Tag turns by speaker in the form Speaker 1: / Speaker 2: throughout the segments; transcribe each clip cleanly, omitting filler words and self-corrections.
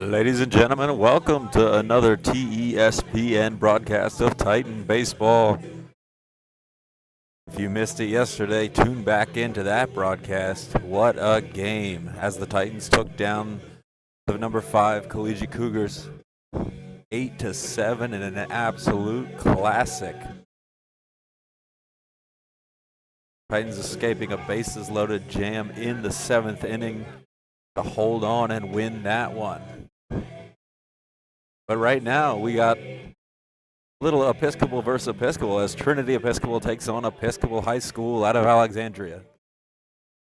Speaker 1: Ladies and gentlemen, welcome to another TESPN broadcast of Titan Baseball. If you missed it yesterday, tune back into that broadcast. What a game as the Titans took down the number 5 Collegiate Cougars 8-7 in an absolute classic. Titans escaping a bases-loaded jam in the 7th inning to hold on and win that one. But right now, we got little Episcopal versus Episcopal as Trinity Episcopal takes on Episcopal High School out of Alexandria.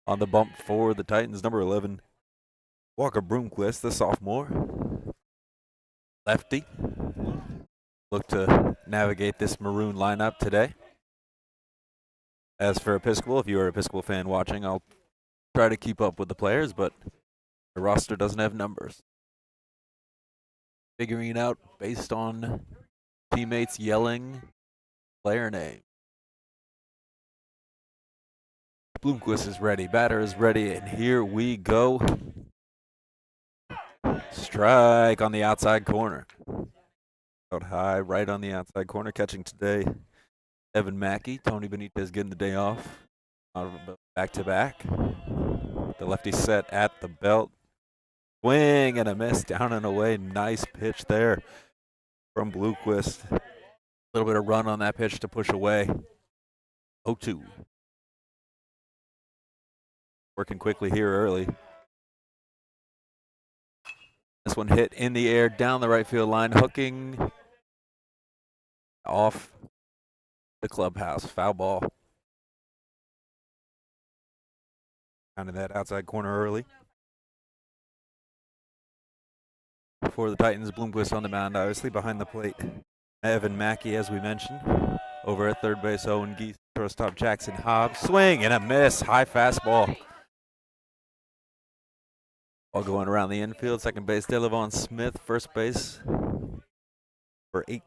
Speaker 1: On the bump for the Titans, number 11, Walker Broomquist, the sophomore. Lefty. Look to navigate this maroon lineup today. As for Episcopal, if you are an Episcopal fan watching, I'll try to keep up with the players, but the roster doesn't have numbers. Figuring it out based on teammates yelling player name. Bloomquist is ready, batter is ready, and here we go. Strike on the outside corner. Out high, right on the outside corner, catching today. Evan Mackey, Tony Benitez getting the day off. Back to back. The lefty set at the belt. Swing and a miss, down and away. Nice pitch there from Bloomquist. A little bit of run on that pitch to push away. 0-2. Working quickly here early. This one hit in the air down the right field line, hooking off the clubhouse. Foul ball. Down in that outside corner early. For the Titans, Bloomquist on the mound, obviously behind the plate. Evan Mackey, as we mentioned. Over at third base, Owen Geese, shortstop Jackson Hobbs. Swing and a miss. High fastball. Ball going around the infield. Second base, Delevon Smith. First base for 8.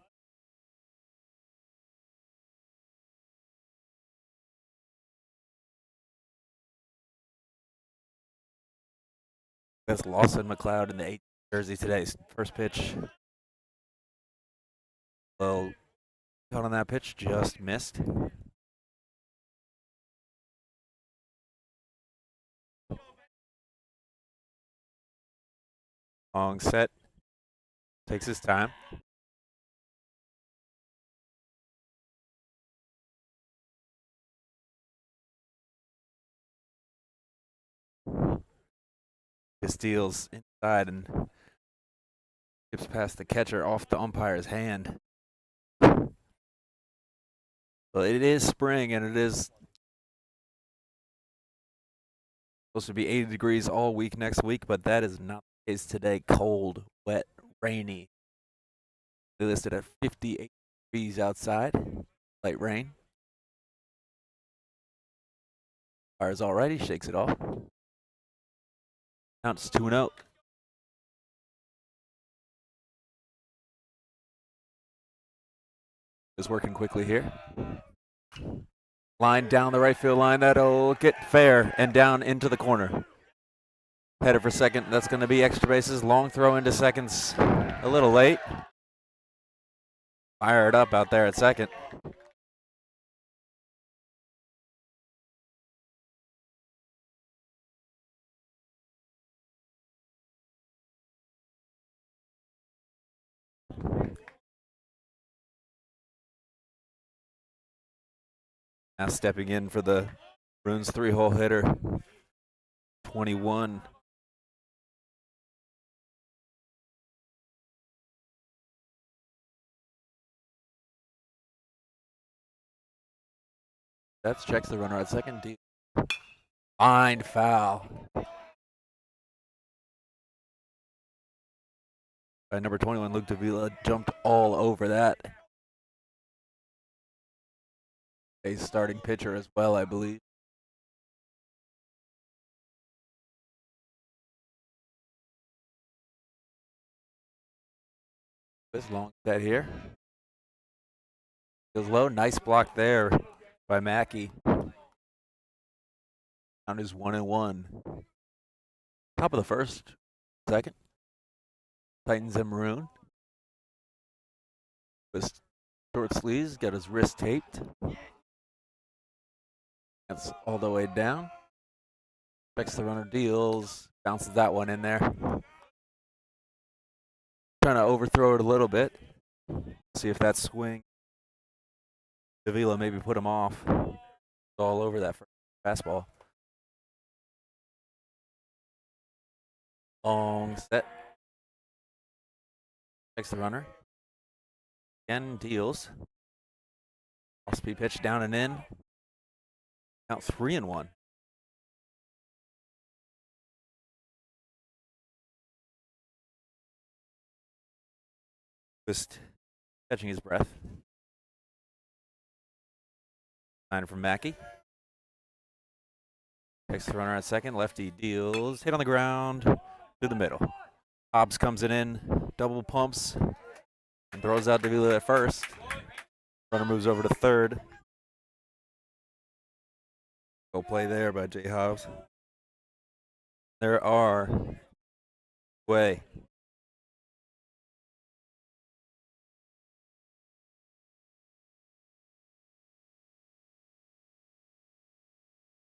Speaker 1: That's Lawson McLeod in the 8th jersey today. First pitch. Low caught on that pitch, just missed. Long set. Takes his time. Steals inside and skips past the catcher off the umpire's hand. Well, it is spring and it is supposed to be 80 degrees all week next week, but that is not the case today. Cold, wet, rainy. They listed at 58 degrees outside. Light rain. Fires already, shakes it off. Now it's 2-0. Is working quickly here. Line down the right field line. That'll get fair and down into the corner. Headed for second. That's going to be extra bases. Long throw into seconds. A little late. Fire it up out there at second. Now stepping in for the Bruins 3-hole hitter, 21. That checks the runner at second. Deep. Line foul. By number 21, Luke Davila jumped all over that. A starting pitcher as well, I believe. This long set here. Goes low, nice block there by Mackey. Count is 1-1. Top of the first, second. Titans and maroon. With short sleeves, got his wrist taped. That's all the way down. Checks the runner, deals, bounces that one in there. Trying to overthrow it a little bit. See if that swing. Davila maybe put him off. All over that fastball. Long set. Checks the runner. Again, deals. Off-speed pitch down and in. Count 3-1. Just catching his breath. Sign from Mackey. Takes the runner at second. Lefty deals. Hit on the ground to the middle. Hobbs comes it in. Double pumps. And throws out Davila at first. Runner moves over to third. Go play there by Jay Hobbs. There are way.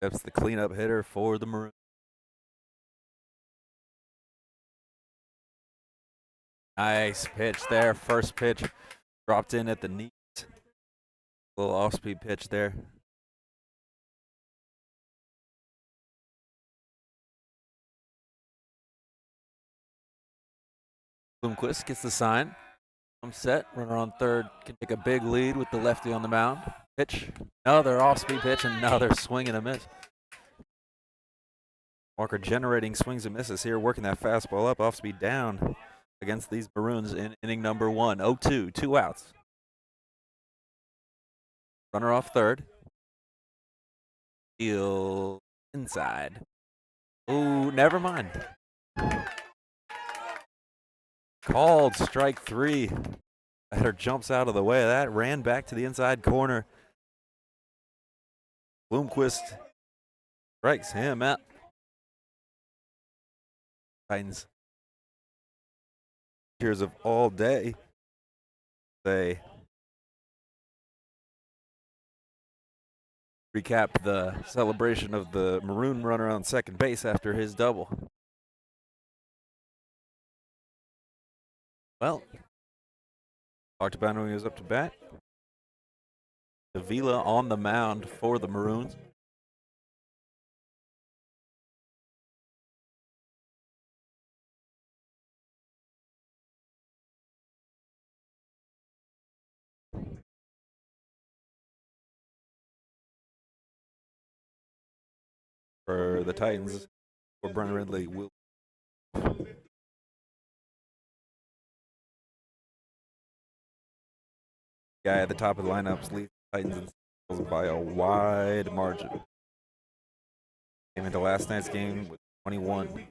Speaker 1: That's the cleanup hitter for the Maroons. Nice pitch there. First pitch dropped in at the knees. Little off-speed pitch there. Bloomquist gets the sign. I'm set. Runner on third can take a big lead with the lefty on the mound. Pitch. Another off-speed pitch, and another swing and a miss. Walker generating swings and misses here, working that fastball up, off-speed down against these Maroons in inning number 1. 0-2, 2 outs. Runner off third. Deal inside. Ooh, never mind. Called strike 3. Batter jumps out of the way of that, ran back to the inside corner. Bloomquist strikes him out. Titans. Cheers of all day. They recap the celebration of the Maroon runner on second base after his double. Well, talked about when he was up to bat. Davila on the mound for the Maroons. For the Titans, for Brent Ridley, will guy at the top of the lineups leads the Titans by a wide margin. Came into last night's game with 21.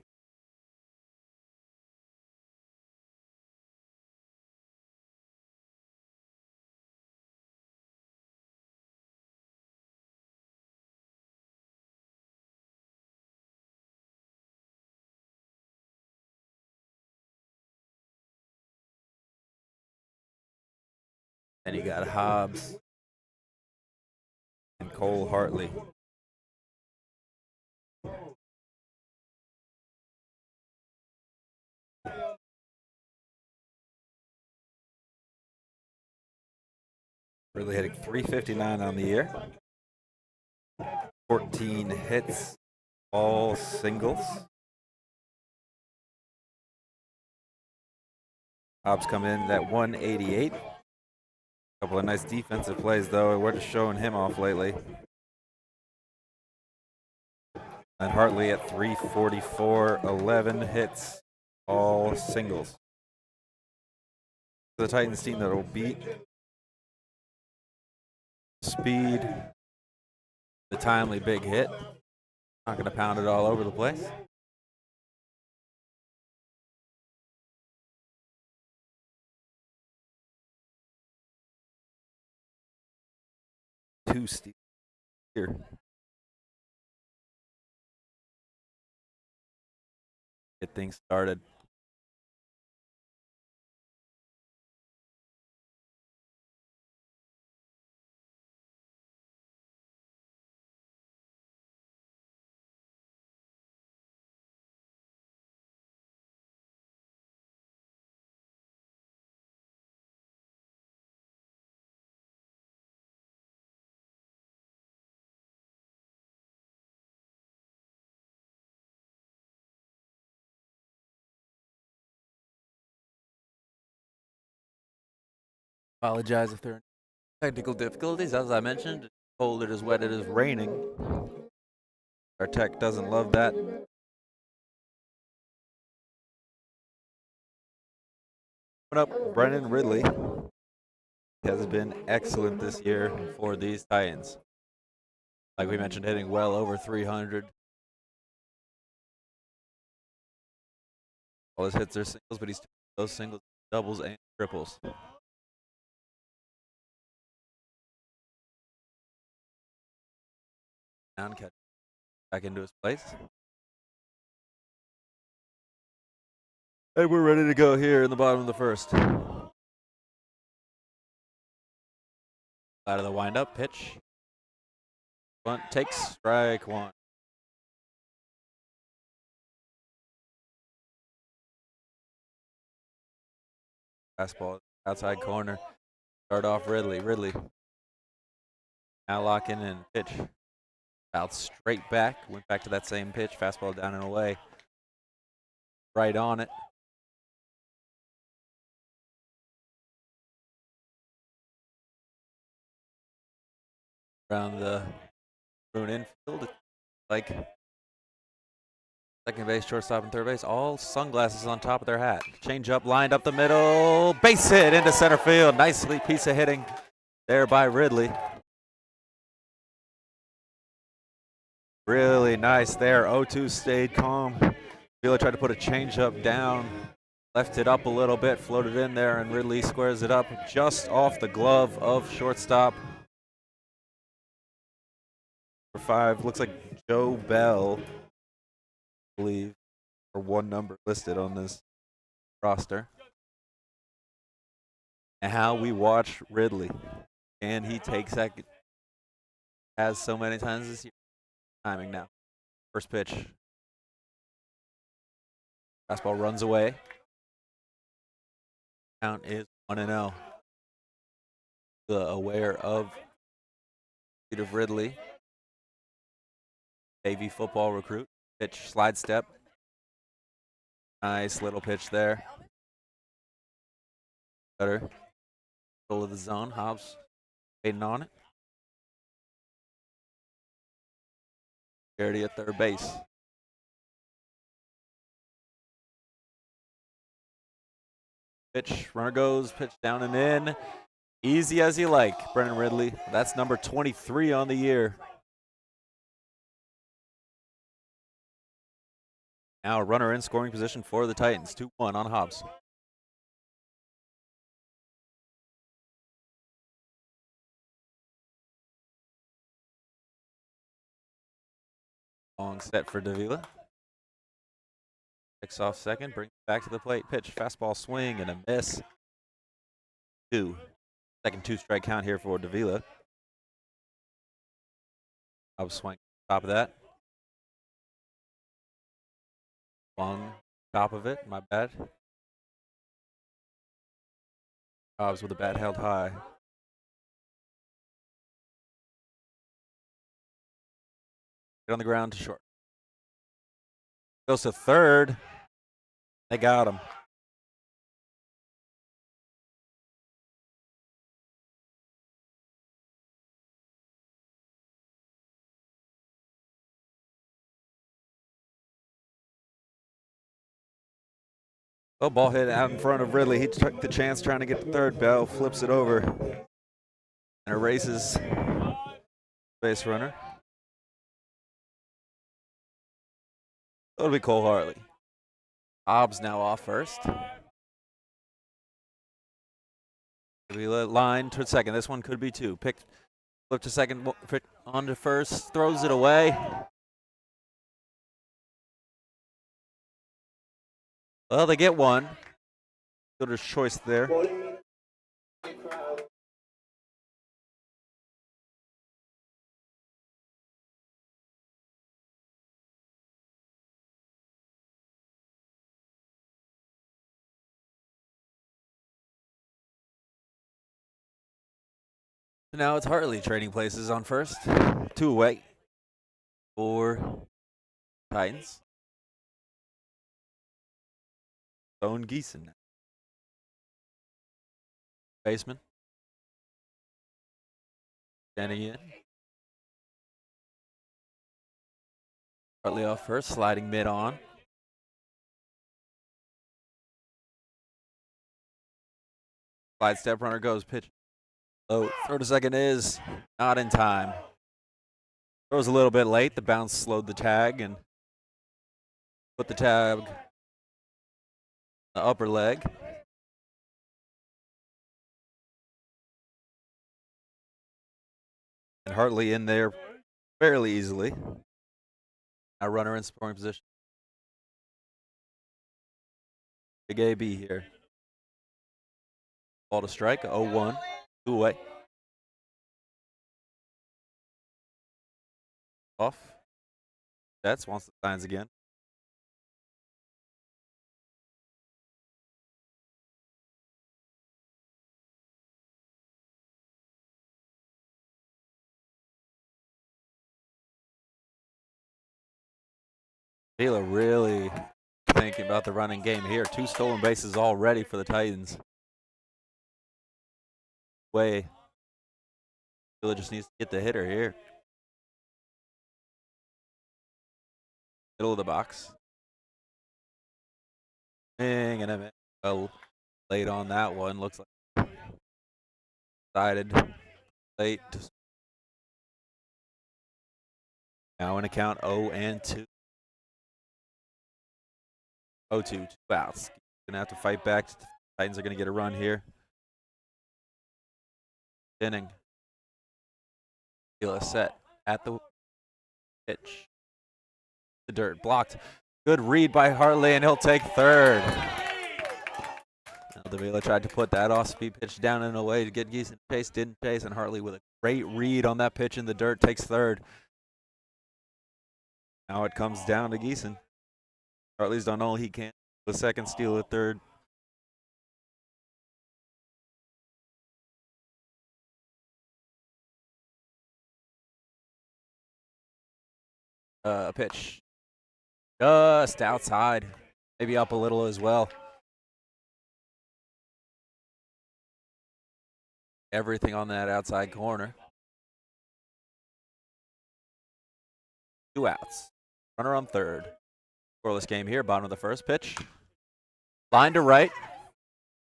Speaker 1: And you got Hobbs and Cole Hartley. Really hitting .359 on the year. 14 hits, all singles. Hobbs come in at 188. Couple of nice defensive plays, though. We're just showing him off lately. And Hartley at 344, 11 hits, all singles. The Titans team that will beat speed, the timely big hit. Not going to pound it all over the place. Two steals here. Get things started. Apologize if there are technical difficulties. As I mentioned, it's cold, it is wet, it is raining. Our tech doesn't love that. Coming up, Brennan Ridley has been excellent this year for these Titans. Like we mentioned, hitting well over 300. All his hits are singles, but he's those singles, doubles, and triples. Down, catch back into his place. And we're ready to go here in the bottom of the first. Out of the windup, pitch. Bunt takes strike one. Fastball outside corner. Start off Ridley. Ridley now locking in. Pitch. Out straight back. Went back to that same pitch. Fastball down and away. Right on it. Around the Bruin infield. Like second base, shortstop, and third base. All sunglasses on top of their hat. Change up, lined up the middle. Base hit into center field. Nicely piece of hitting there by Ridley. Really nice there. 0-2 stayed calm. Wheeler tried to put a changeup down, left it up a little bit, floated in there, and Ridley squares it up just off the glove of shortstop. For 5, looks like Joe Bell, I believe, or one number listed on this roster. And how we watch Ridley, and he takes that, as so many times this year. Timing now. First pitch. Fastball runs away. Count is 1-0. Aware of speed of Ridley. Navy football recruit. Pitch, slide step. Nice little pitch there. Better. Middle of the zone. Hobbs waiting on it. Garrity at third base. Pitch, runner goes, pitch down and in. Easy as you like, Brennan Ridley. That's number 23 on the year. Now a runner in scoring position for the Titans. 2-1 on Hobbs. Long set for Davila. Picks off second, brings it back to the plate. Pitch, fastball swing, and a miss. 2. Second 2-strike count here for Davila. Hobbs swing top of that. Long top of it, my bad. Hobbs with a bat held high. Get on the ground to short. Goes to third. They got him. Oh, ball hit out in front of Ridley. He took the chance trying to get to third. Bell flips it over and erases base runner. It'll be Cole Hartley. Hobbs now off first. Line to second. This one could be 2. Flip to second, on to first, throws it away. Well, they get one. Fielder's choice there. Now it's Hartley trading places on first. 2 away for Titans. Bone Geeson. Baseman. Standing in. Hartley off first, sliding mid on. Slide step runner goes, pitch. Low, throw to second is not in time. Throws a little bit late. The bounce slowed the tag and put the tag on the upper leg. And Hartley in there fairly easily. Now runner in scoring position. Big AB here. Ball to strike, 0-1, 2 away. Off. Sets, wants the signs again. Vila really thinking about the running game here. 2 stolen bases already for the Titans. Way. Vila just needs to get the hitter here. Middle of the box. And well, late on that one. Looks like decided late. Now in a count 0-2. 0-2, 2 outs. Gonna have to fight back. The Titans are gonna get a run here. Inning. Vila set at the pitch. The dirt blocked. Good read by Hartley, and he'll take third. Vila tried to put that off-speed pitch down in a way to get Geeson chase. Didn't chase, and Hartley with a great read on that pitch in the dirt takes third. Now it comes down to Geeson. Hartley's done all he can. The second steal at third. A pitch just outside, maybe up a little as well. Everything on that outside corner. 2 outs. Runner on third. Scoreless game here. Bottom of the first pitch. Line to right.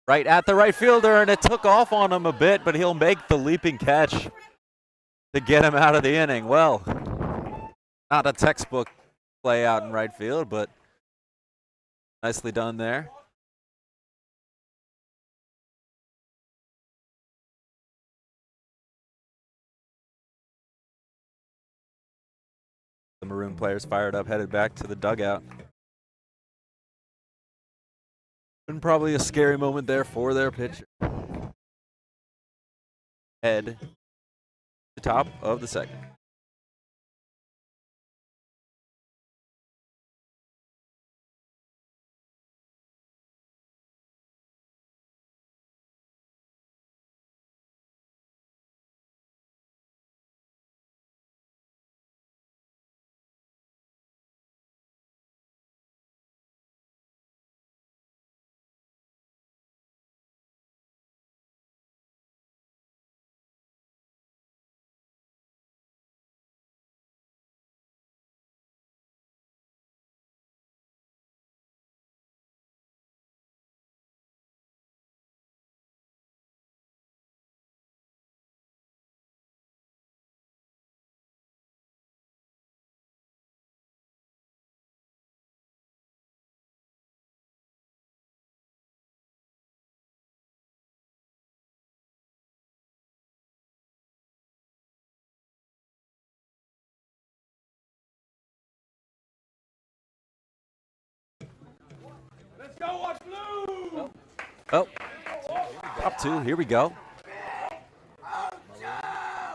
Speaker 1: Right at the right fielder, and it took off on him a bit, but he'll make the leaping catch to get him out of the inning. Well, not a textbook play out in right field, but nicely done there. The Maroon players fired up, headed back to the dugout. And probably a scary moment there for their pitcher. Head to the top of the second.
Speaker 2: Let's go, watch blue!
Speaker 1: Oh, top 2. Here we go.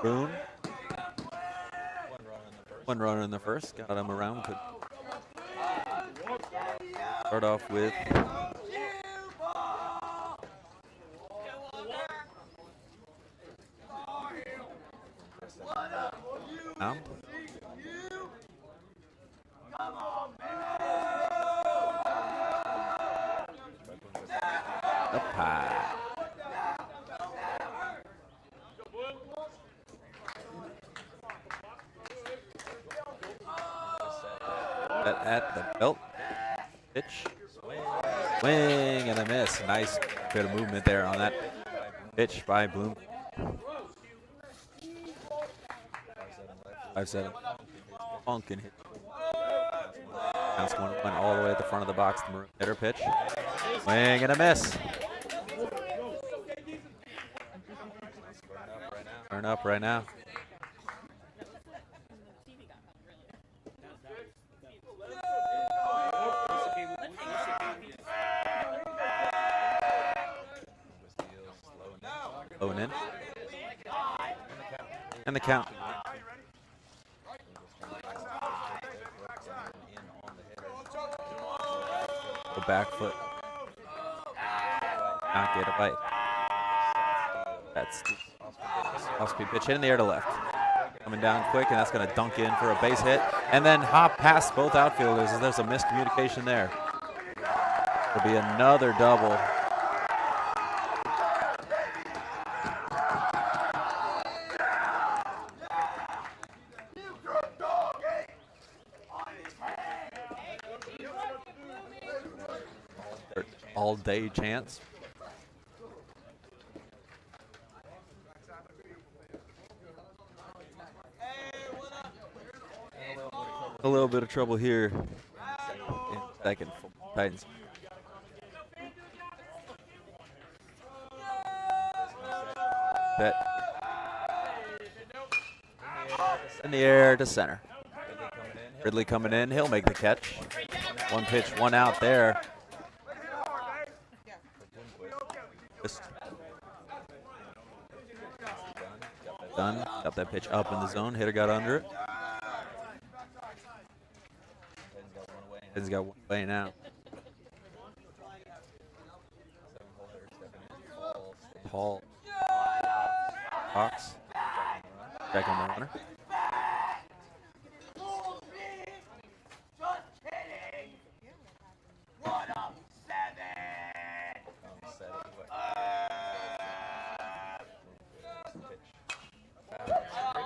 Speaker 1: Boone. 1 runner in the first. Got him around. Could start off with now. Up high. at the belt. Pitch. Swing and a miss. Nice bit of movement there on that pitch by Bloom. 5-7. Funkin' hit. Bounce one went all the way at the front of the box. The maroon hitter pitch. Swing and a miss. Turn up right now. Slowing in. And the count. The back foot. Not get a bite. That's off-speed pitch hit in the air to left. Coming down quick, and that's going to dunk in for a base hit. And then hop past both outfielders as there's a miscommunication there. It'll be another double. All-day chance. A little bit of trouble here in second for Titans. That in the air to center. Ridley coming in. He'll make the catch. One pitch, one out there. Just done. Got that pitch up in the zone. Hitter got under it. He's got one away now. Paul Fox back on the runner.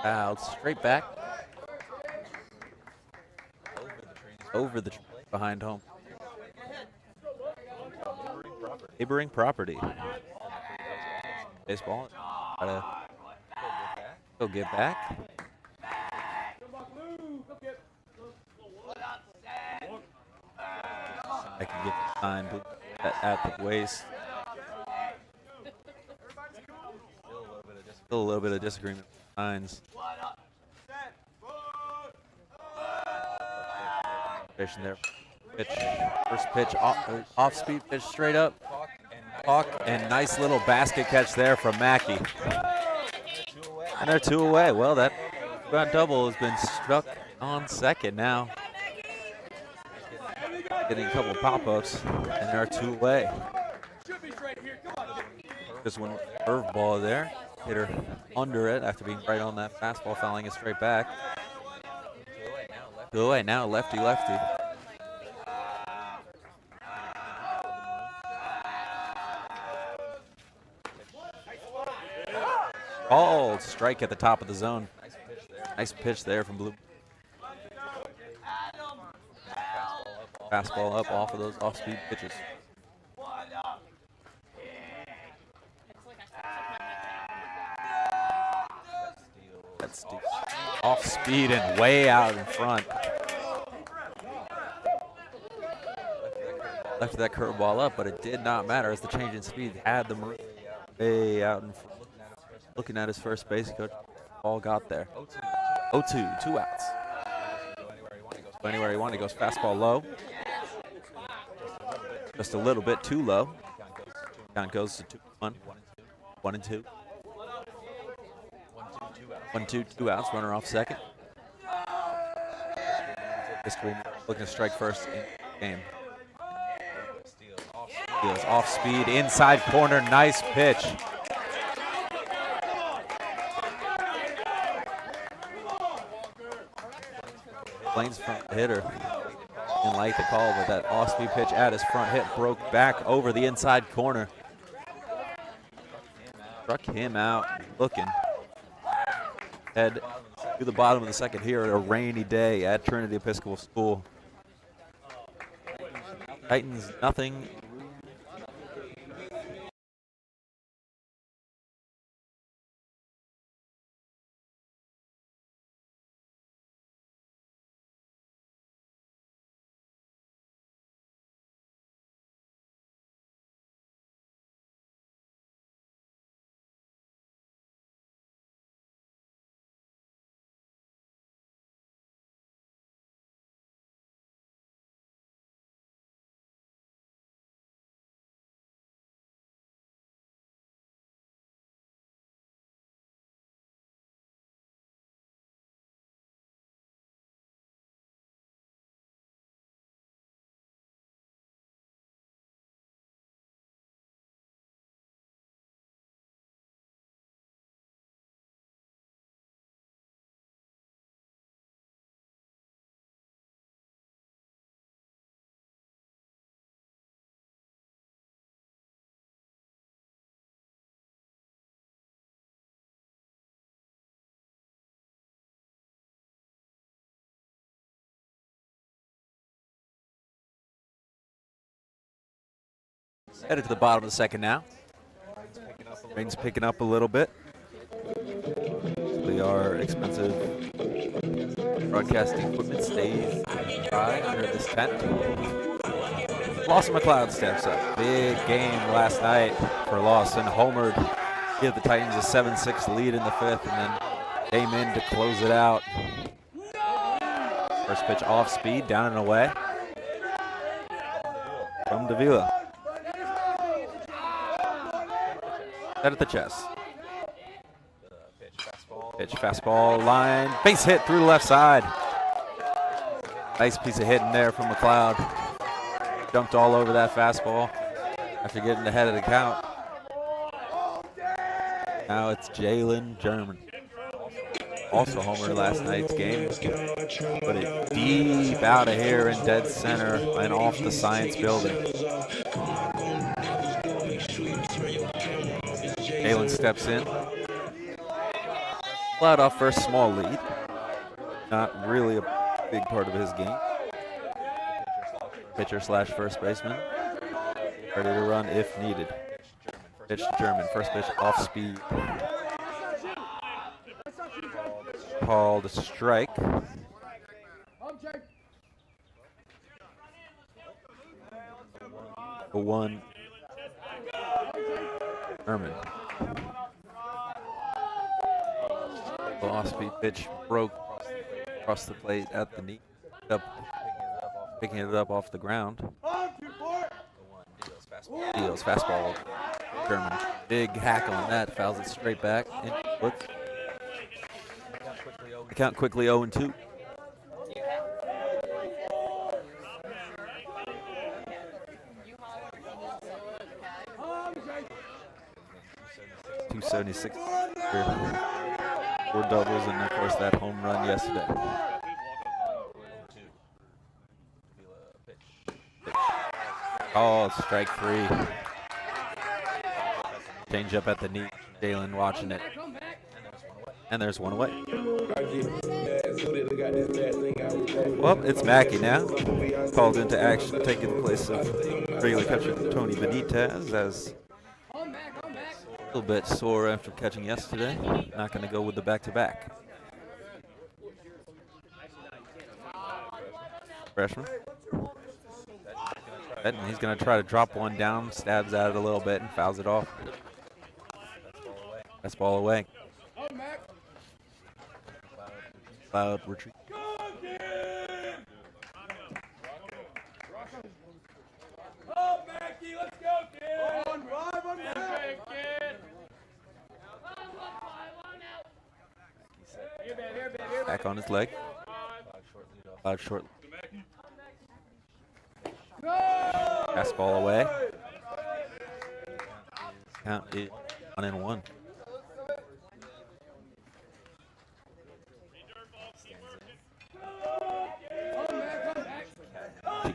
Speaker 1: Out straight back. Over the tree behind home. Neighboring property. Baseball. Gotta go get back. I can get the time at the waist. Still a little bit of disagreement with signs. There. Pitch. First pitch off speed pitch straight up. Hawk and nice little basket catch there from Mackey. And they're two away. Well, that double has been struck on second now. Getting a couple of pop-ups, and they're two away. Just one curveball there. Hit her under it after being right on that fastball, fouling it straight back. Two away now, lefty. Called strike at the top of the zone. Nice pitch there from Blue. Fastball up off of those off-speed pitches. That's off speed and way out in front. Left that curveball up, but it did not matter as the change in speed had the way out in front. Looking at his first base coach, ball got there. 0-2, 2 outs. Go anywhere he wanted. He goes fastball low. Just a little bit too low. Count goes to 2-1. 1-2. 1-2, 2 outs. Runner off second. History looking to strike first in the game. Steals off speed, inside corner, nice pitch. Lane's front hitter didn't like the call, but that off-speed pitch at his front hit broke back over the inside corner. Struck him out, looking. Head to the bottom of the second here, a rainy day at Trinity Episcopal School. Titans nothing. Headed to the bottom of the second now. Rain's picking up a little bit. Our expensive broadcasting equipment stays dry under this tent. Lawson McLeod steps up. Big game last night for Lawson. Homered. Give the Titans a 7-6 lead in the fifth, and then came in to close it out. First pitch off speed, down and away from Davila. Set at the chest. Pitch, fastball, line, base hit through the left side. Nice piece of hitting there from McLeod. Jumped all over that fastball after getting ahead of the count. Now it's Jalen German. Also homered last night's game. Put it deep out of here in dead center and off the Science Building. Jalen steps in. Flat off for a small lead. Not really a big part of his game. Pitcher slash first baseman. Ready to run if needed. Pitch to German. First pitch off speed. Called a strike. The 1. Herman. The off-speed pitch broke across the plate at the knee. Picking it up off the ground. Deals fastball. German. Big hack on that. Fouls it straight back. The count quickly 0-2. .276. 4 doubles and of course that home run yesterday. Oh, strike 3. Change up at the knee. Jalen watching it. And there's one away. Well, it's Mackey now. Called into action, taking the place of regular catcher Tony Benitez as a little bit sore after catching yesterday. Not going to go with the back-to-back. Freshman. And he's going to try to drop one down, stabs at it a little bit, and fouls it off. That's ball away. Cloud retreat.
Speaker 2: Oh, Mackie, let's go, kid! On drive, on kid!
Speaker 1: Back on his leg. Cloud short. Fastball away. Count is 1-1.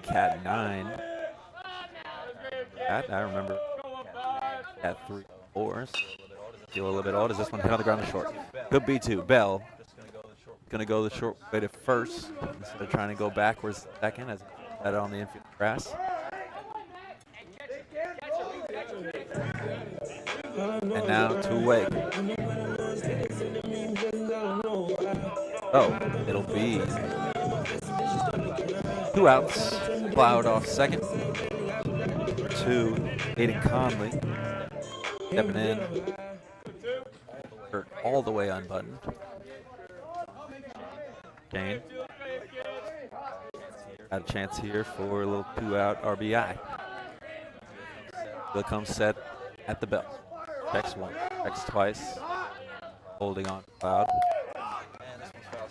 Speaker 1: Cat 9. Cat, I remember. Cat 3, 4. Feel a little bit odd. Is this one hit on the ground or short? Good B2. Bell gonna go the short way to first instead of trying to go backwards second as had it on the infield grass. Now 2 away. Oh, it'll be 2 outs. Cloud off second. For 2, Aiden Conley stepping in. All the way unbuttoned. Kane. Got a chance here for a little 2-out RBI. Will come set at the bell. Checks once, checks twice. Holding on to Cloud.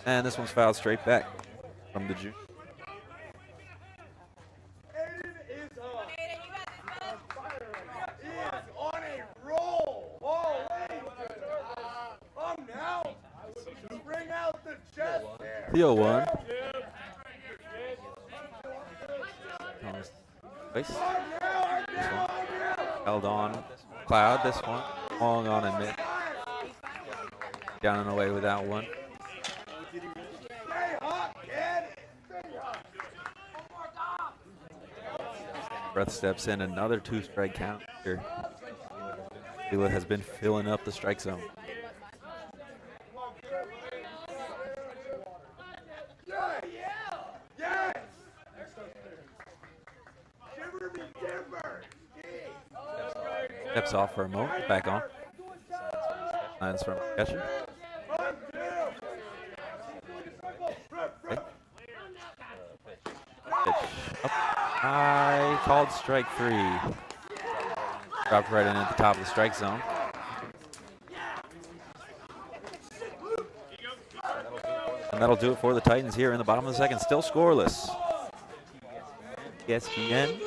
Speaker 1: And this one's fouled straight back from the June. Theo one. This one held on. Cloud, this one. Long on and mid. Down and away with that one. Breath steps in, another 2-strike count here. Sheila has been filling up the strike zone. Steps off for a moment, back on. Lines from catcher. Okay. Pitch up high, called strike 3. Dropped right in at the top of the strike zone. And that'll do it for the Titans here in the bottom of the second. Still scoreless. ESPN.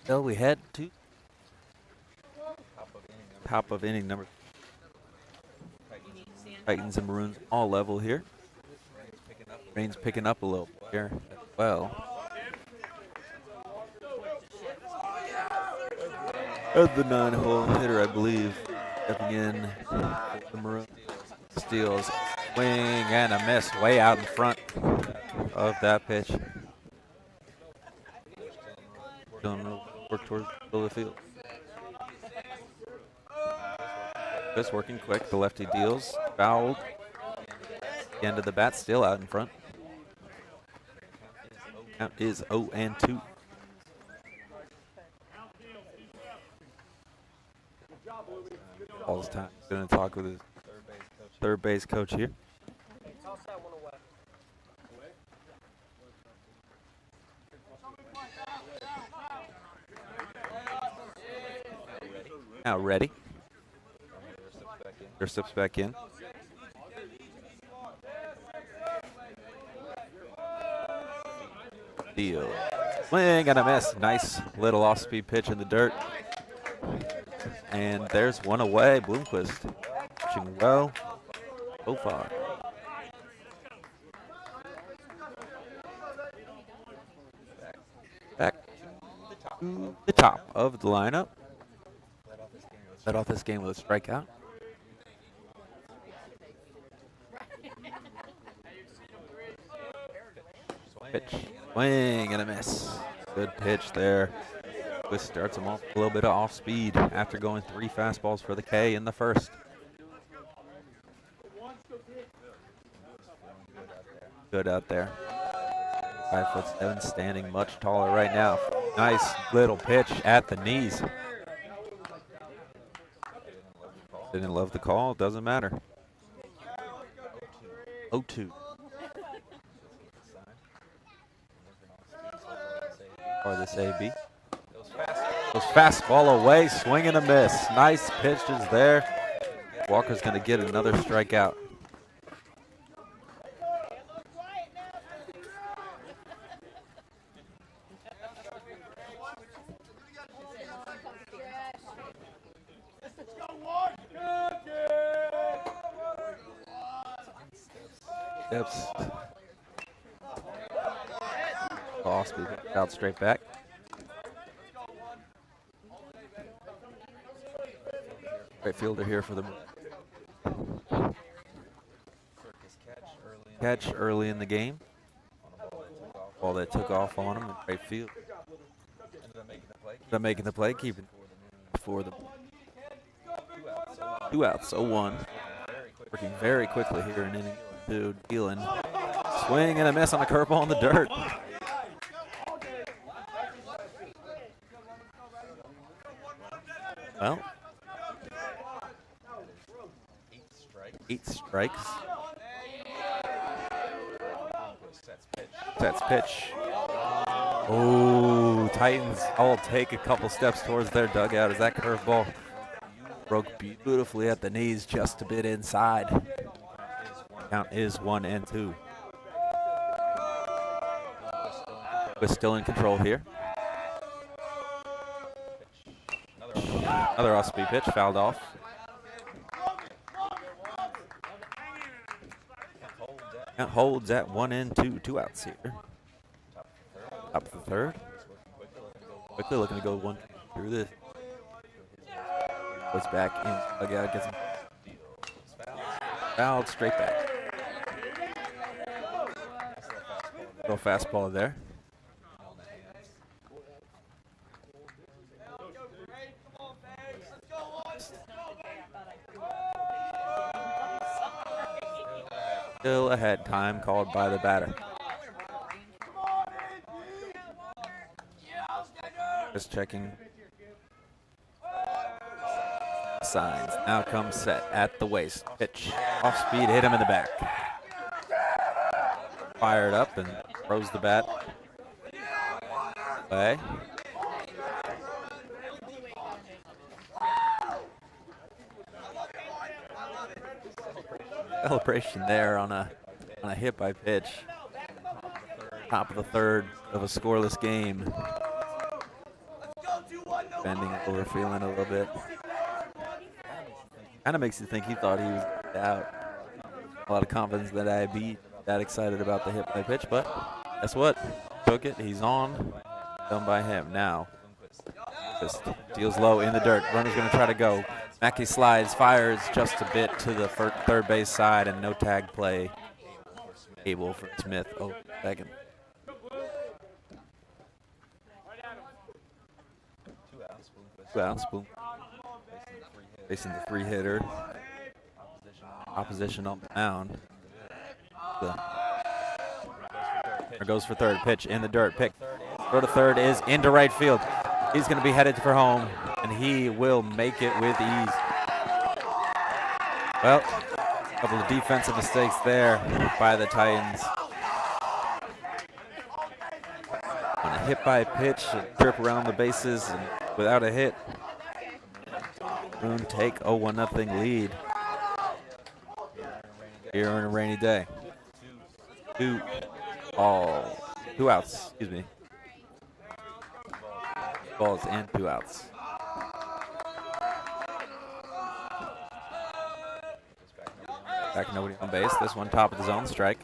Speaker 1: So we head to top of inning number. Titans and Maroons all level here. Rain's picking up a little here as well. As the 9-hole hitter, I believe, stepping in. The Maroons steals swing and a miss way out in front of that pitch. Don't work towards the field. Just working quick. The lefty deals. Fouled. The end of the bat still out in front. Count is 0-2. Paul's time. Going to talk with his third base coach here. Now ready. Their steps back in. Deal. Swing and a miss. Nice little off-speed pitch in the dirt. And there's one away. Bloomquist pitching well so far. Back to the top of the lineup. Led off this game with a strikeout. Pitch, swing and a miss. Good pitch there. This starts him off a little bit of off speed after going 3 fastballs for the K in the first. Good out there. 5'7", standing much taller right now. Nice little pitch at the knees. Didn't love the call, doesn't matter. 0-2. For this AB. Goes fastball away, swing and a miss. Nice pitches there. Walker's going to get another strikeout. Steps. Off speed, out straight back. Right fielder here for the catch early in the game. Ball that took off on him in right field. Ended up making the play, keeping for the 2 outs, 0-1. Working very quickly here in inning 2. Dealing. Swing and a miss on a curveball in the dirt. Well, 8 strikes. Sets pitch. Oh, Titans all take a couple steps towards their dugout as that curveball broke beautifully at the knees, just a bit inside. Count is 1-2. We're still in control here. Another off-speed pitch, fouled off. Count holds at 1-2, 2 outs here. Top of the third. Quickly looking to go 1 through this. Goes back in. Again, gets him fouled straight back. Little fastball there. Still ahead, time called by the batter. Just checking signs. Now comes set at the waist. Pitch. Off speed, hit him in the back. Fired up and throws the bat away. Celebration there on a hit by pitch. Top of the third of a scoreless game. Bending over, feeling a little bit. Kind of makes you think he thought he was out. A lot of confidence that I'd be that excited about the hit by pitch, but guess what? Took it. He's on. Done by him. Now, just deals low in the dirt. Runner's going to try to go. Mackey slides, fires just a bit to the third base side, and no tag play. Able for Smith. Oh, second. 2 outs. Boom. Facing the 3-hitter. Opposition on the mound. Goes for third. Pitch in the dirt. Pick. Throw to third is into right field. He's going to be headed for home, and he will make it with ease. Well, a couple of defensive mistakes there by the Titans. On a hit by pitch, a trip around the bases, and without a hit. Boone take a 1-0 lead here on a rainy day. 2 outs, excuse me. Balls and 2 outs. Back nobody on base. This one top of the zone, strike.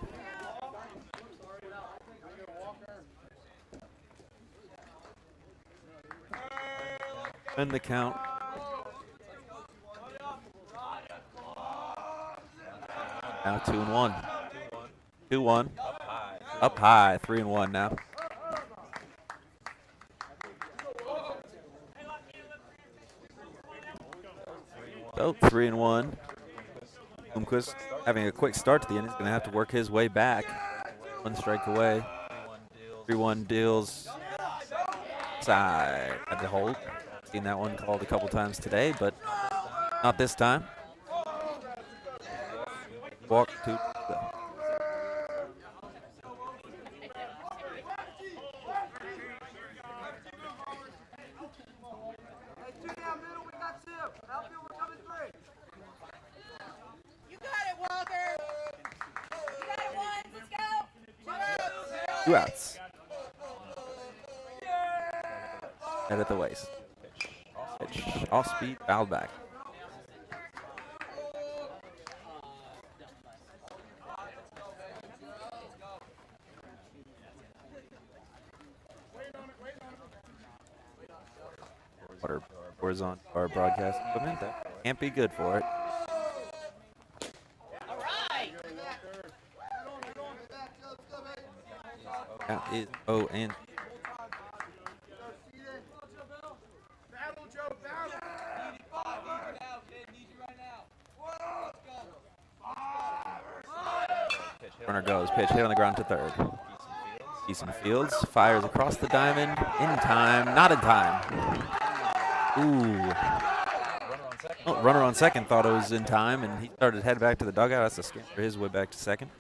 Speaker 1: And the count. Now 2-1. 2-1. up high, 3-1 now. So 3-1. Bloomquist having a quick start to the end. He's going to have to work his way back. 1 strike away. 3-1 deals. Side had to hold. Seen that one called a couple times today, but not this time. Walk to go.
Speaker 3: You got it, Walker. You got it, one. Let's go.
Speaker 1: 2 outs. Head at the waist. Pitch. Off speed, fouled back. Water pours on our broadcast equipment. That can't be good for it.
Speaker 3: All right.
Speaker 1: That is oh and runner goes. Pitch hit on the ground to third. Easton Fields fires across the diamond in time. Not in time. Ooh. Oh, runner on second thought it was in time, and he started to head back to the dugout. That's a skip for his way back to second.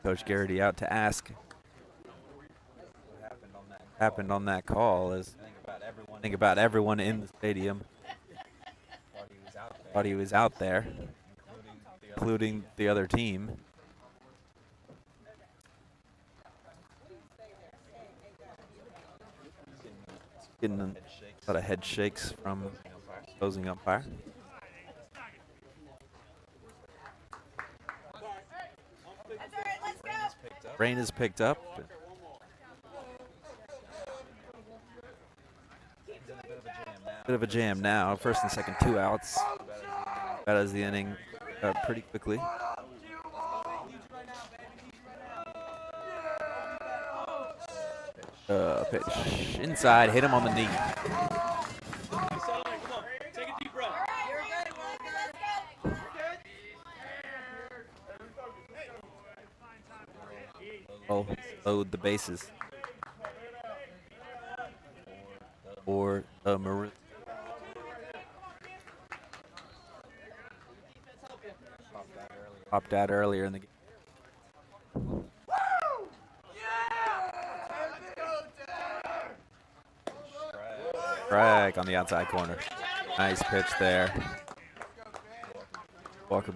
Speaker 1: Coach Garrity out to ask what happened on that call. Is think about everyone in the stadium thought he was out there, including the other team. Getting a lot of head shakes from opposing umpire.
Speaker 3: That's all right. Let's go.
Speaker 1: Rain is picked up. Bit of a jam now. First and second, 2 outs. That is the inning pretty quickly. Pitch inside, hit him on the knee.
Speaker 3: You're good, Walker. Let's go.
Speaker 1: Load the bases for the Maroons. Popped out earlier in the game. Strike on the outside corner. Nice pitch there. Walker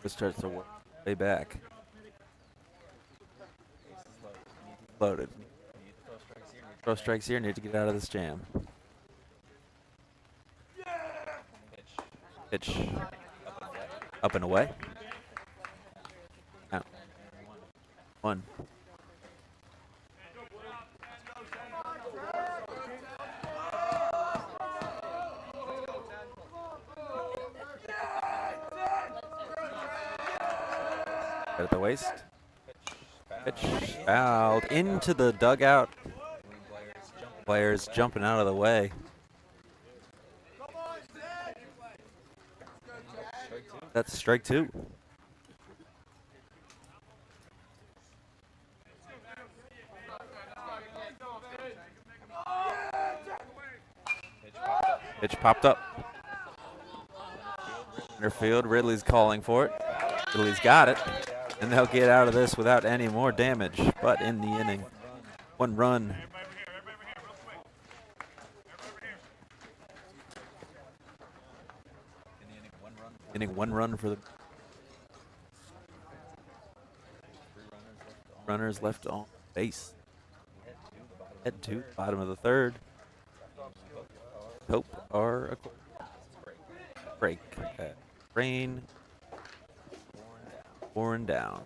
Speaker 1: starts to work way back. Loaded. Throw strikes here. Need to get out of this jam. Pitch. Up and away. Out. 1. At the waist. Pitch fouled into the dugout. Players jumping out of the way. That's strike 2. Pitch popped up. Center field. Ridley's calling for it. Ridley's got it. And they'll get out of this without any more damage. But in the inning, 1 run. Inning, 1 run for the runners left on base. Head to bottom of the 3rd. Hope are a break. Rain pouring down.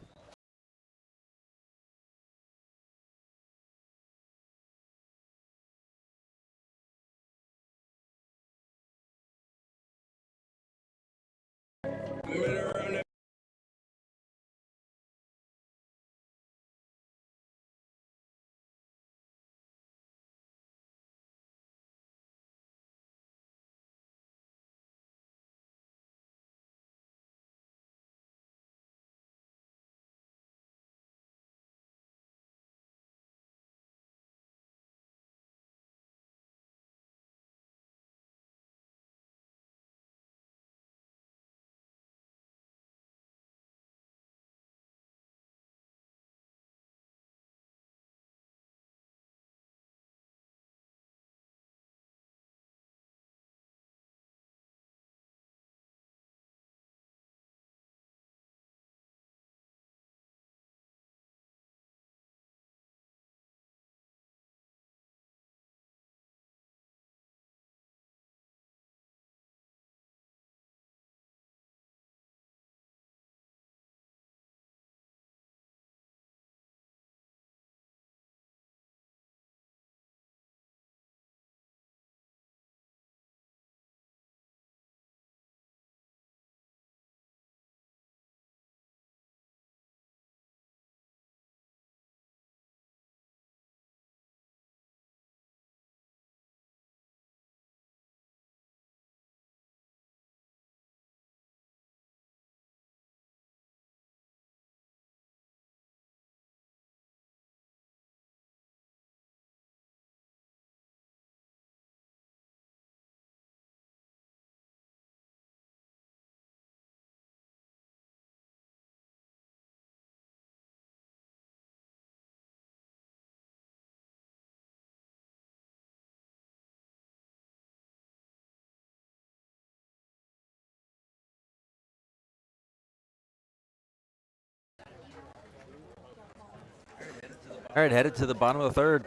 Speaker 1: All right, headed to the bottom of the third.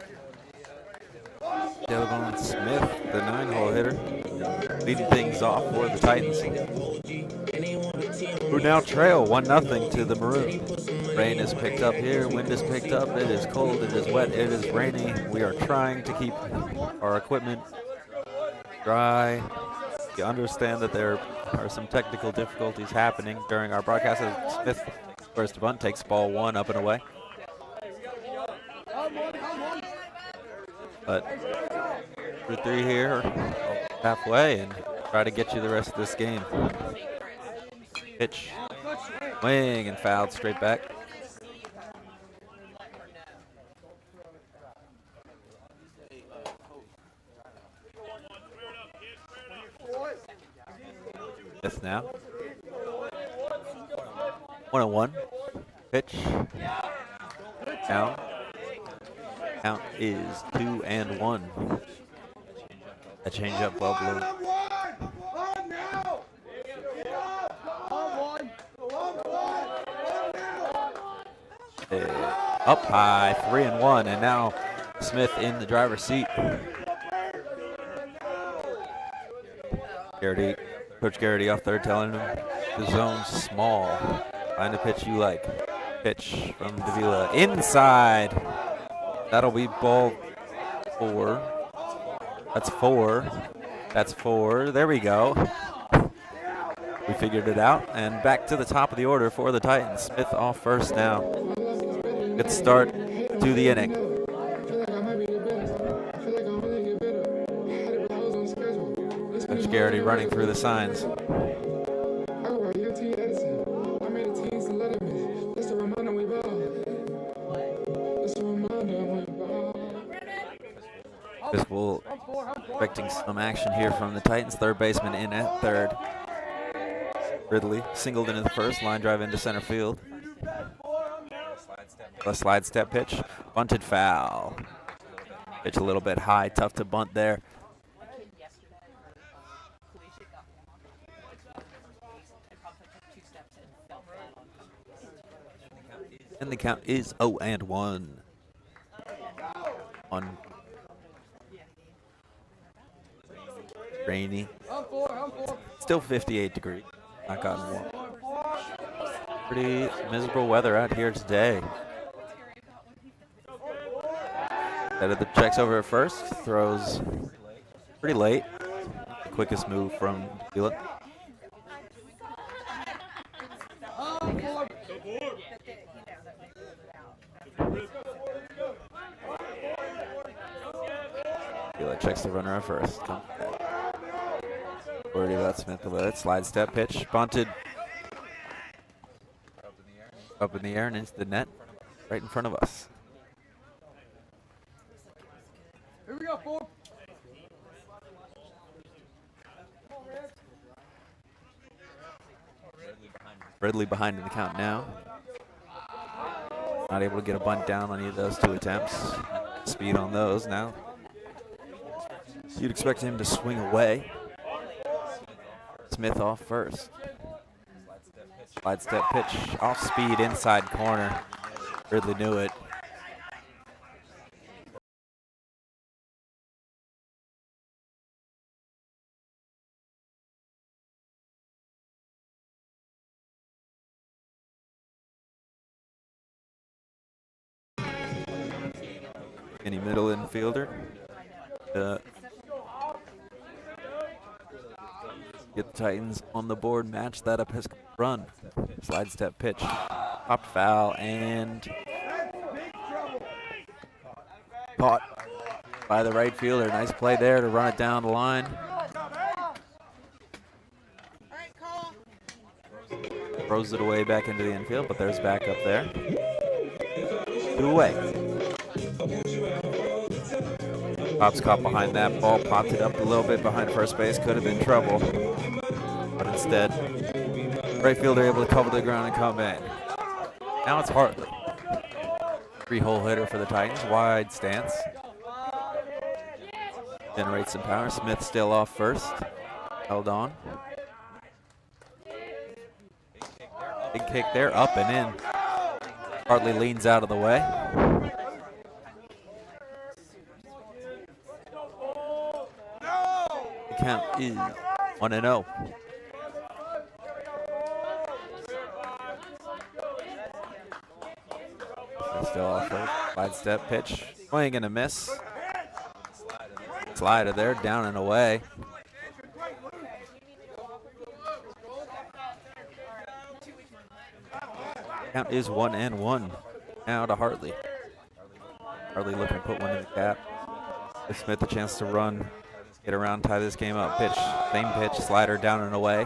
Speaker 1: Devon Smith, the 9-hole hitter, leading things off for the Titans, who now trail 1-0 to the Maroon. Rain is picked up here, wind is picked up, it is cold, it is wet, it is rainy. We are trying to keep our equipment dry. You understand that there are some technical difficulties happening during our broadcast. Smith, first bunt, takes ball 1 up and away. But through 3 here, halfway, and try to get you the rest of this game. Pitch, swing, and fouled straight back. Smith now. 1-1. Pitch. Down. Count is 2-1. A changeup well blown. Up high, 3-1, and now Smith in the driver's seat. Coach Garrity off third, telling him the zone's small. Find a pitch you like. Pitch from Davila inside. That'll be ball 4. That's 4. That's 4. There we go. We figured it out. And back to the top of the order for the Titans. Smith off first now. Good start to the inning. Coach Garrity running through the signs. Episcopal expecting some action here from the Titans. Third baseman in at third. Ridley singled into the first, line drive into center field. A slide step pitch, bunted foul. Pitch a little bit high, tough to bunt there. And the count is 0-1. Rainy. Still 58 degrees. Not gotten warm. Pretty miserable weather out here today. Headed the checks over at first. Throws pretty late. The quickest move from Davila. Davila checks the runner at first. Worried about Smith a little. Slide step pitch. Bunted. Up in the air and into the net. Right in front of us.
Speaker 2: Here we go, 4.
Speaker 1: Ridley behind in the count now. Not able to get a bunt down on either of those 2 attempts. Speed on those now. You'd expect him to swing away. Smith off first. Slide step pitch, off speed, inside corner. Ridley knew it. Any middle infielder. Get the Titans on the board, match that Episcopal run. Slide step pitch, popped foul, and caught by the right fielder. Nice play there to run it down the line. Throws it away back into the infield, but there's back up there. 2 away. Pops caught behind that ball, popped it up a little bit behind first base. Could have been trouble, but instead, right fielder able to cover the ground and come in. Now it's Hartley. 3-hole hitter for the Titans, wide stance. Generates some power. Smith still off first. Held on. Big kick there, up and in. Hartley leans out of the way. count is 1-0. Still off first. Wide step pitch. Swing and a miss. Slider there, down and away. Count is 1-1. Now to Hartley. Hartley looking to put one in the cap. Give Smith a chance to run, get around, tie this game up. Pitch, same pitch, slider down and away.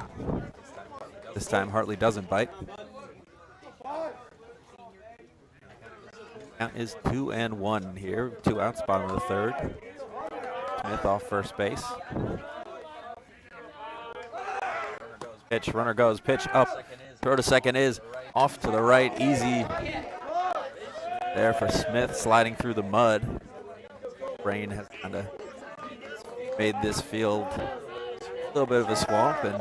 Speaker 1: This time Hartley doesn't bite. Count is 2-1 here. 2 outs, bottom of the third. Smith off first base. Pitch, runner goes, pitch up. Throw to second is off to the right, easy. There for Smith, sliding through the mud. Rain has kind of made this field a little bit of a swamp, and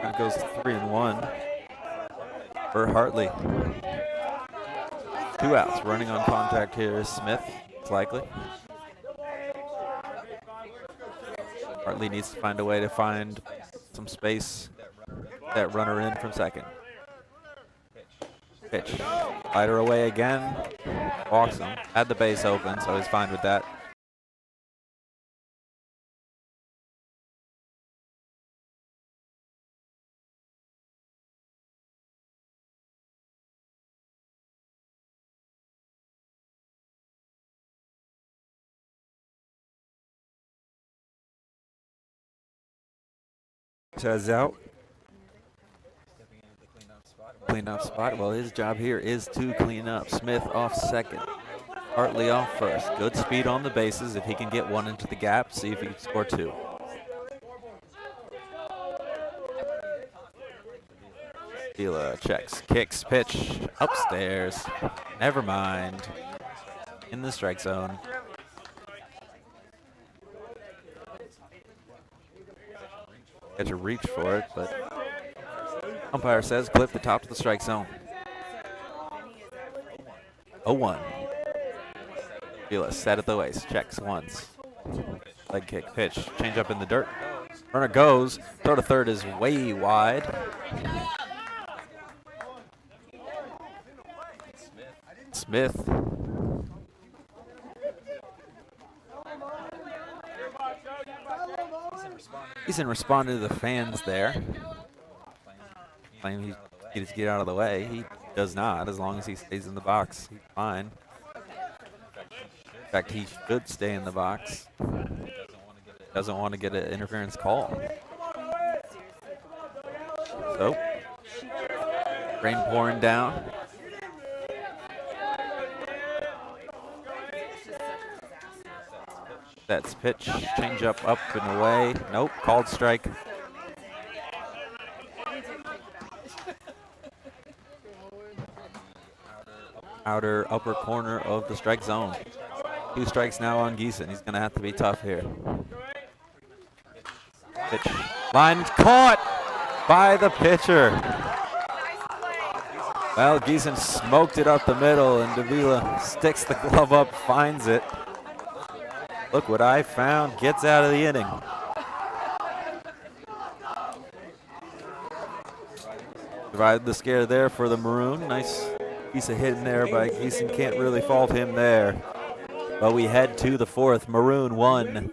Speaker 1: it goes to 3-1 for Hartley. 2 outs, running on contact here is Smith, it's likely. Hartley needs to find a way to find some space, that runner in from second. Pitch, slider away again, walks him, had the base open, so he's fine with that. Says out. Cleanup spot. Well, his job here is to clean up. Smith off second. Hartley off first. Good speed on the bases. If he can get one into the gap, see if he can score 2. Vila checks, kicks, pitch, upstairs. Never mind. In the strike zone. Catcher reached for it, but umpire says clip the top of the strike zone. 0-1. Vila set at the waist, checks once. Leg kick, pitch, change up in the dirt. Runner goes, throw to third is way wide. Smith. He's in responding to the fans there. Claim he needs to get out of the way. He does not, as long as he stays in the box. He's fine. In fact, he should stay in the box. Doesn't want to get an interference call. So, rain pouring down. That's pitch, change up and away. Nope, called strike. Outer upper corner of the strike zone. 2 strikes now on Geeson. He's going to have to be tough here. Pitch, line caught by the pitcher. Well, Geeson smoked it up the middle, and Davila sticks the glove up, finds it. Look what I found, gets out of the inning. Survived the scare there for the Maroon. Nice piece of hit in there by Geeson. Can't really fault him there. But we head to the 4th. Maroon 1,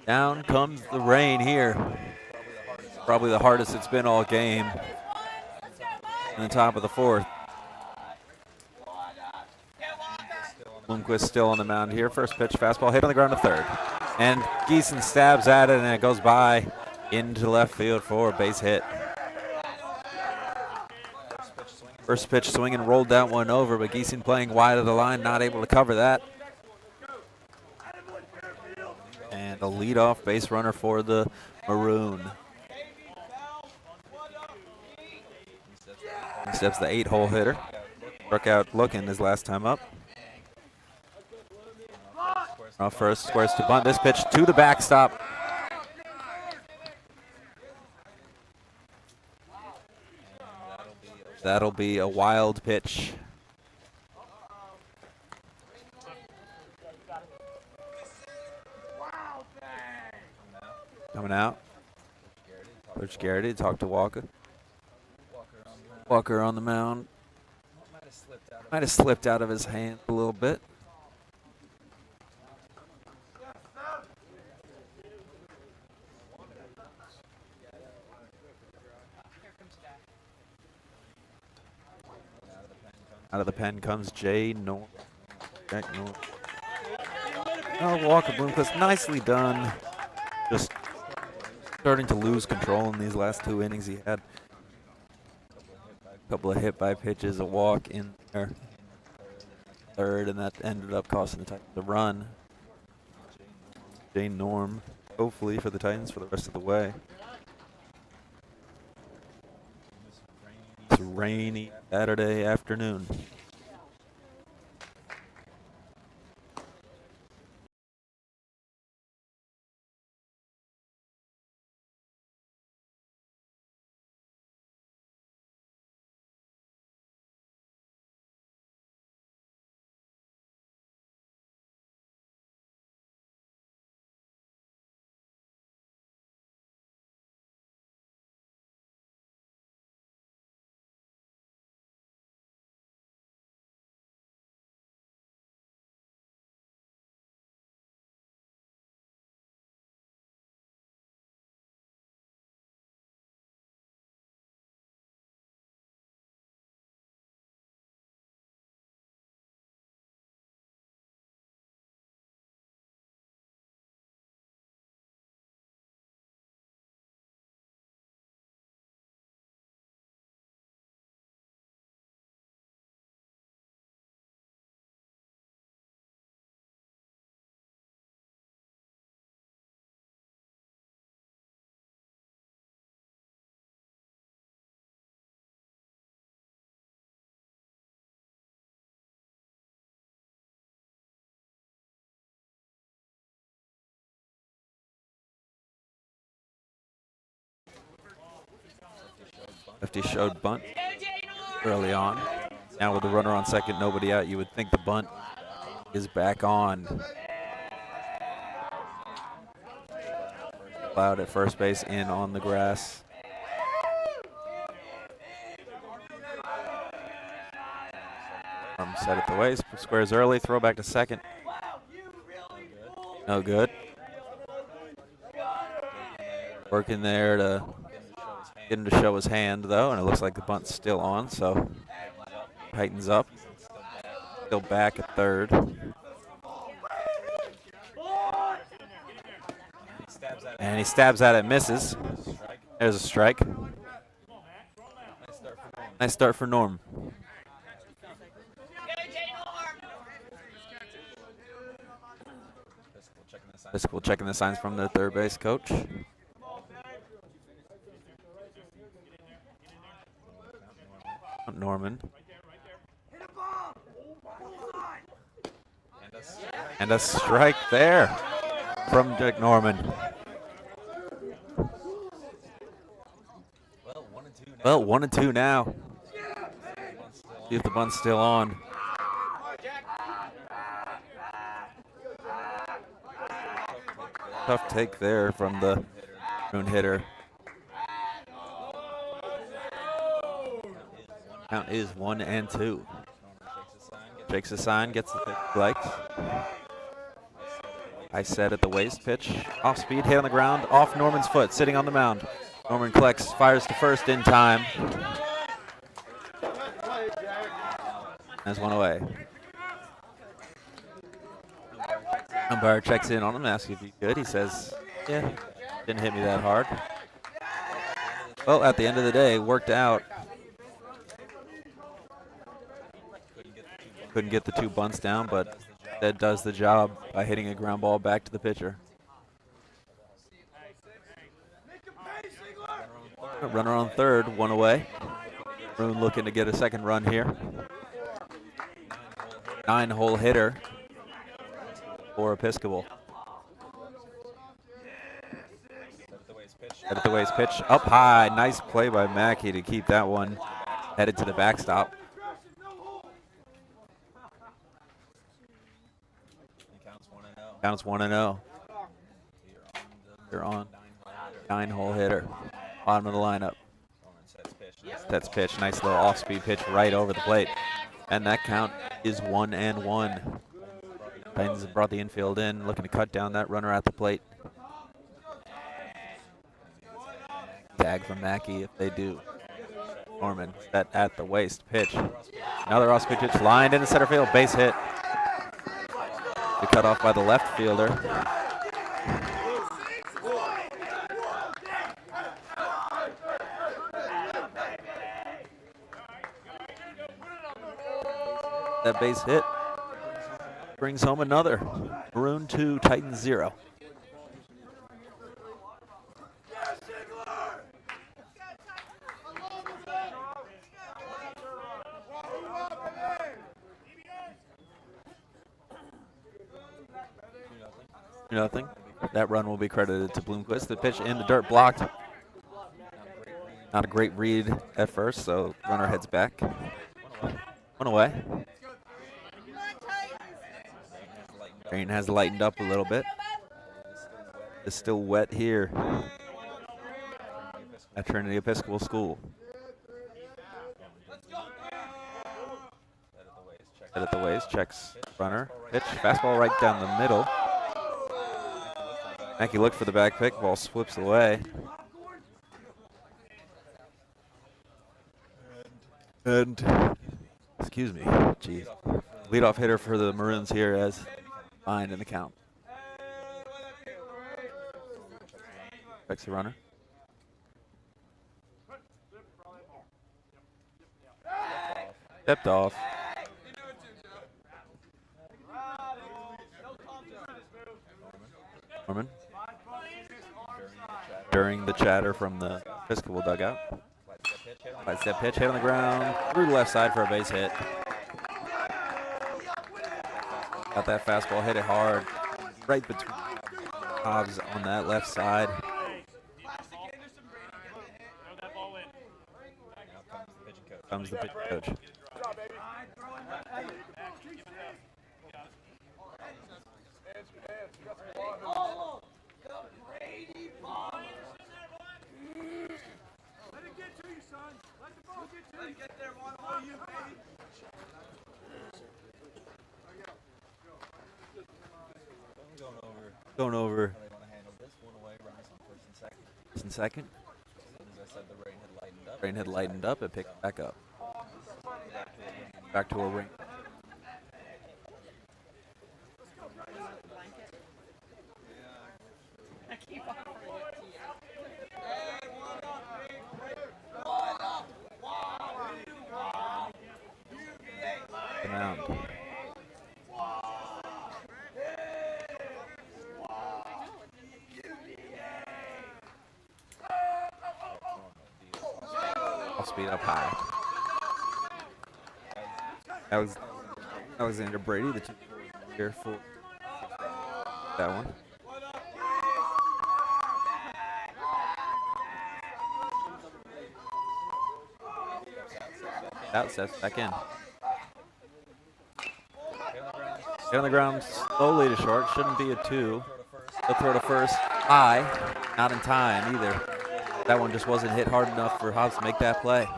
Speaker 1: Down comes the rain here. Probably the hardest it's been all game. In the top of the fourth. Bloomquist still on the mound here. First pitch, fastball hit on the ground to third. And Geeson stabs at it, and it goes by into left field for a base hit. First pitch swing and rolled that one over, but Geeson playing wide of the line, not able to cover that. And a leadoff base runner for the Maroon. He steps the 8-hole hitter. Struck out looking his last time up. Off first, squares to bunt. This pitch to the backstop. That'll be a wild pitch. Coming out. Coach Garrity talked to Walker. Walker on the mound. Might have slipped out of his hand a little bit. Out of the pen comes Jack Norm. Oh, Walker Bloomquist, nicely done. Just starting to lose control in these last 2 innings. He had a couple of hit-by pitches, a walk in there, third, and that ended up costing the Titans the run. Jack Norm, hopefully for the Titans for the rest of the way. It's a rainy Saturday afternoon. Lefty showed bunt early on. Now with the runner on second, nobody out, you would think the bunt is back on. Loud at first base, in on the grass. Set it the way, squares early, throw back to second. No good. Working there to get him to show his hand, though, and it looks like the bunt's still on, so tightens up. Still back at third. And he stabs at it, misses. There's a strike. Nice start for Norm. Episcopal checking the signs from the third base coach. Norman. And a strike there from Jack Norman. Well, 1-2 now. See if the bunt's still on. Tough take there from the Maroon hitter. Count is 1-2. Shakes the sign, gets the pitch he likes. I said at the waist pitch. Off speed, hit on the ground, off Norman's foot, sitting on the mound. Norman collects, fires to first in time. That's one away. Umpire checks in on him, asks if he's good. He says, yeah, didn't hit me that hard. Well, at the end of the day, worked out. Couldn't get the 2 bunts down, but that does the job by hitting a ground ball back to the pitcher. Runner on third, 1 away. Maroon looking to get a second run here. 9-hole hitter for Episcopal. At the waist pitch, up high. Nice play by Mackey to keep that one headed to the backstop. Counts 1-0. You're on. 9-hole hitter. Bottom of the lineup. Sets pitch. Nice little off-speed pitch right over the plate. And that count is 1-1. Titans have brought the infield in, looking to cut down that runner at the plate. Tag from Mackey if they do. Norman set at the waist pitch. Another off-speed pitch lined into center field. Base hit. Cut off by the left fielder. That base hit brings home another. Maroon 2, Titans 0. Nothing. That run will be credited to Bloomquist. The pitch in the dirt blocked. Not a great read at first, so runner heads back. 1 away. Rain has lightened up a little bit. It's still wet here at Trinity Episcopal School. Head at the waist, checks runner. Pitch, fastball right down the middle. Mackey looked for the back pick, ball slips away. And, excuse me, geez. Leadoff hitter for the Maroons here as behind in the count. Checks the runner. Stepped off. Norman. During the chatter from the Episcopal dugout. Side step pitch, hit on the ground, through the left side for a base hit. Got that fastball, hit it hard, right between Hobbs on that left side. Comes the pitch coach. Going over. First and second. Rain had lightened up. It picked back up. Back to a ring. The mound. Off speed up high. Alexander Brady, the 2 here for that one. Out, sets back in. Get on the ground slowly to short. Shouldn't be a 2. They'll throw to first. High. Not in time either. That one just wasn't hit hard enough for Hobbs to make that play.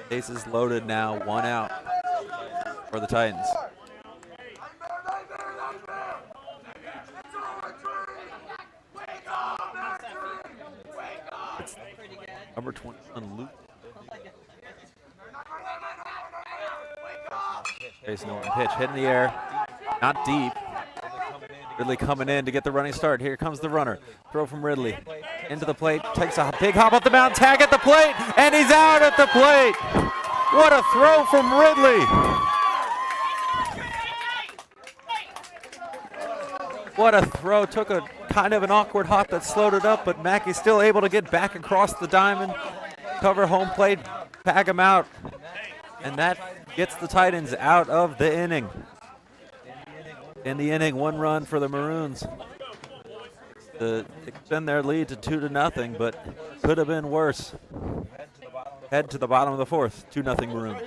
Speaker 1: Bases loaded now. 1 out. for the Titans. It's number 21, Luke. Facing the one pitch, hit in the air, not deep. Ridley coming in to get the running start. Here comes the runner. Throw from Ridley. Into the plate, takes a big hop up the mound, tag at the plate, and he's out at the plate. What a throw from Ridley. What a throw. Took a kind of an awkward hop that slowed it up, but Mackey's still able to get back across the diamond, cover home plate, tag him out, and that gets the Titans out of the inning. In the inning, 1 run for the Maroons to extend their lead to 2-0, but could have been worse. Head to the bottom of the 4th, 2-0 Maroons.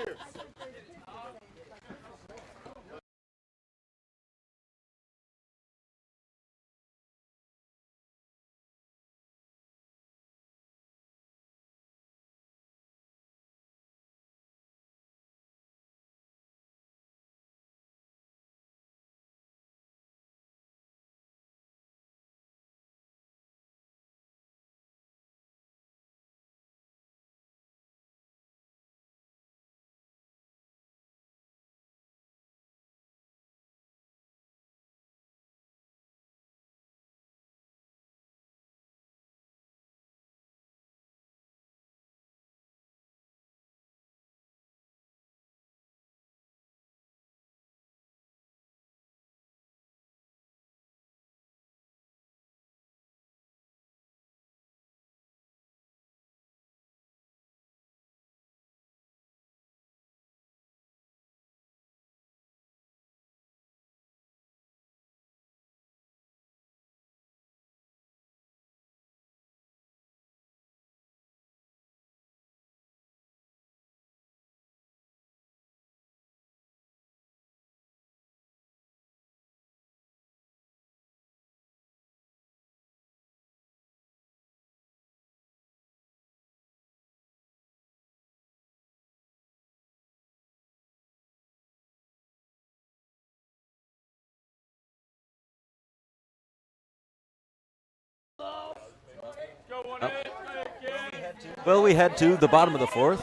Speaker 1: Well, we head to the bottom of the 4th,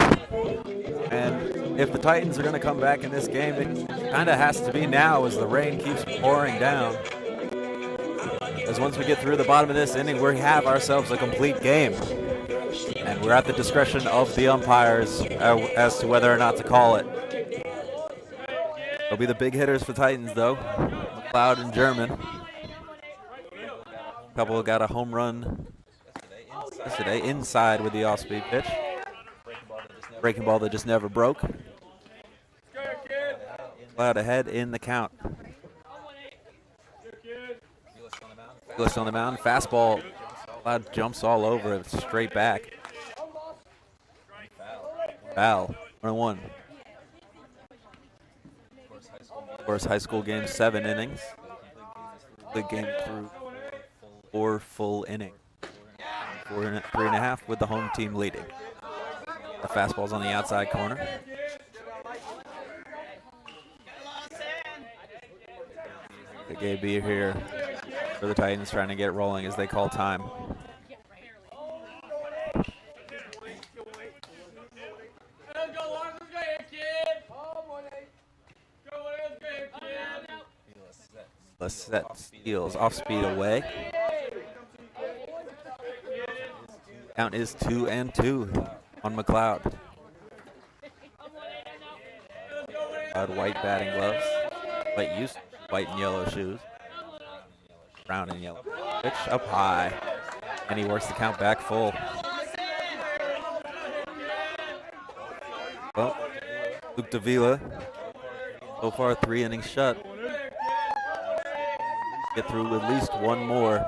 Speaker 1: and if the Titans are going to come back in this game, it kind of has to be now as the rain keeps pouring down. As once we get through the bottom of this inning, we have ourselves a complete game, and we're at the discretion of the umpires as to whether or not to call it. It'll be the big hitters for Titans, though, McLeod and German. Couple got a home run yesterday inside with the off-speed pitch. Breaking ball that just never broke. McLeod ahead in the count. Gillis on the mound. Fastball. McLeod jumps all over it, straight back. Foul. 1-1. Of course, high school game, 7 innings. Big game through 4 full innings. 3.5 with the home team leading. The fastball's on the outside corner. The AB here for the Titans trying to get rolling as they call time. Lissette steals off speed away. Count is 2-2 on McLeod. White batting gloves. White and yellow shoes. Brown and yellow. Pitch up high. And he works the count back full. Well, Luke Davila, so far 3 innings shut. Get through at least one more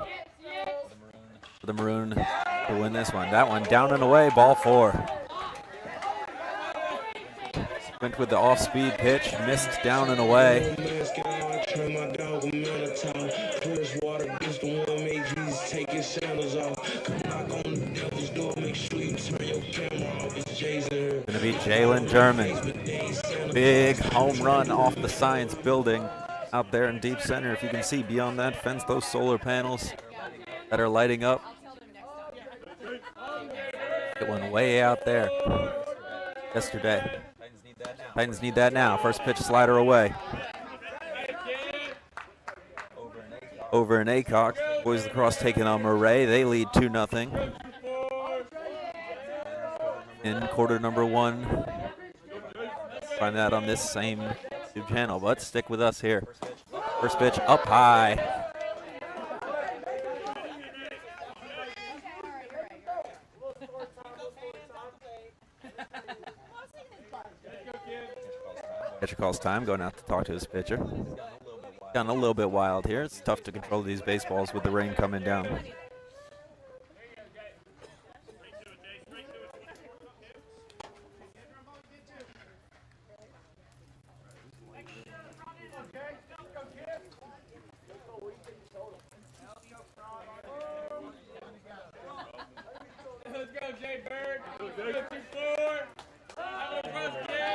Speaker 1: for the Maroon to win this one. That one down and away, ball 4. Went with the off-speed pitch, missed down and away. Gonna be Jalen German. Big home run off the Science Building out there in deep center. If you can see beyond that fence, those solar panels that are lighting up. It went way out there yesterday. Titans need that now. First pitch slider away. Over in Acock, Boys Lacrosse taking on Murray. They lead 2-0 in quarter number 1. Find that on this same YouTube channel, but stick with us here. First pitch up high. Pitcher calls time, going out to talk to his pitcher. Gotten a little bit wild here. It's tough to control these baseballs with the rain coming down.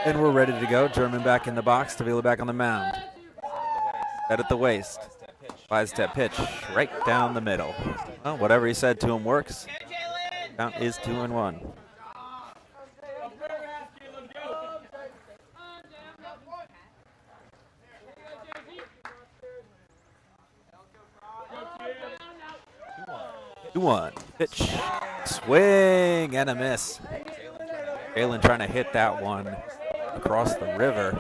Speaker 1: And we're ready to go. German back in the box. Tavila back on the mound. Head at the waist. 5-step pitch right down the middle. Well, whatever he said to him works. Count is 2-1. Pitch. Swing and a miss. Jalen trying to hit that one across the river.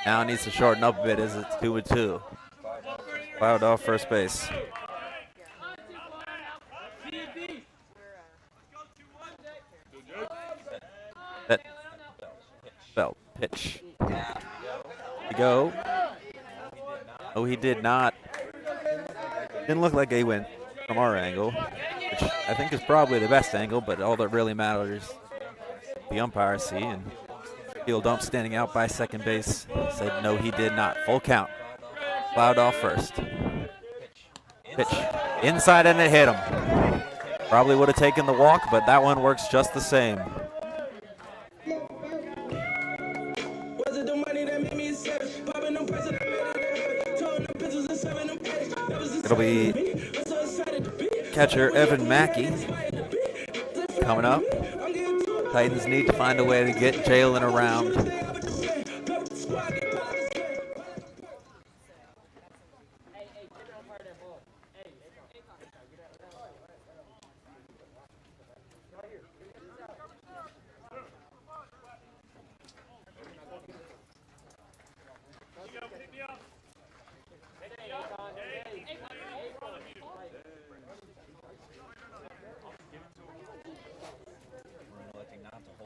Speaker 1: Now needs to shorten up a bit as it's 2-2. Cloud off first base. That belt pitch. Here we go. Oh, he did not. Didn't look like he went from our angle, which I think is probably the best angle, but all that really matters, the umpire see, and field ump standing out by second base said no, he did not. Full count. Cloud off first. Pitch inside and it hit him. Probably would have taken the walk, but that one works just the same. It'll be catcher Evan Mackey coming up. Titans need to find a way to get Jalen around.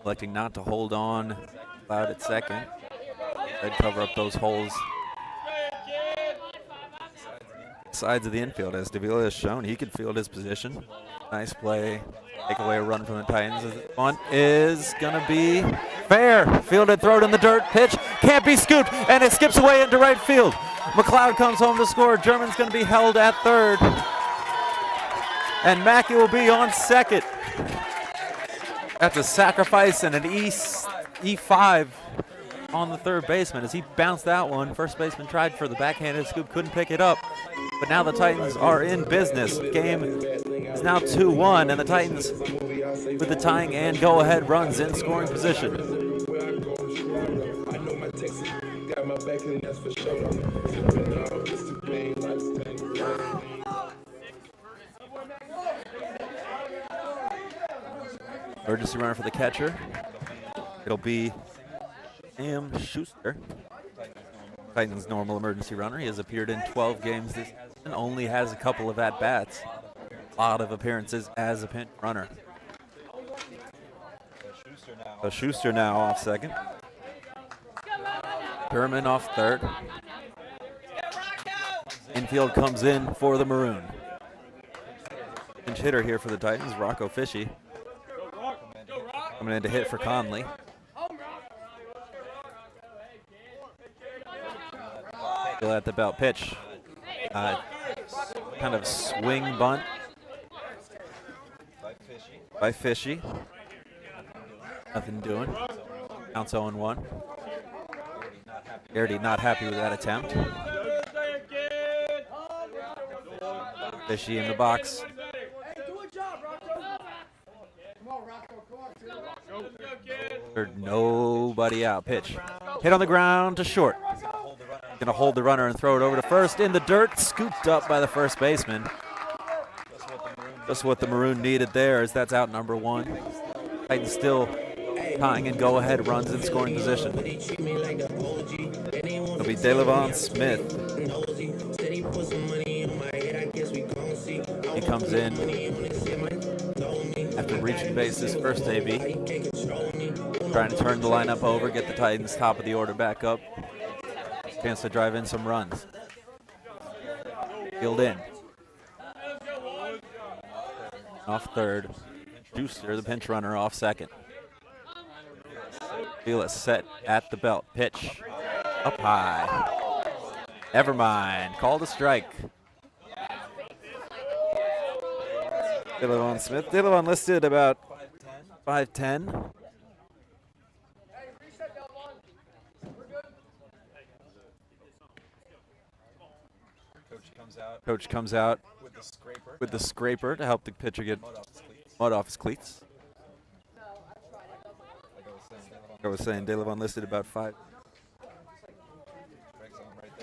Speaker 1: Electing not to hold on Cloud at second. They'd cover up those holes. Sides of the infield, as Davila has shown, he can field his position. Nice play. Take away a run from the Titans. The bunt is going to be fair. Fielded, thrown in the dirt. Pitch can't be scooped, and it skips away into right field. McLeod comes home to score. German's going to be held at third. And Mackey will be on second. That's a sacrifice and an E5 on the third baseman as he bounced that one. First baseman tried for the backhanded scoop, couldn't pick it up. But now the Titans are in business. Game is now 2-1, and the Titans with the tying and go-ahead runs in scoring position. Emergency runner for the catcher. It'll be Sam Schuster. Titans' normal emergency runner. He has appeared in 12 games this season and only has a couple of at-bats. A lot of appearances as a pinch runner. So Schuster now off second. German off third. Infield comes in for the Maroon. Pinch hitter here for the Titans, Rocco Fishy. Coming in to hit for Conley. Still at the belt pitch. Kind of swing bunt by Fishy. Nothing doing. Counts 0-1. Garrity not happy with that attempt. Fishy in the box. There's nobody out. Pitch. Hit on the ground to short. Gonna hold the runner and throw it over to first in the dirt. Scooped up by the first baseman. Just what the Maroon needed there, as that's out number 1. Titans still tying in go-ahead runs in scoring position. It'll be DeLevon Smith. He comes in after reaching base his first AB. Trying to turn the lineup over, get the Titans top of the order back up. Chance to drive in some runs. Field in. Off third. Schuster, the pinch runner, off second. Feel set at the belt. Pitch. Up high. Never mind. Called a strike. DeLevon Smith. DeLevon listed about 5'10". Coach comes out with the scraper to help the pitcher get mud off his cleats. Like I was saying, DeLevon listed about 5.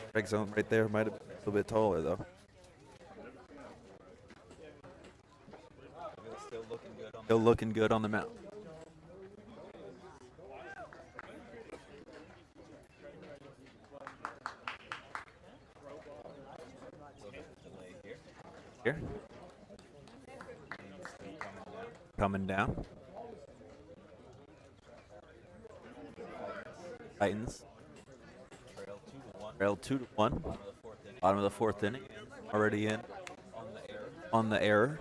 Speaker 1: Strike zone right there. Might have been a little bit taller, though. Still looking good on the mound. Here. Coming down. Titans. Trail 2-1. Bottom of the 4th inning. Already in. On the error.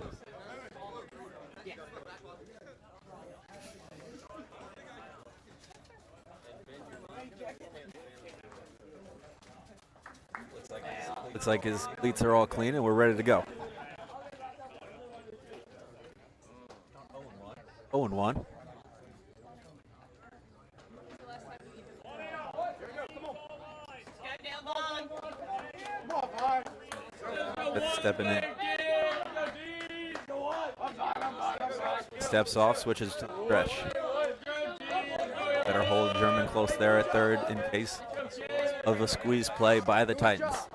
Speaker 1: Looks like his cleats are all clean and we're ready to go. 0-1. Stepping in. Steps off, switches to stretch. Better hold German close there at third in case of a squeeze play by the Titans.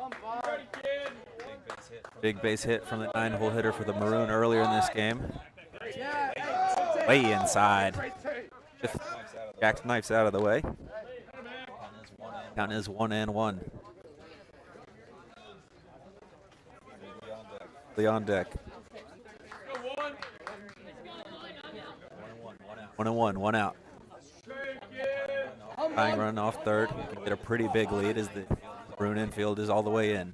Speaker 1: Big base hit from the 9-hole hitter for the Maroon earlier in this game. Way inside. Jackknife's out of the way. Count is 1-1. On deck. 1-1, 1 out. Tying run off third. Can get a pretty big lead as the Maroon infield is all the way in.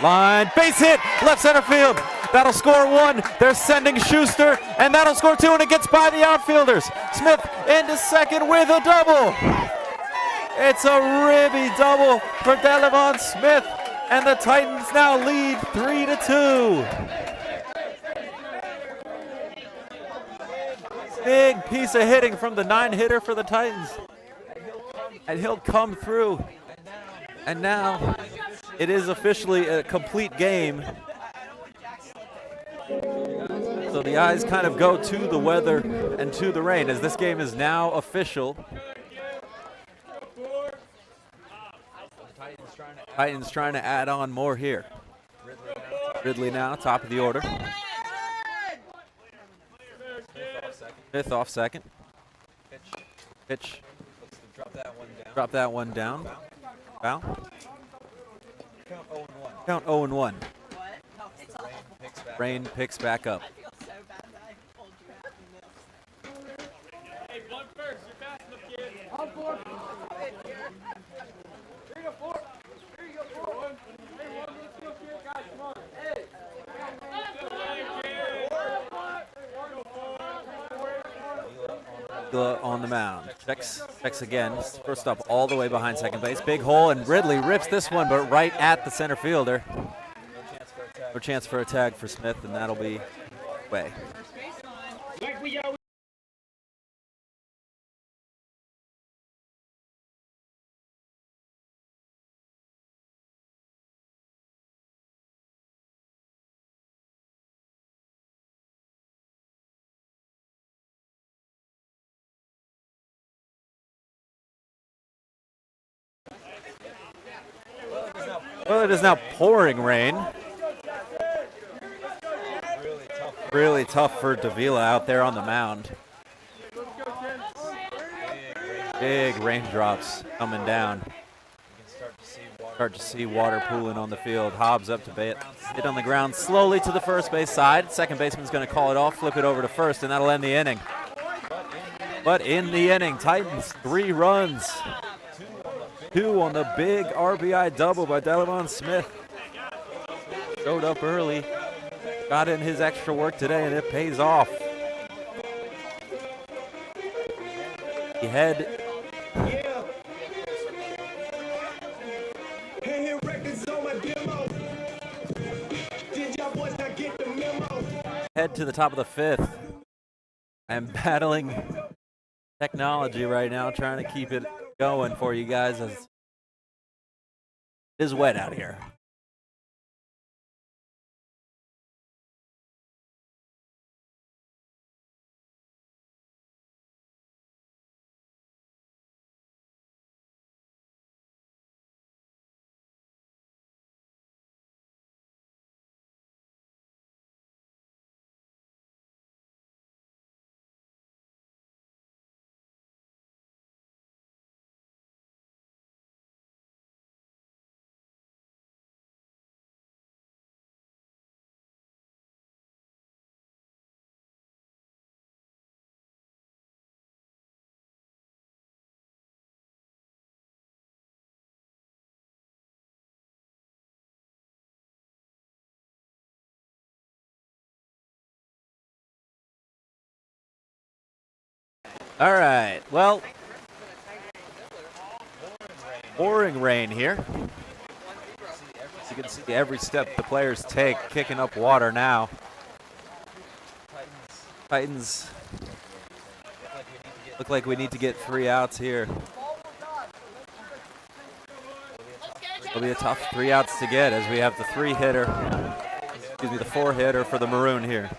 Speaker 1: Line, base hit, left center field. That'll score 1. They're sending Schuster, and that'll score 2, and it gets by the outfielders. Smith into second with a double. It's a ribby double for DeLevon Smith, and the Titans now lead 3-2. Big piece of hitting from the 9-hitter for the Titans. And he'll come through. And now it is officially a complete game. So the eyes kind of go to the weather and to the rain as this game is now official. Titans trying to add on more here. Ridley now, top of the order. Smith off second. Pitch. Drop that one down. Foul. Count 0-1. Rain picks back up. On the mound. Checks again. First up all the way behind second base. Big hole, and Ridley rips this one, but right at the center fielder. No chance for a tag for Smith, and that'll be away. Well, it is now pouring rain. Really tough for Davila out there on the mound. Big raindrops coming down. Start to see water pooling on the field. Hobbs up to bat. Hit on the ground slowly to the first base side. Second baseman's going to call it off, flip it over to first, and that'll end the inning. But in the inning, Titans 3 runs. 2 on the big RBI double by Delavon Smith. Showed up early. Got in his extra work today, and it pays off. He head to the top of the 5th. I'm battling technology right now, trying to keep it going for you guys as it is wet out here. All right, well, pouring rain here. You can see every step the players take, kicking up water now. Titans look like we need to get 3 outs here. It'll be a tough 3 outs to get as we have the 4-hitter for the Maroon here.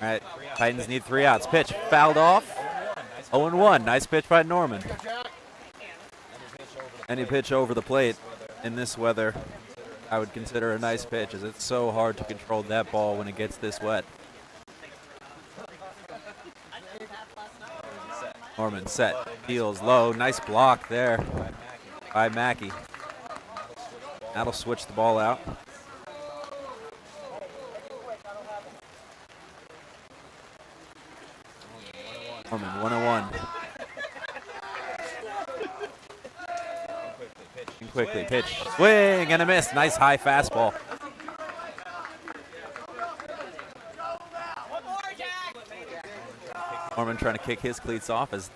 Speaker 1: All right, Titans need 3 outs. Pitch fouled off. 0-1. Nice pitch by Norman. Any pitch over the plate in this weather, I would consider a nice pitch, as it's so hard to control that ball when it gets this wet. Norman set, deals low. Nice block there by Mackey. That'll switch the ball out. Norman, 1-1. Quickly pitch, swing and a miss. Nice high fastball. Norman trying to kick his cleats off as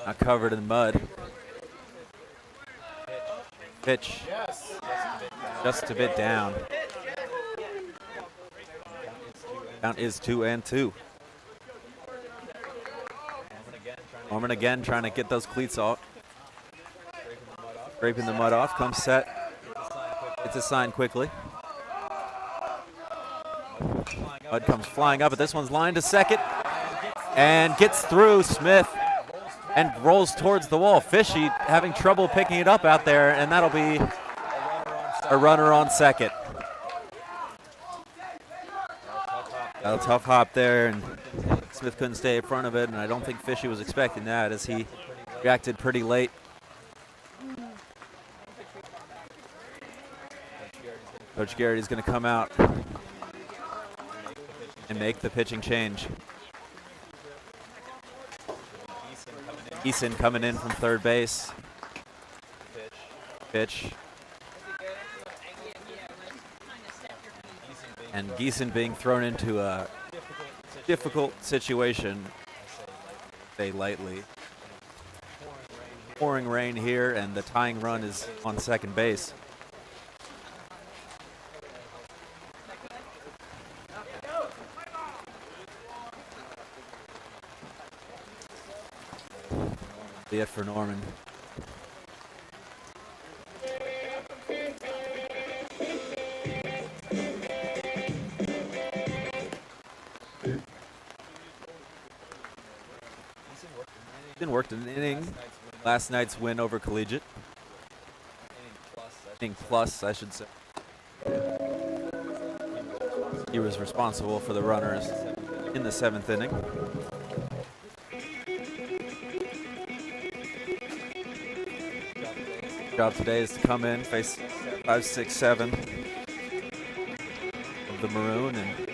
Speaker 1: not covered in mud. Pitch, just a bit down. Count is 2-2. Norman again trying to get those cleats off. Scraping the mud off, comes set. It's a sign quickly. Mud comes flying up, but this one's lined to second. And gets through Smith and rolls towards the wall. Fishy having trouble picking it up out there, and that'll be a runner on second. A tough hop there, and Smith couldn't stay in front of it, and I don't think Fishy was expecting that as he reacted pretty late. Coach Garrity's going to come out and make the pitching change. Eason coming in from third base. Pitch. And Geeson being thrown into a difficult situation, say lightly. Pouring rain here, and the tying run is on second base. Be it for Norman. Been worked an inning. last night's win over Collegiate. Inning plus, I should say. He was responsible for the runners in the 7th inning. Job today is to come in, face 5, 6, 7 of the Maroon and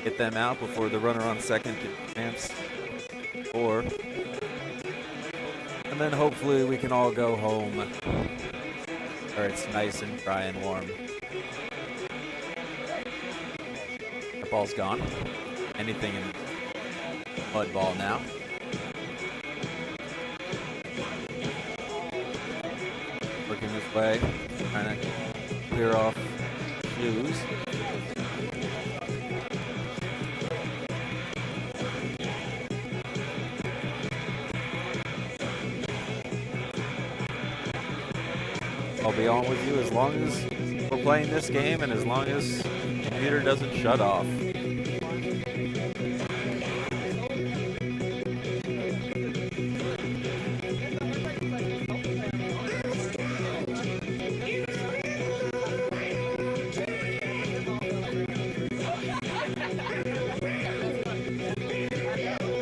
Speaker 1: get them out before the runner on second can advance 4. And then hopefully we can all go home where it's nice and dry and warm. The ball's gone. Anything in mud ball now. Working this way, trying to clear off shoes. I'll be on with you as long as we're playing this game and as long as the computer doesn't shut off.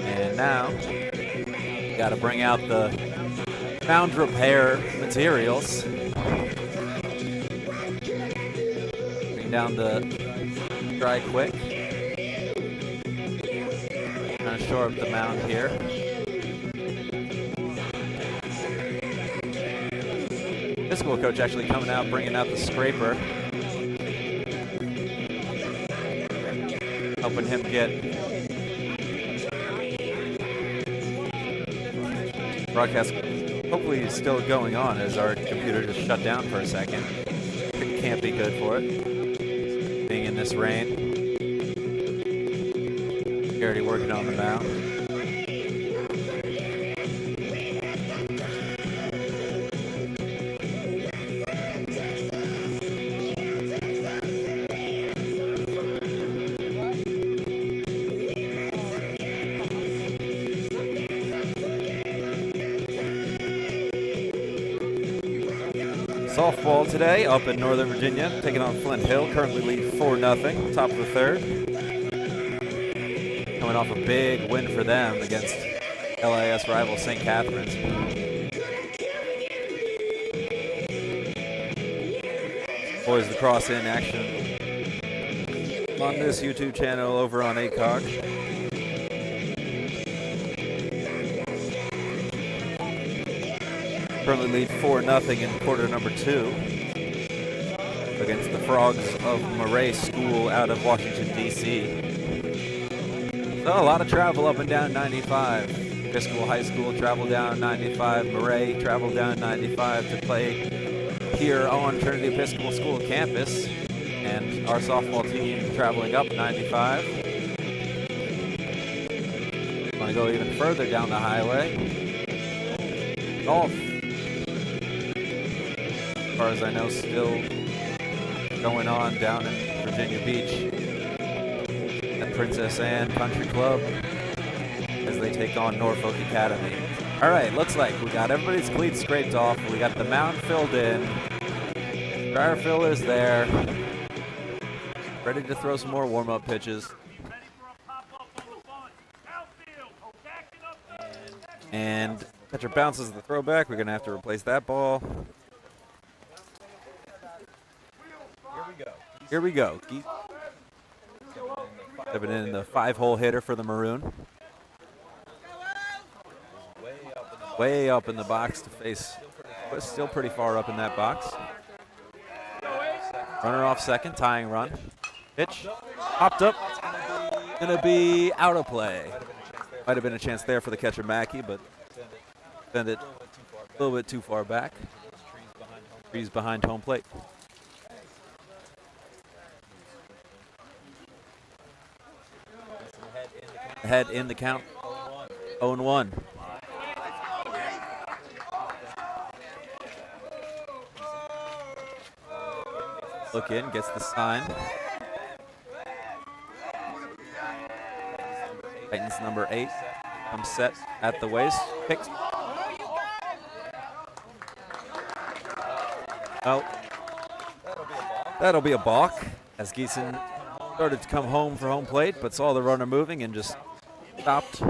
Speaker 1: And now, got to bring out the mound repair materials. Bring down the dry quick. Trying to shore up the mound here. Episcopal coach actually coming out, bringing out the scraper. Helping him get broadcast hopefully still going on as our computer just shut down for a second. It can't be good for it. Being in this rain. Already working on the mound. Softball today up in Northern Virginia, taking on Flint Hill. Currently lead 4-0, top of the 3rd. Coming off a big win for them against LIS rival St. Catherine's. Boys lacrosse in action on this YouTube channel over on ACOG. Currently lead 4-0 in quarter number 2 against the Frogs of Murray School out of Washington, D.C. So a lot of travel up and down 95. Episcopal High School travel down 95. Murray travel down 95 to play here on Trinity Episcopal School campus. And our softball team traveling up 95. Want to go even further down the highway. Golf, as far as I know, still going on down in Virginia Beach at Princess Anne Country Club as they take on Norfolk Academy. All right, looks like we got everybody's cleats scraped off. We got the mound filled in. Dryer filler's there. Ready to throw some more warm-up pitches. And catcher bounces the throwback. We're going to have to replace that ball. Here we go. Stepping in the 5-hole hitter for the Maroon. Way up in the box to face. Still pretty far up in that box. Runner off second, tying run. Pitch, popped up. Gonna be out of play. Might have been a chance there for the catcher Mackey, but send it a little bit too far back. Trees behind home plate. Ahead in the count. 0-1. Look in, gets the sign. Titans number 8 comes set at the waist. Picks. Oh, that'll be a balk as Geeson started to come home for home plate, but saw the runner moving and just stopped.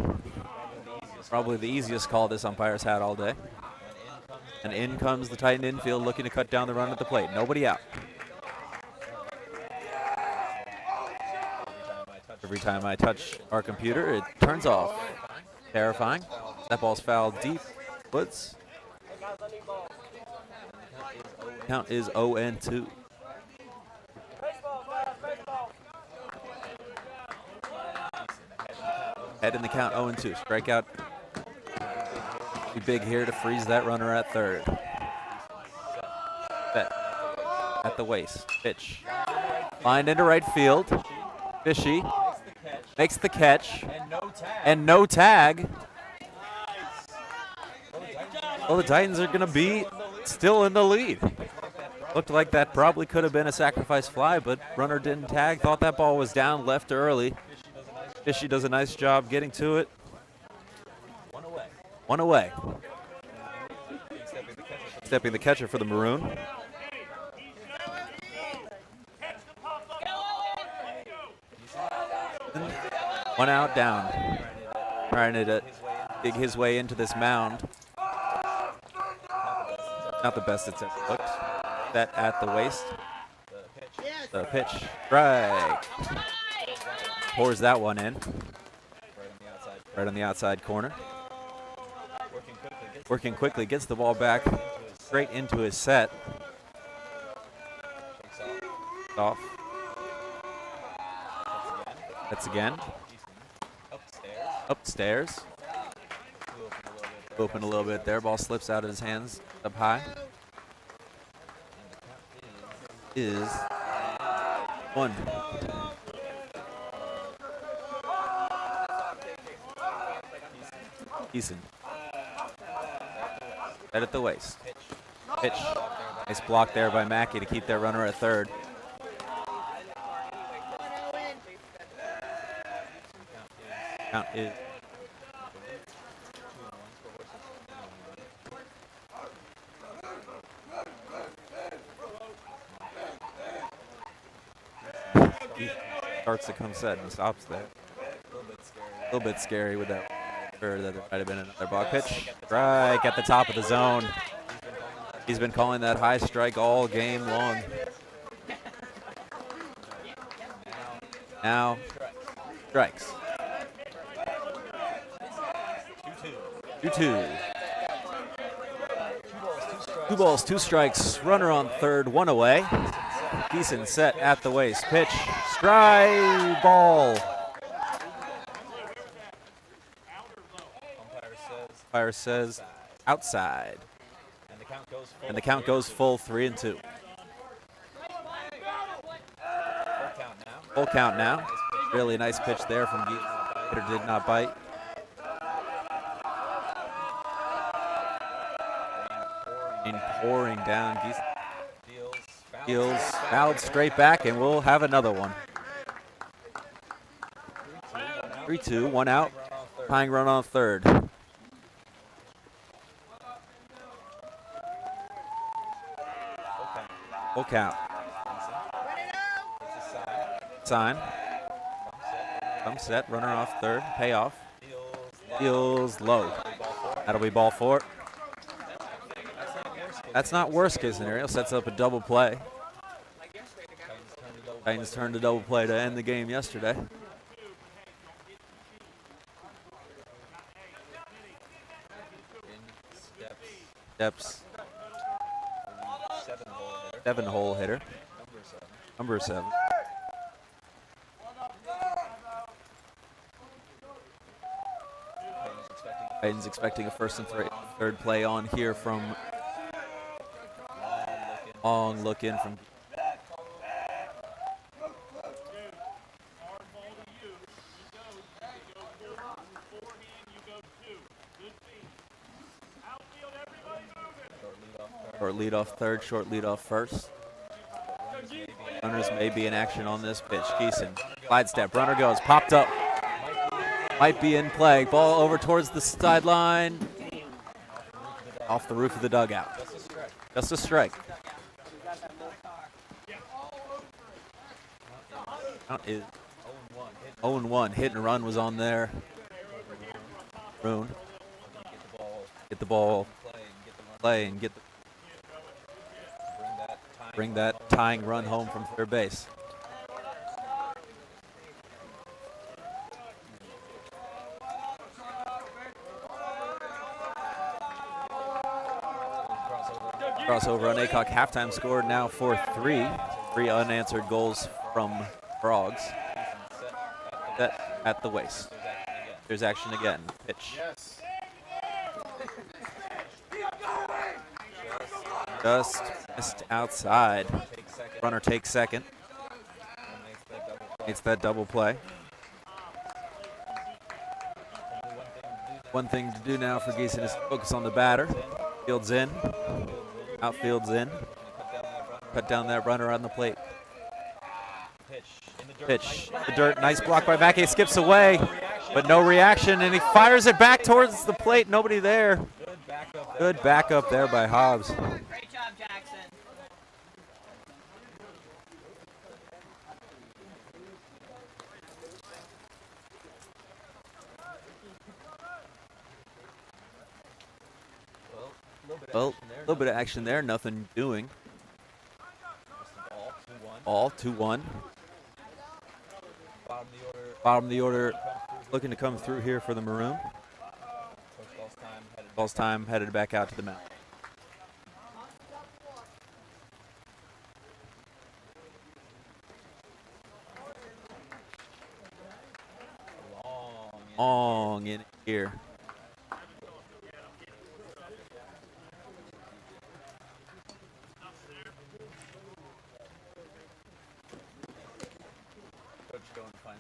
Speaker 1: Probably the easiest call this umpire's had all day. And in comes the Titan infield looking to cut down the run at the plate. Nobody out. Every time I touch our computer, it turns off. Terrifying. That ball's fouled deep. Woods. Count is 0-2. Head in the count 0-2. Strikeout. Be big here to freeze that runner at third. Set at the waist. Pitch. Lined into right field. Fishy. Makes the catch. And no tag. Well, the Titans are going to be still in the lead. Looked like that probably could have been a sacrifice fly, but runner didn't tag. Thought that ball was down, left early. Fishy does a nice job getting to it. One away. Stepping the catcher for the Maroon. One out, down. Trying to dig his way into this mound. Not the best it's ever looked. Set at the waist. The pitch. Strike. Pours that one in. Right on the outside corner. Working quickly, gets the ball back straight into his set. Off. That's again. Upstairs. Open a little bit there. Ball slips out of his hands up high. Is 1. Geeson. Head at the waist. Pitch. Nice block there by Mackey to keep that runner at third. Count is starts to come set and stops there. A little bit scary with that. Sure that there might have been another ball. Pitch. Strike at the top of the zone. He's been calling that high strike all game long. Now strikes. 2-2. 2 balls, 2 strikes. Runner on third, 1 away. Geeson set at the waist. Pitch. Strike. Ball. Umpire says outside. And the count goes full 3-2. Full count now. Really nice pitch there from Geeson. Hitter did not bite. And pouring down. Geeson deals fouled straight back, and we'll have another one. 3-2, 1 out. Tying run on third. Full count. Sign. Thumb set. Runner off third. Payoff. Deals low. That'll be ball 4. That's not worst case scenario. Sets up a double play. Titans turned a double play to end the game yesterday. Steps. 7-hole hitter. Number 7. Titans expecting a first and third play on here from long look in from short lead off third, short lead off first. Runners may be in action on this pitch. Geeson, glide step, runner goes, popped up. Might be in play. Ball over towards the sideline. Off the roof of the dugout. Just a strike. Count is 0-1. Hit and run was on there. Maroon. Get the ball. Play and bring that tying run home from third base. Crossover on Aycock. Halftime score now 4-3. 3 unanswered goals from Frogs. That at the waist. There's action again. Pitch. Just missed outside. Runner takes second. It's that double play. One thing to do now for Gieson is focus on the batter. Field's in. Outfield's in. Cut down that runner on the plate. Pitch. The dirt. Nice block by Mackey. Skips away, but no reaction, and he fires it back towards the plate. Nobody there. Good backup there by Hobbs.
Speaker 3: Great job, Jackson.
Speaker 1: Well, a little bit of action there. Nothing doing. All 2-1. Bottom of the order, looking to come through here for the Maroon. Ball's time headed back out to the mound. Long in here.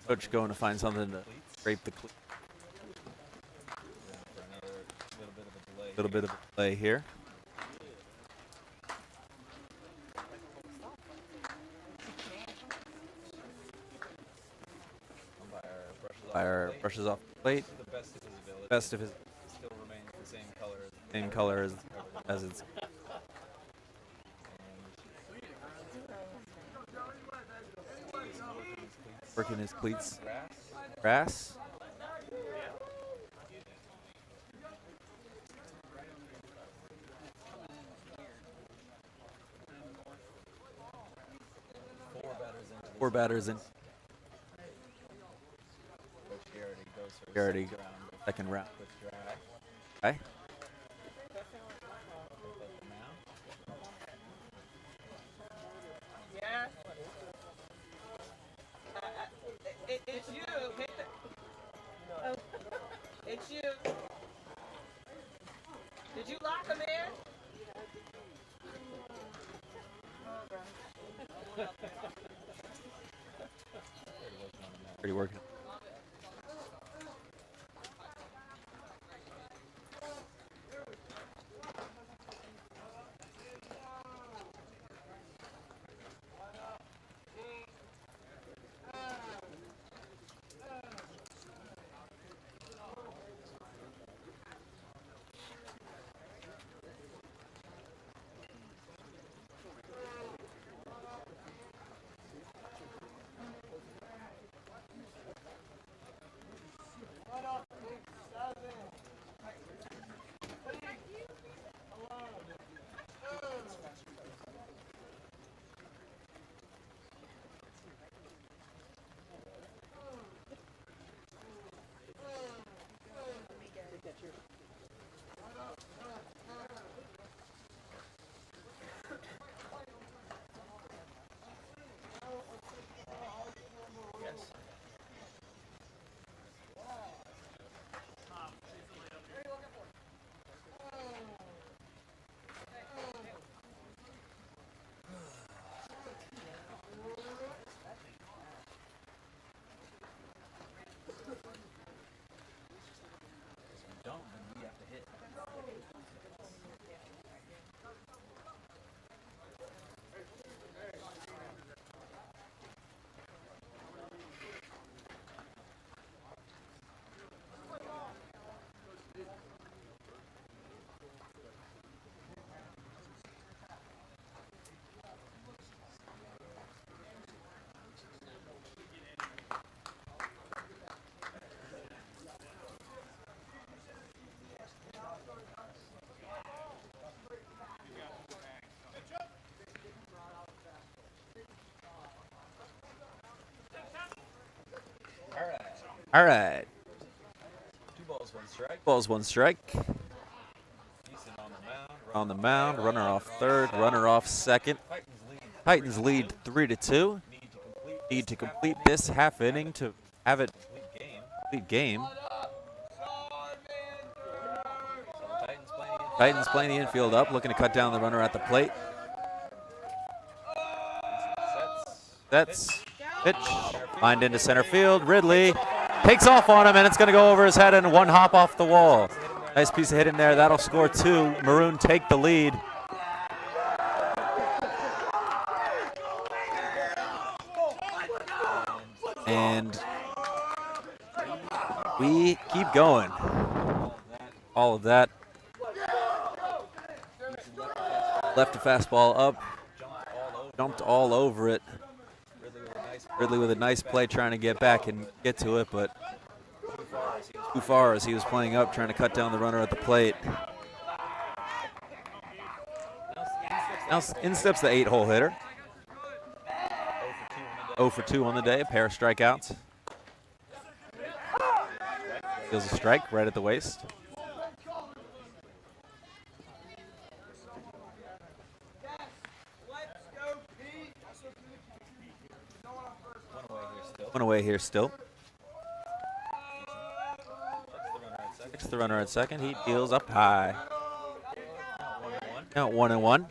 Speaker 1: Coach going to find something to scrape the cleat. A little bit of a delay here. Umpire brushes off the plate. Best of his still remains the same color as it's. Working his cleats. Grass. Four batters in. Garrity, second round. Okay.
Speaker 3: Yeah. It's you. Hit the. Oh. It's you. Did you lock him in?
Speaker 1: Pretty working. All right.
Speaker 2: 2 balls, 1 strike.
Speaker 1: Balls, 1 strike.
Speaker 2: Easton
Speaker 1: On the mound, runner off third, runner off second. Titans lead 3-2. Need to complete this half inning to have it complete game. Titans playing the infield up, looking to cut down the runner at the plate. Sets, pitch, lined into center field. Ridley takes off on him, and it's going to go over his head and 1 hop off the wall. Nice piece of hitting there. That'll score 2. Maroon take the lead. And we keep going. All of that. Left a fastball up. Jumped all over it. Ridley with a nice play trying to get back and get to it, but too far as he was playing up, trying to cut down the runner at the plate. Now in steps the 8-hole hitter. 0 for 2 on the day, a pair of strikeouts. Feels a strike right at the waist. One away here still. It's the runner at second. He deals up high. Now 1-1.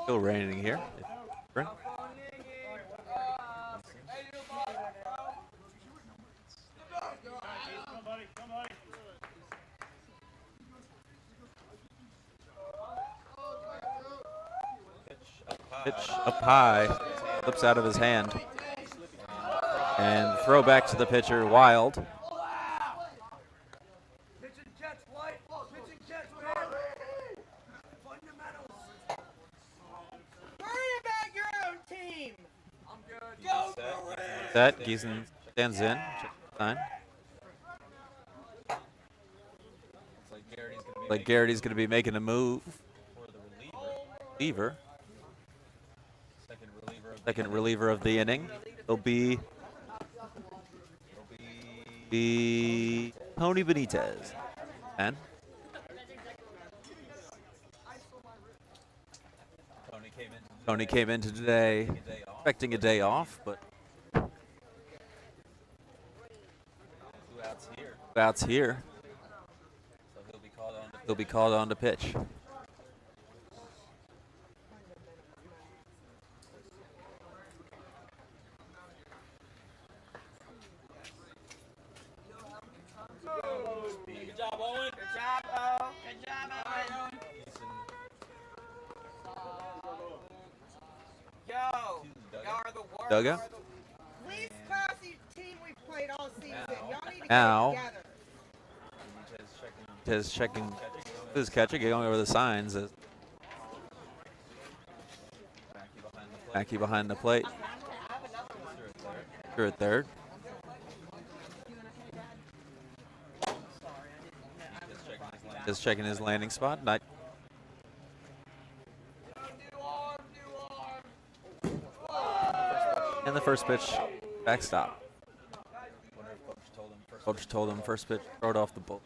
Speaker 1: Still raining here. Pitch up high, slips out of his hand. And throw back to the pitcher, Wild. Set, Giesen stands in. Sign. Like Garrity's going to be making a move. Reliever. Second reliever of the inning. It'll be Tony Benitez. And Tony came into today expecting a day off, but two outs here. So he'll be called on to pitch.
Speaker 3: Good job, Owen. Good job, Owen. Good job, Owen. Yo, y'all are the worst.
Speaker 1: Dugout.
Speaker 3: Least classy team we've played all season. Y'all need to
Speaker 1: Now.
Speaker 3: get together.
Speaker 1: Just checking his catcher, going over the signs. Mackey behind the plate. You're at third. Just checking his landing spot. And the first pitch, backstop. Coach told him first pitch, throw it off the bull.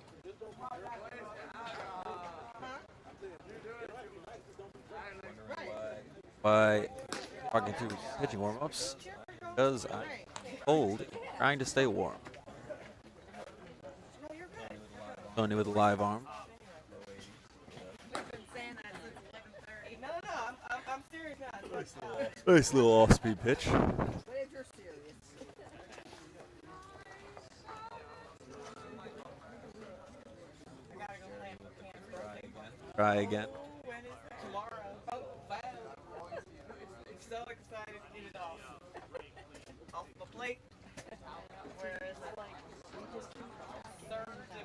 Speaker 1: By talking through pitching warm-ups, because I'm cold, trying to stay warm. Tony with a live arm.
Speaker 3: I'm serious now.
Speaker 1: Nice little off-speed pitch.
Speaker 3: But if you're serious. I gotta go play for Kansas.
Speaker 1: Try again.
Speaker 3: When is it? Tomorrow. Oh, wow. I'm so excited to get it off the plate. Whereas Thursday.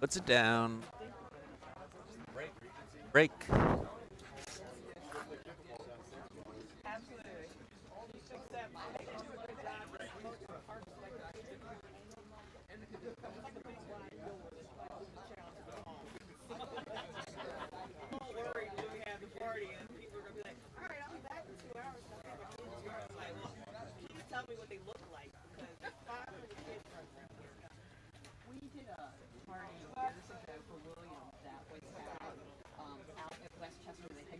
Speaker 1: Puts it down. Break.
Speaker 3: Absolutely. Except tell me what they look like because there's 500 kids running around here.
Speaker 4: We did a party years ago for William that was out at Westchester. They had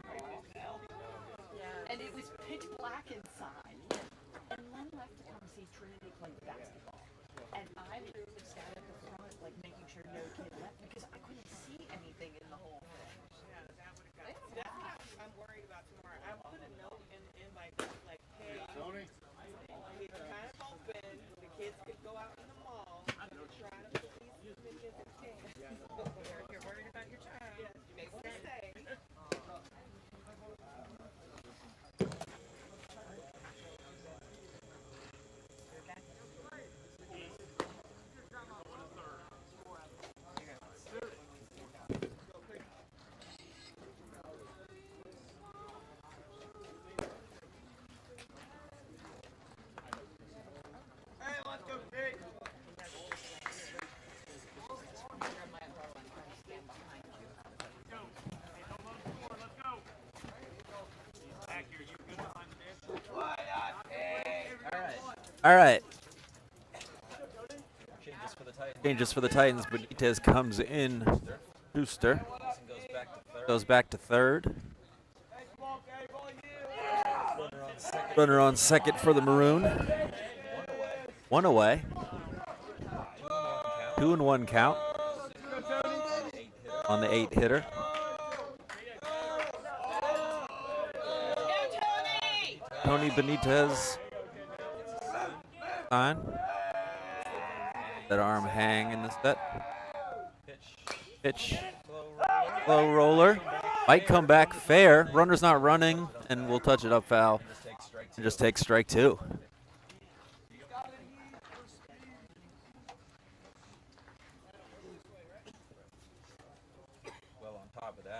Speaker 4: grow ball. And it was pitch black inside. And Len left to come see Trinity play basketball. And I literally sat at the front, like making sure no kid left because I couldn't see anything in the whole thing.
Speaker 3: Yeah, that would have got. That's what I'm worried about tomorrow. I put a note in my book like, hey, Tony, it's kind of open. The kids could go out in the mall. I'm gonna try to put these as many as I can. If you're worried about your child, yes, you may want to stay.
Speaker 1: All right. Changes for the Titans. Benitez comes in. Brewster goes back to third. Runner on second for the Maroon. One away. 2-1 count on the 8-hitter. Tony Benitez. On. That arm hang in the set. Pitch. Slow roller. Might come back fair. Runner's not running, and we'll touch it up foul. And just take strike two.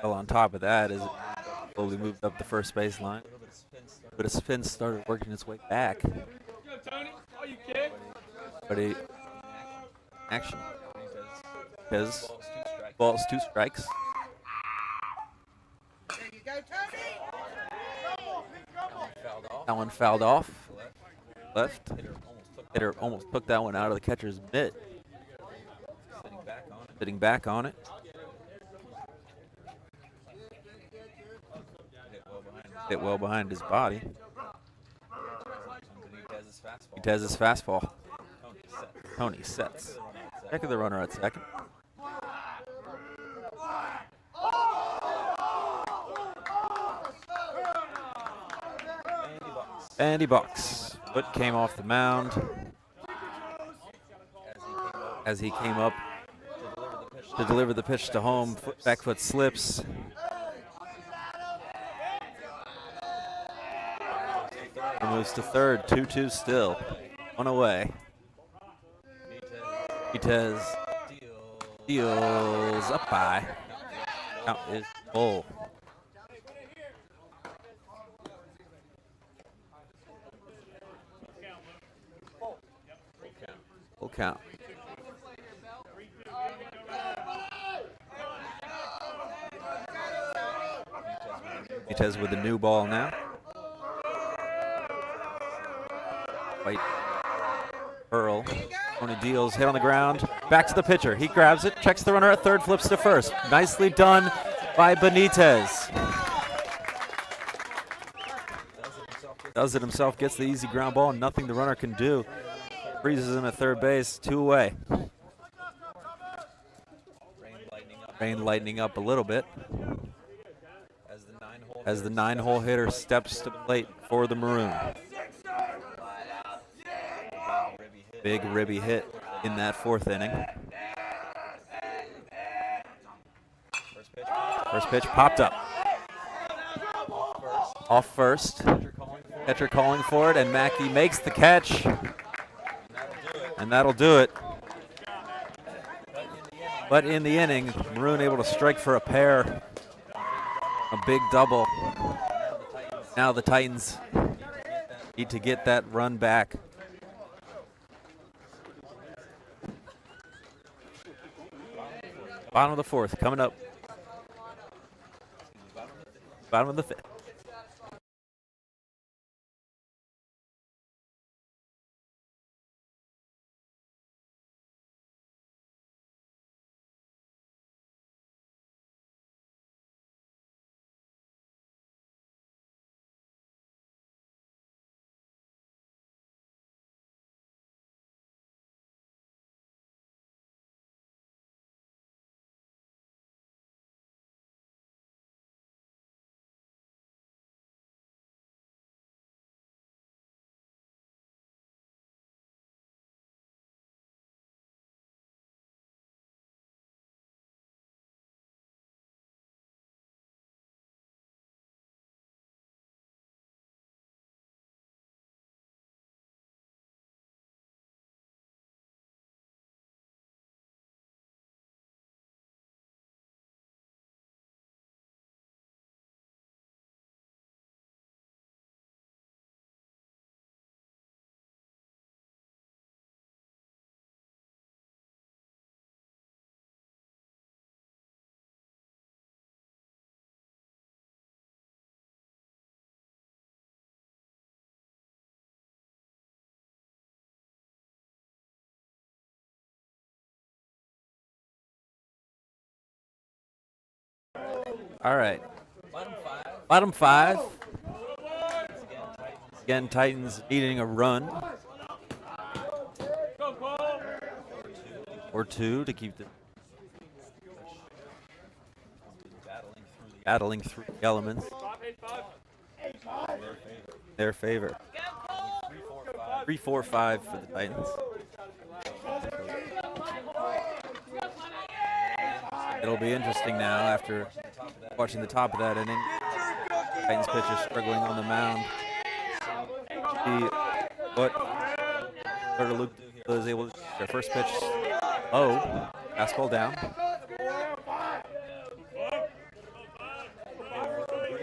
Speaker 1: Well, on top of that, is it slowly moved up the first baseline. But a spin started working its way back. But action. His balls 2 strikes.
Speaker 3: There you go, Tony.
Speaker 1: That one fouled off. Left. Hitter almost took that one out of the catcher's mitt. Sitting back on it. Hit well behind his body. He does his fastball. Tony sets. Check of the runner at second. And he bucks. Foot came off the mound as he came up to deliver the pitch to home. Back foot slips. And moves to third. 2-2 still. One away. Benitez deals up by. Count is full. Full count. Benitez with the new ball now. White Pearl. Tony deals, hit on the ground. Back to the pitcher. He grabs it, checks the runner at third, flips to first. Nicely done by Benitez. Does it himself, gets the easy ground ball, nothing the runner can do. Freezes him at third base, 2 away. Rain lightening up a little bit as the 9-hole hitter steps to the plate for the Maroon. Big ribby hit in that 4th inning. First pitch popped up. Off first. Catcher calling for it, and Mackey makes the catch. And that'll do it. But in the inning, Maroon able to strike for a pair. A big double. Now the Titans need to get that run back. Bottom of the 4th coming up. Bottom of the 5th. All right. Bottom five. Again, Titans needing a run or two to keep the battling through the elements. Their favor. 3-4-5 for the Titans. It'll be interesting now after watching the top of that inning. Titans pitcher struggling on the mound. See what Luke was able to. Their first pitch. Oh, fastball down.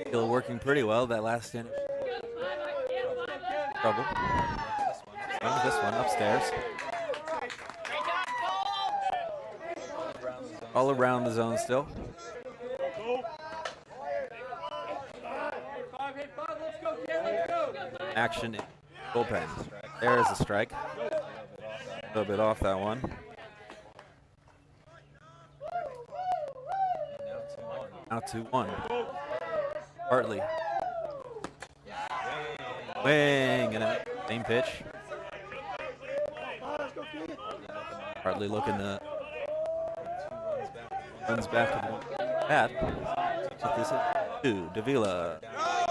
Speaker 1: Still working pretty well that last inning. Trouble. This one upstairs. All around the zone still. Action in bullpen. There is a strike. A little bit off that one. Now 2-1. Hartley. Wing and a same pitch. Hartley looking to runs back to the bat. What is it? 2. Davila.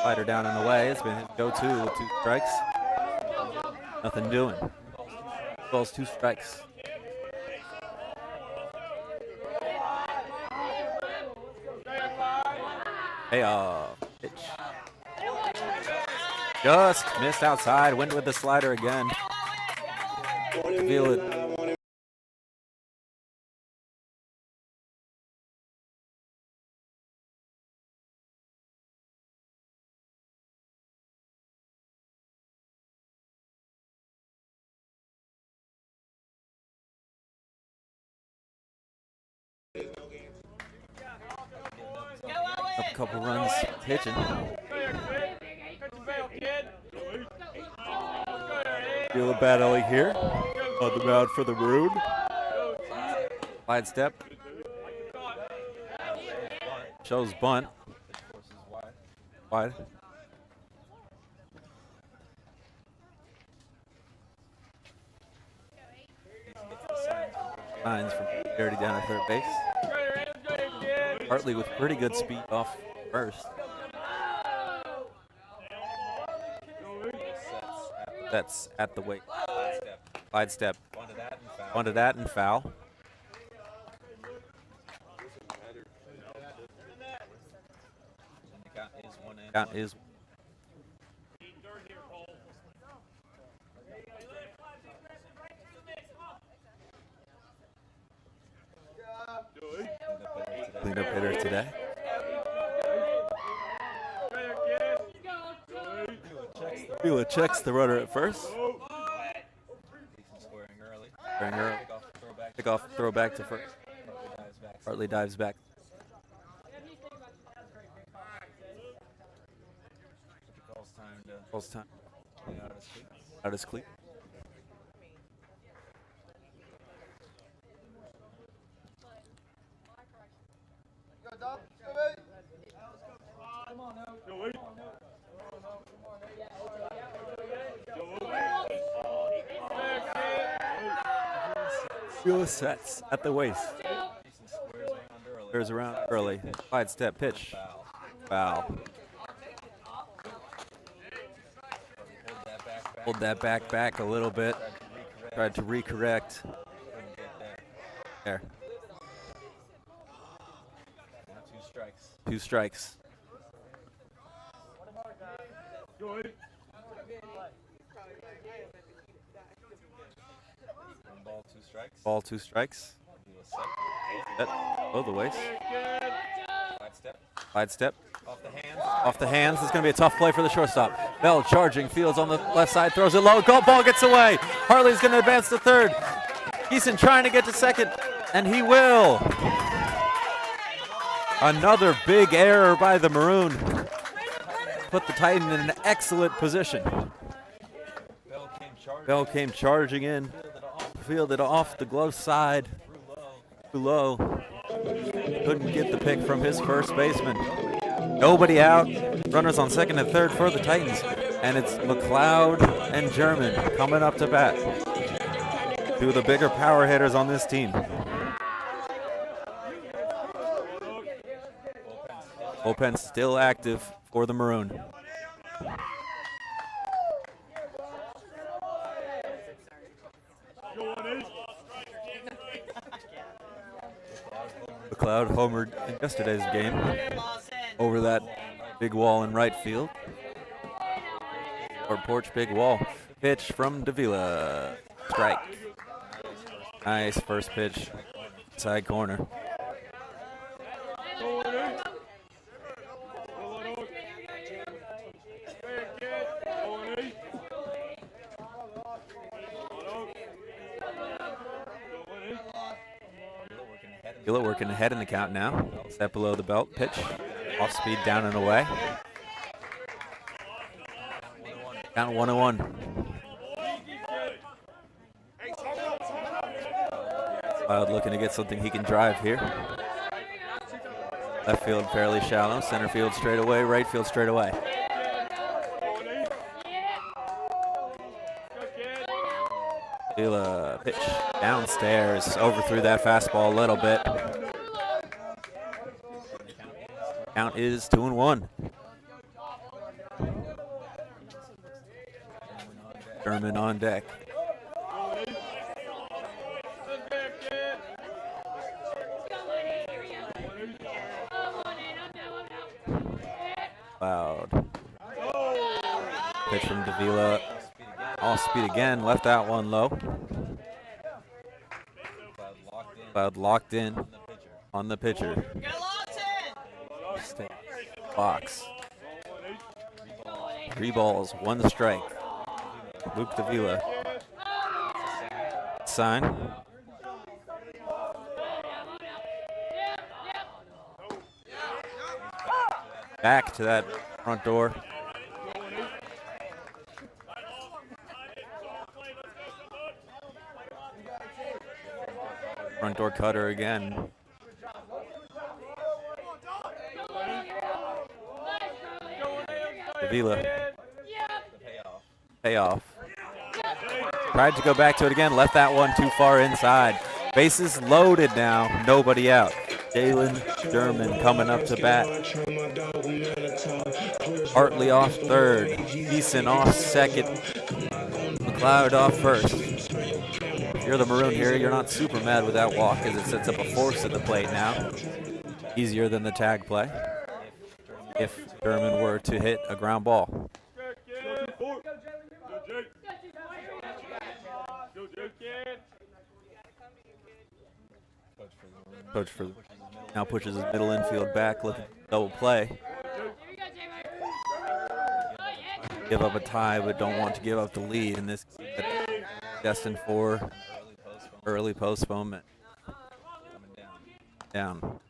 Speaker 1: Slider down in the way. It's been his go-to with 2 strikes. Nothing doing. Balls 2 strikes. Payoff. Pitch. Just missed outside. Went with the slider again. Feel it. A couple runs pitching. Feel a battling here on the mound for the Maroon. Wide step. Shows bunt. Wide. Signs from Dirty down at third base. Hartley with pretty good speed off first. That's at the weight. Wide step. One to that and foul. Count is. Cleanup hitter today. Vila checks the runner at first. Squaring early. Pick off, throw back to first. Hartley dives back. Calls time. Out his cleat. Vila sets at the waist. Squares around early. Wide step pitch. Foul. Hold that back a little bit. Tried to recorrect. There. 2 strikes. Ball 2 strikes. Oh, the waist. Wide step. Off the hands. It's going to be a tough play for the shortstop. Bell charging. Fields on the left side. Throws it low. Ball gets away. Hartley's going to advance to third. Eason trying to get to second. And he will. Another big error by the Maroon. Put the Titan in an excellent position. Bell came charging in. Fielded off the glove side. Too low. couldn't get the pick from his first baseman. Nobody out. Runners on second and third for the Titans. And it's McLeod and German coming up to bat. Two of the bigger power hitters on this team. Bullpen still active for the Maroon. McLeod homered in yesterday's game over that big wall in right field. Or porch big wall. Pitch from Davila. Strike. Nice first pitch. Side corner. Davila working ahead in the count now. Step below the belt. Pitch. Off speed down and away. Count 1-1. Wild looking to get something he can drive here. Left field fairly shallow. Center field straight away. Right field straight away. Davila pitch downstairs. Overthrew that fastball a little bit. Count is 2-1. German on deck. Loud. Pitch from Davila. Off speed again. Left that one low. Loud locked in on the pitcher. Box. 3 balls, 1 strike. Luke Davila. Sign. Back to that front door. Front door cutter again. Davila. Payoff. Tried to go back to it again. Left that one too far inside. Bases loaded now. Nobody out. Jalen German coming up to bat. Hartley off third. Eason off second. McLeod off first. If you're the Maroon here, you're not super mad with that walk as it sets up a force at the plate now. Easier than the tag play if German were to hit a ground ball. Coach for now pushes his middle infield back, looking double play. Give up a tie, but don't want to give up the lead in this destined for early postponement. Down.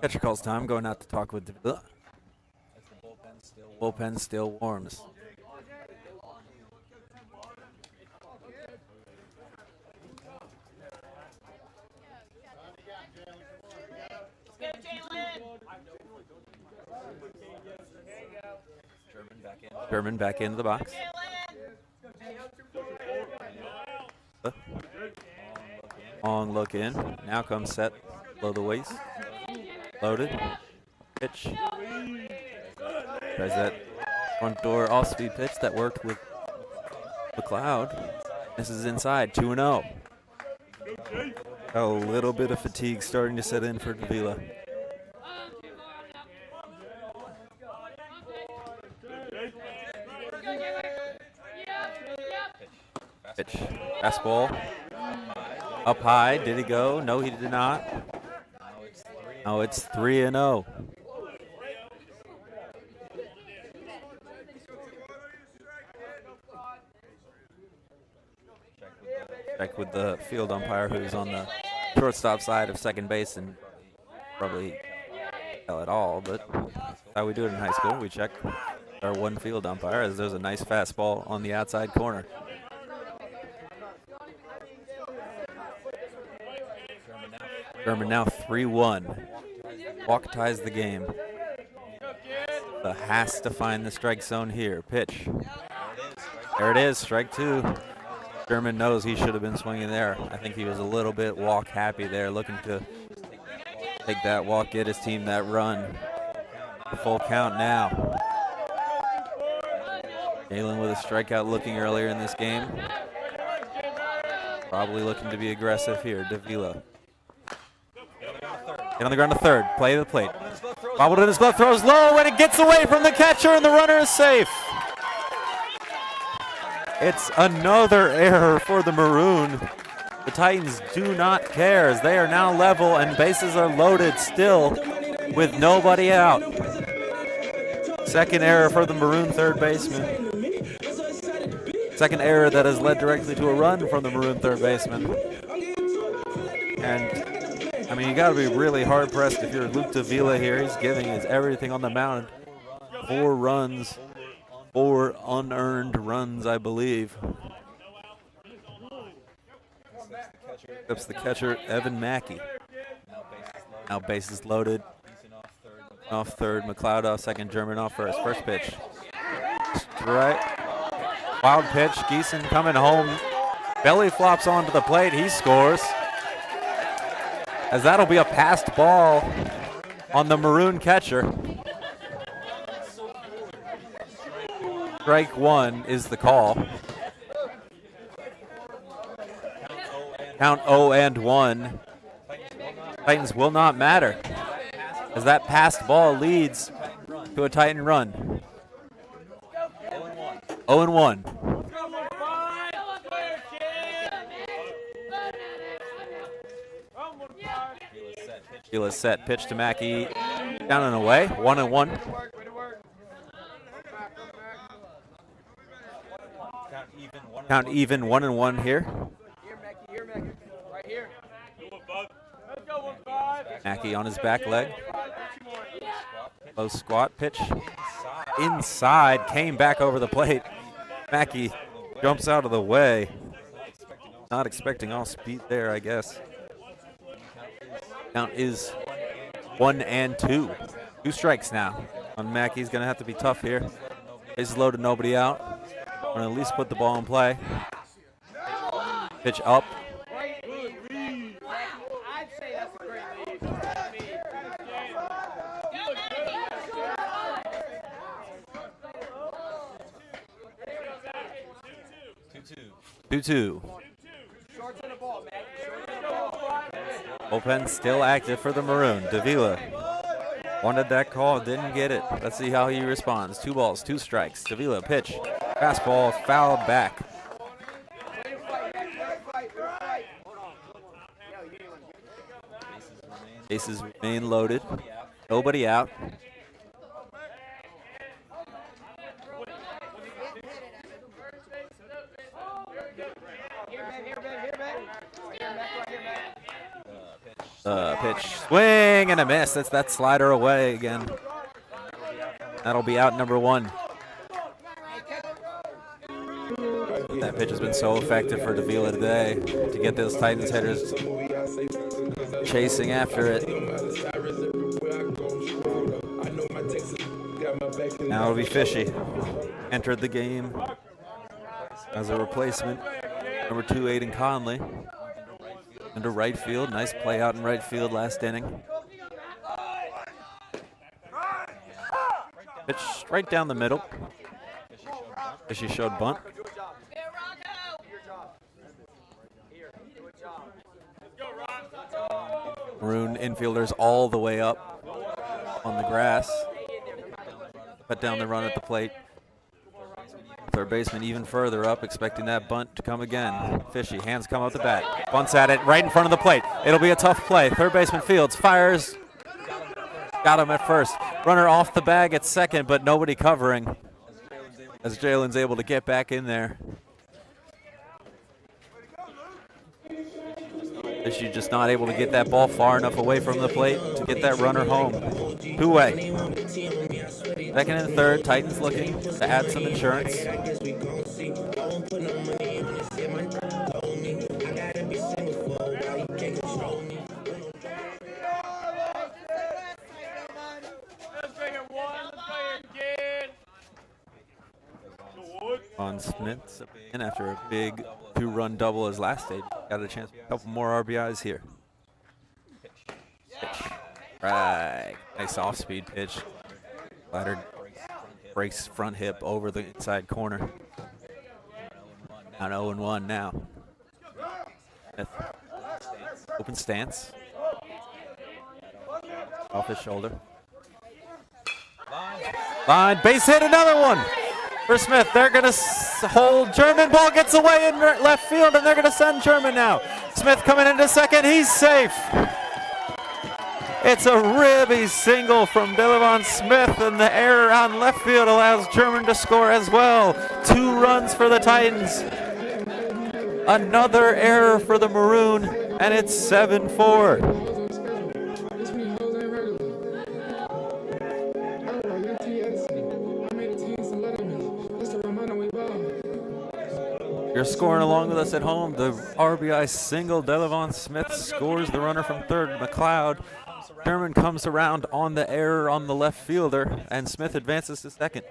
Speaker 1: Catcher calls time. Going out to talk with the bullpen still warms. German back into the box. Long look in. Now comes set below the waist. Loaded. Pitch. Tries that front door off speed pitch that worked with McLeod. This is inside. 2-0. A little bit of fatigue starting to set in for Davila. Pitch. Fastball. Up high. Did he go? No, he did not. Now it's 3-0. Check with the field umpire who's on the shortstop side of second base and probably tell it all, but that's how we do it in high school. We check our one field umpire as there's a nice fastball on the outside corner. German now 3-1. Walk ties the game. Has to find the strike zone here. Pitch. There it is, strike 2. German knows he should have been swinging there. I think he was a little bit walk happy there, looking to take that walk, get his team that run. The full count now. Galen with a strikeout looking earlier in this game. Probably looking to be aggressive here. Davila. Get on the ground to third. Play the plate. Bobbled in his glove, throws low, and it gets away from the catcher, and the runner is safe. It's another error for the Maroon. The Titans do not care as they are now level and bases are loaded still with nobody out. Second error for the Maroon third baseman. Second error that has led directly to a run from the Maroon third baseman. And, I mean, you got to be really hard-pressed if you're Luke Davila here. He's giving his everything on the mound. 4 runs. 4 unearned runs, I believe. That's the catcher, Evan Mackey. Now bases loaded. Off third, McLeod off second, German off first. First pitch. Strike. Wild pitch. Geeson coming home. Belly flops onto the plate. He scores. As that'll be a passed ball on the Maroon catcher. Strike 1 is the call. Count 0-1. Titans will not matter, as that passed ball leads to a Titan run. 0-1. Gila set. Pitch to Mackey. Down and away. 1-1. Count even 1-1 here. Mackey on his back leg. Low squat pitch. Inside, came back over the plate. Mackey jumps out of the way. Not expecting all speed there, I guess. Count is 1-2. 2 strikes now. On Mackey's going to have to be tough here. Bases loaded, nobody out. Want to at least put the ball in play. Pitch up. Two. Bullpen still active for the Maroon. Davila wanted that call, didn't get it. Let's see how he responds. 2 balls, 2 strikes. Davila pitch. Fastball fouled back. Bases remain loaded. Nobody out. Pitch, swing and a miss. That's that slider away again. That'll be out number 1. That pitch has been so effective for Davila today to get those Titans hitters chasing after it. Now it'll be Fishy. Entered the game as a replacement. Number 2, Aiden Conley. Into right field. Nice play out in right field last inning. Pitch right down the middle. Fishy showed bunt. Maroon infielders all the way up on the grass. Put down the run at the plate. Third baseman even further up, expecting that bunt to come again. Fishy, hands come out the bat. Bunts at it right in front of the plate. It'll be a tough play. Third baseman Fields fires. Got him at first. Runner off the bag at second, but nobody covering. As Jalen's able to get back in there. Fishy just not able to get that ball far enough away from the plate to get that runner home. 2-way. Second and third, Titans looking to add some insurance. On Smith's opinion, after a big 2-run double his last stage, got a chance for a couple more RBIs here. Pitch. Right. Nice off-speed pitch. Ladder breaks front hip over the inside corner. On 0-1 now. Smith. Open stance. Off his shoulder. Line, base hit, another one for Smith. They're going to hold German. Ball gets away in left field, and they're going to send German now. Smith coming into second. He's safe. It's a ribby single from Delevon Smith, and the error on left field allows German to score as well. 2 runs for the Titans. Another error for the Maroon, and it's 7-4. You're scoring along with us at home. The RBI single, Delevon Smith scores the runner from third, McLeod. Sherman comes around on the error on the left fielder, and Smith advances to second.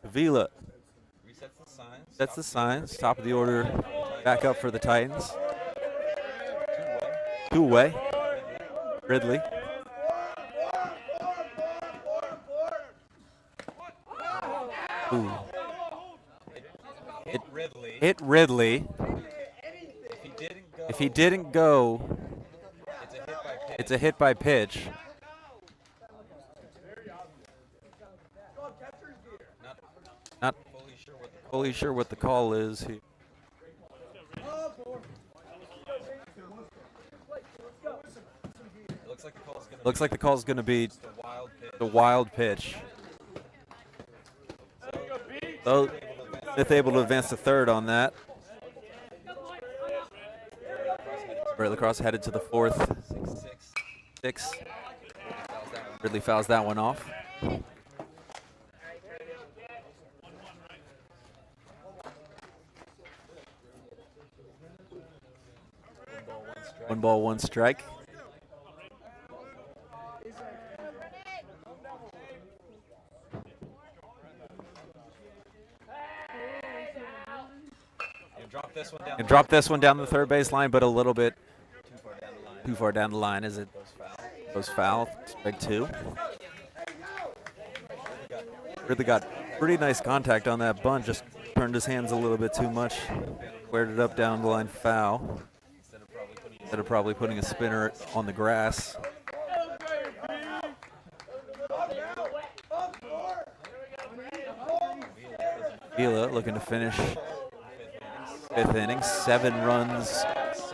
Speaker 1: Vila sets the signs. Top of the order, back up for the Titans. Two-way. Ridley. Ooh. Hit Ridley. If he didn't go, it's a hit by pitch. Not fully sure what the call is here. Looks like the call's going to be the wild pitch. So Smith able to advance to third on that. Brett Lacrosse headed to the fourth. 6. Ridley fouls that one off. One ball, one strike. And drop this one down the third base line, but a little bit too far down the line as it goes foul. Strike 2. Really got pretty nice contact on that bunt. Just turned his hands a little bit too much. Squared it up down the line, foul. Instead of probably putting a spinner on the grass. Vila looking to finish 5th inning. 7 runs,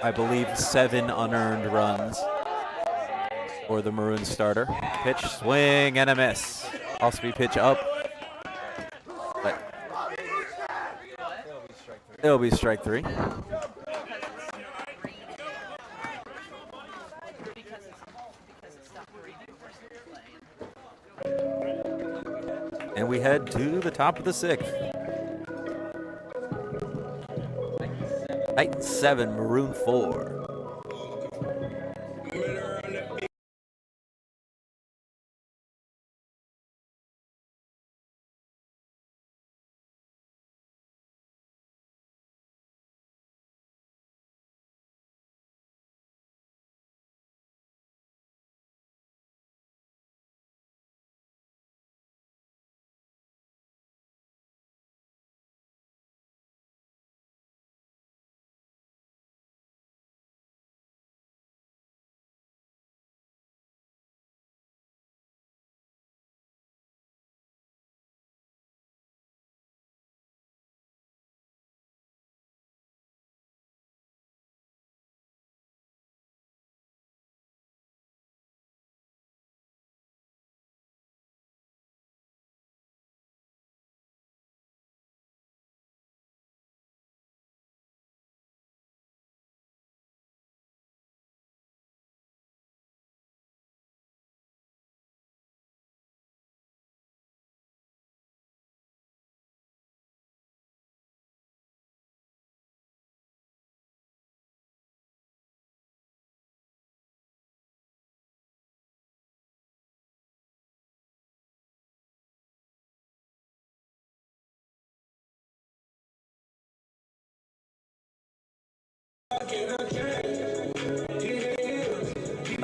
Speaker 1: I believe 7 unearned runs for the Maroon starter. Pitch, swing, and a miss. Off-speed pitch up. But it'll be strike 3. And we head to the top of the 6th. Titans 7, Maroon 4.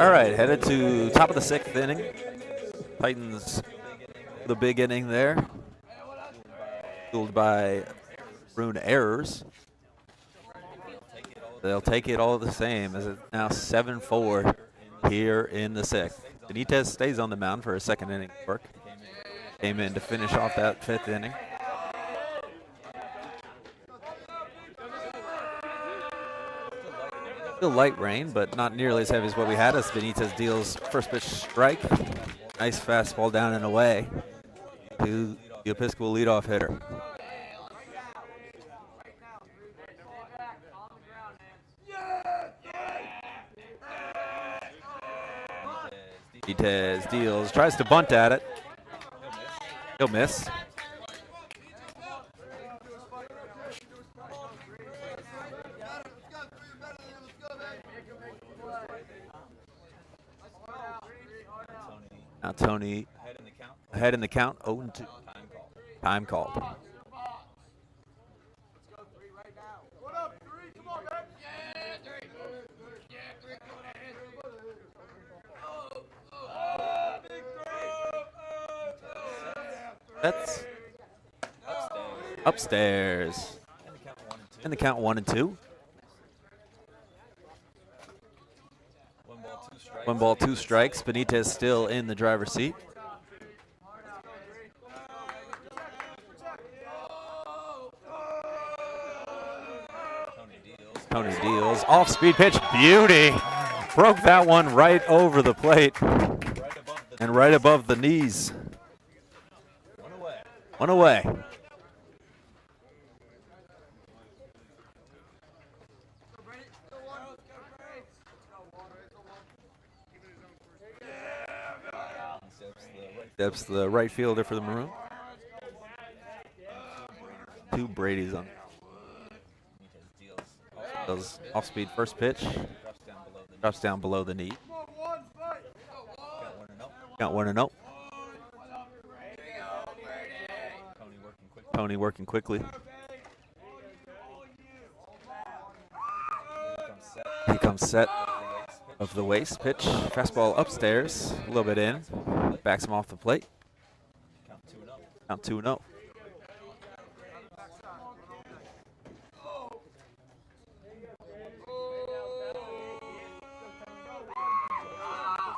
Speaker 1: All right, headed to top of the 6th inning. Titans, the big inning there. Fueled by rune errors. They'll take it all the same as it's now 7-4 here in the 6th. Benitez stays on the mound for a second inning work. Came in to finish off that 5th inning. Still light rain, but not nearly as heavy as what we had as Benitez deals first pitch strike. Nice fastball down and away to the Episcopal leadoff hitter. Benitez deals, tries to bunt at it. He'll miss. Now Tony ahead in the count, 0-2. Time called. That's upstairs. In the count 1-2. 1 ball, 2 strikes. Benitez still in the driver's seat. Tony deals. Off-speed pitch. Beauty. Broke that one right over the plate. And right above the knees. 1 away. Steps the right fielder for the Maroon. 2 Brady's on. Does off-speed first pitch. Drops down below the knee. Count 1-0. Tony working quickly. He comes set of the waist pitch. Fastball upstairs, a little bit in. Backs him off the plate. Count 2-0.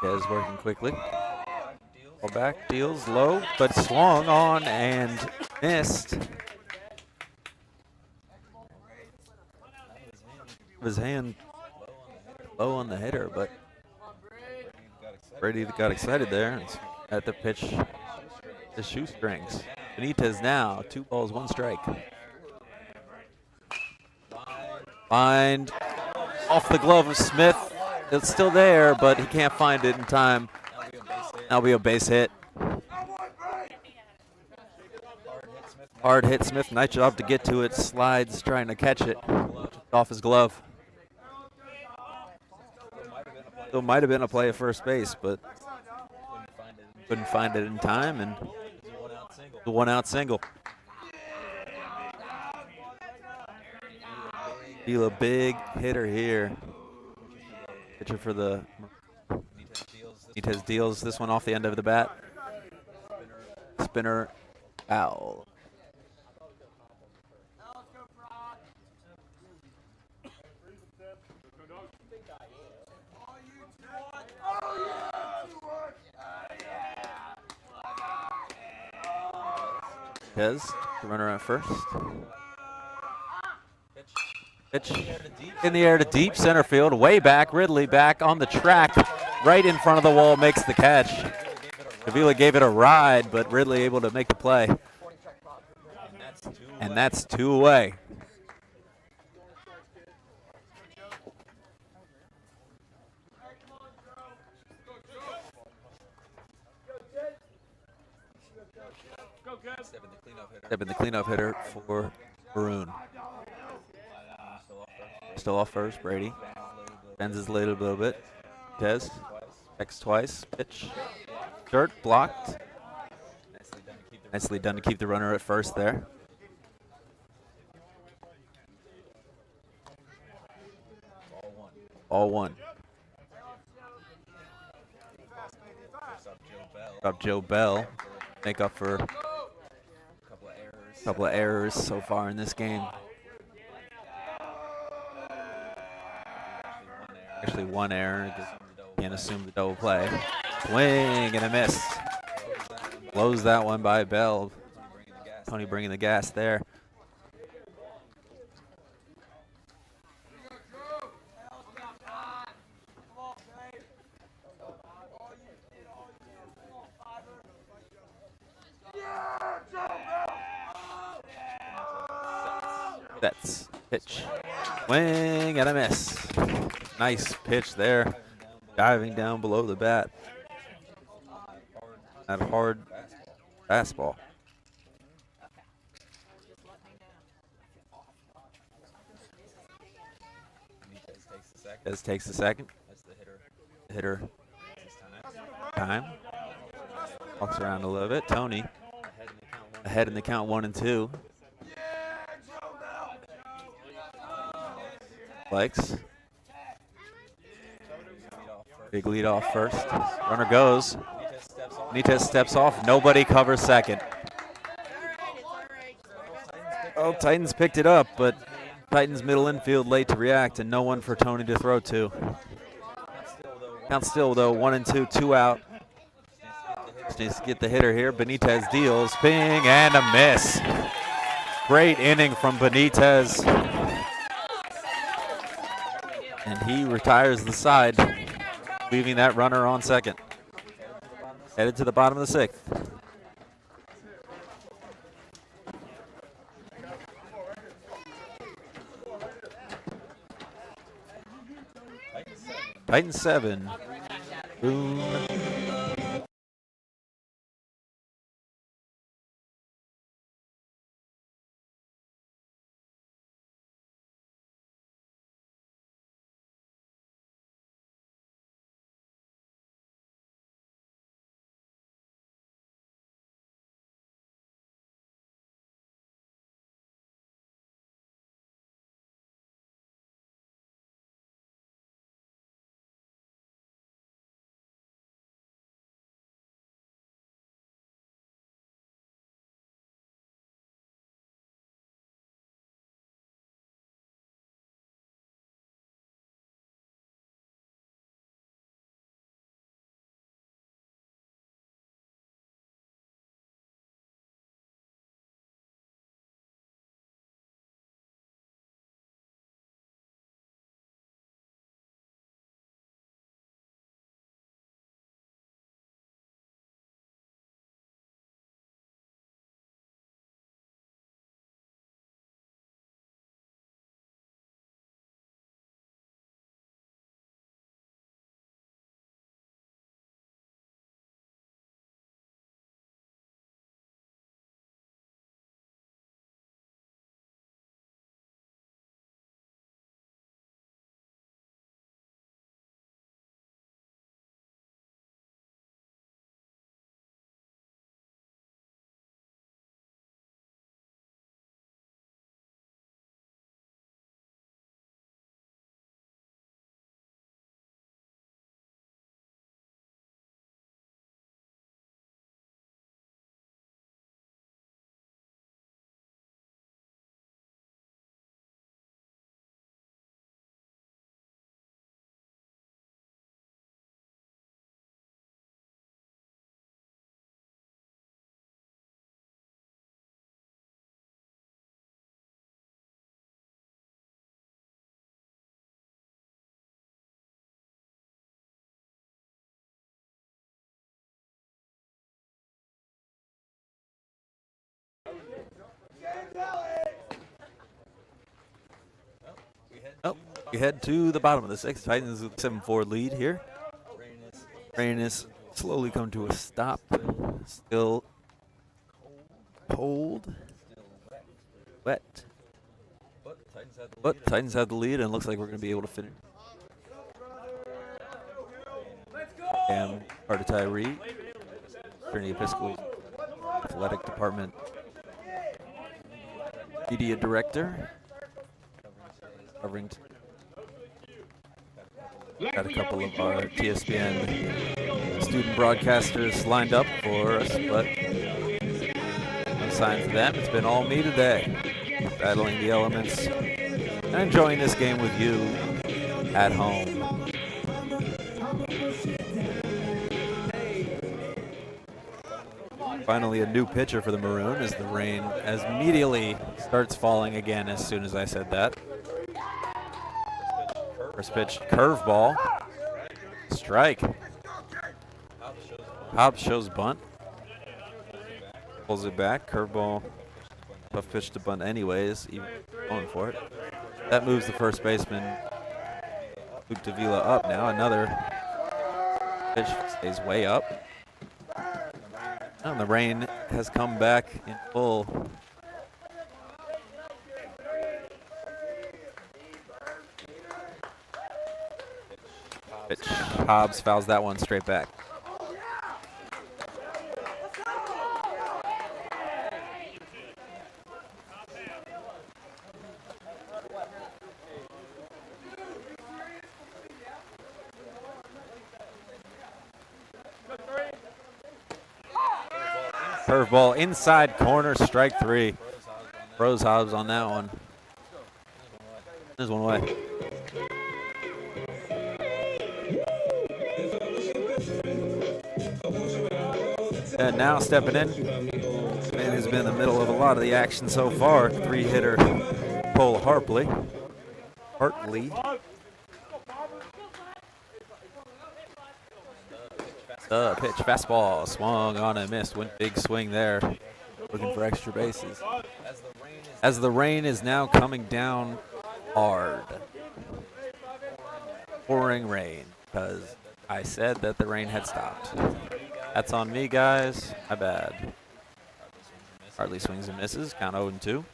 Speaker 1: Is working quickly. Ball back, deals low, but swung on and missed. His hand low on the hitter, but Brady got excited there at the pitch. The shoestrings. Benitez now 2 balls, 1 strike. Lined off the glove of Smith. It's still there, but he can't find it in time. That'll be a base hit. Hard hit Smith. Nice job to get to it. Slides trying to catch it off his glove. Still might have been a play at first base, but couldn't find it in time, and the 1-out single. Feel a big hitter here. Pitcher for the Benitez deals this one off the end of the bat. Spinner foul. Benitez, the runner at first. Pitch in the air to deep center field, way back. Ridley back on the track, right in front of the wall, makes the catch. Davila gave it a ride, but Ridley able to make the play. And that's 2 away. Step in the cleanup hitter for Maroon. Still off first, Brady. Bends his lead a little bit. Tez. Checks twice. Pitch. Dirt. Blocked. Nicely done to keep the runner at first there. All one. Up Joe Bell. Make up for a couple of errors so far in this game. Actually, one error. Can't assume the double play. Swing and a miss. Blows that one by Bell. Tony bringing the gas there. That's pitch. Swing and a miss. Nice pitch there. Diving down below the bat. That hard fastball. Des takes the second. Hitter. Time. Walks around a little bit. Tony ahead in the count 1-2. Likes. Big lead off first. Runner goes. Benitez steps off. Nobody covers second. Oh, Titans picked it up, but Titans middle infield late to react, and no one for Tony to throw to. Count still, though, 1-2, 2 out. Just needs to get the hitter here. Benitez deals. Ping and a miss. Great inning from Benitez. And he retires the side, leaving that runner on second. Headed to the bottom of the sixth. Titans 7. Boom. Oh, we head to the bottom of the sixth. Titans with 7-4 lead here. Rain is slowly come to a stop. Still cold, wet. But Titans have the lead, and it looks like we're going to be able to finish. And Carter Tyree, Trinity Episcopal Athletic Department Media Director. Covering got a couple of our TSPN student broadcasters lined up for us, but no signs of them. It's been all me today, battling the elements and enjoying this game with you at home. Finally, a new pitcher for the Maroon as the rain immediately starts falling again as soon as I said that. First pitch, curveball. Strike. Hobbs shows bunt. Pulls it back. Curveball. Tough pitch to bunt anyways, even going for it. That moves the first baseman, Luke Davila, up now. Another pitch stays way up. And the rain has come back in full. Pitch. Hobbs fouls that one straight back. Curveball inside corner, strike three. Throws Hobbs on that one. There's one away. And now stepping in, man who's been in the middle of a lot of the action so far, three-hitter Cole Hartley. Pitch, fastball, swung on and missed. Went big swing there, looking for extra bases. As the rain is now coming down hard. Pouring rain, because I said that the rain had stopped. That's on me, guys. My bad. Hartley swings and misses. Count 0-2.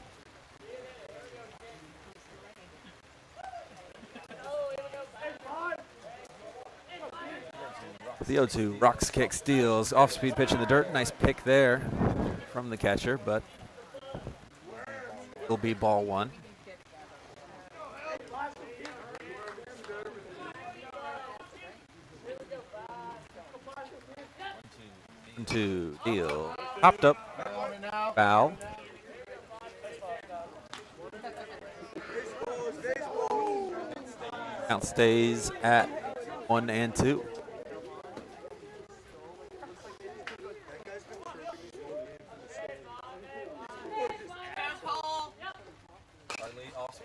Speaker 1: The 0-2 rocks, kick, steals. Off-speed pitch in the dirt. Nice pick there from the catcher, but it'll be ball one. Two, deal. Popped up. Foul. Count stays at 1-2.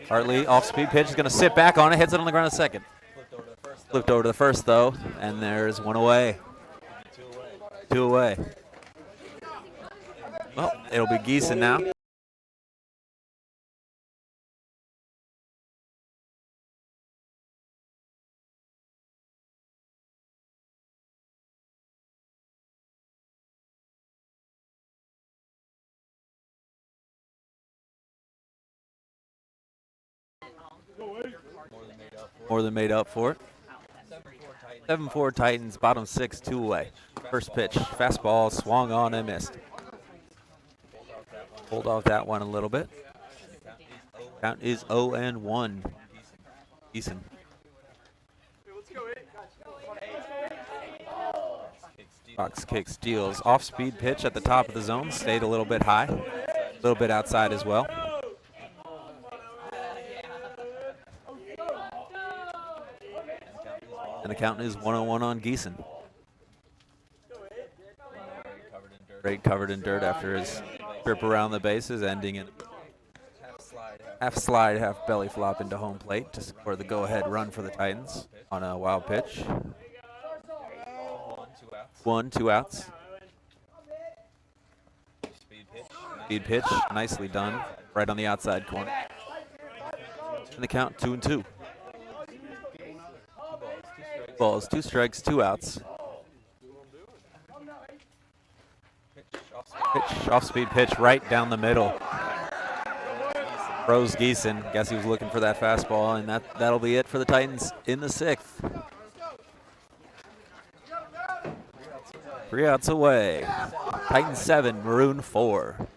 Speaker 1: Hartley, off-speed pitch, is going to sit back on it, hits it on the ground a second. Flipped over to the first, though, and there's one away. Two away. Well, it'll be Geeson now. More than made up for it. 7-4 Titans, bottom six, 2 away. First pitch, fastball, swung on and missed. Pulled off that one a little bit. Count is 0-1. Eason. Box kick, steals. Off-speed pitch at the top of the zone. Stayed a little bit high. A little bit outside as well. And the count is 1-1 on Geeson. Great covered in dirt after his trip around the bases, ending in half slide, half belly flop into home plate to score the go-ahead run for the Titans on a wild pitch. 2 outs. Speed pitch, nicely done, right on the outside corner. And the count 2-2. Balls, 2 strikes, 2 outs. Pitch, off-speed pitch right down the middle. Rose Geeson, guess he was looking for that fastball, and that'll be it for the Titans in the 6th. 3 outs away. Titans 7, Maroon 4.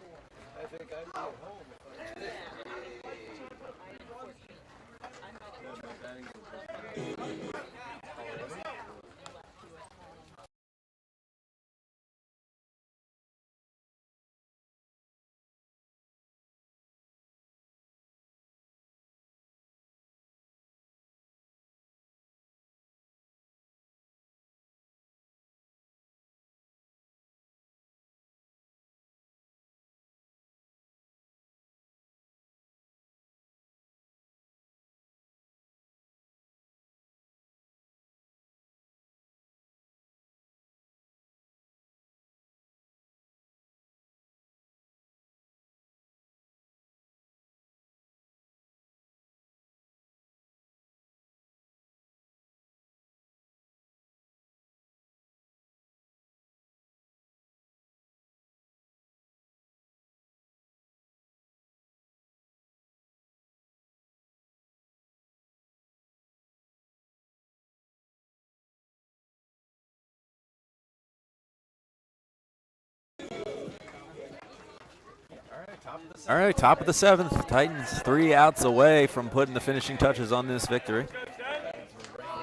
Speaker 1: All right, top of the 7th. Titans 3 outs away from putting the finishing touches on this victory.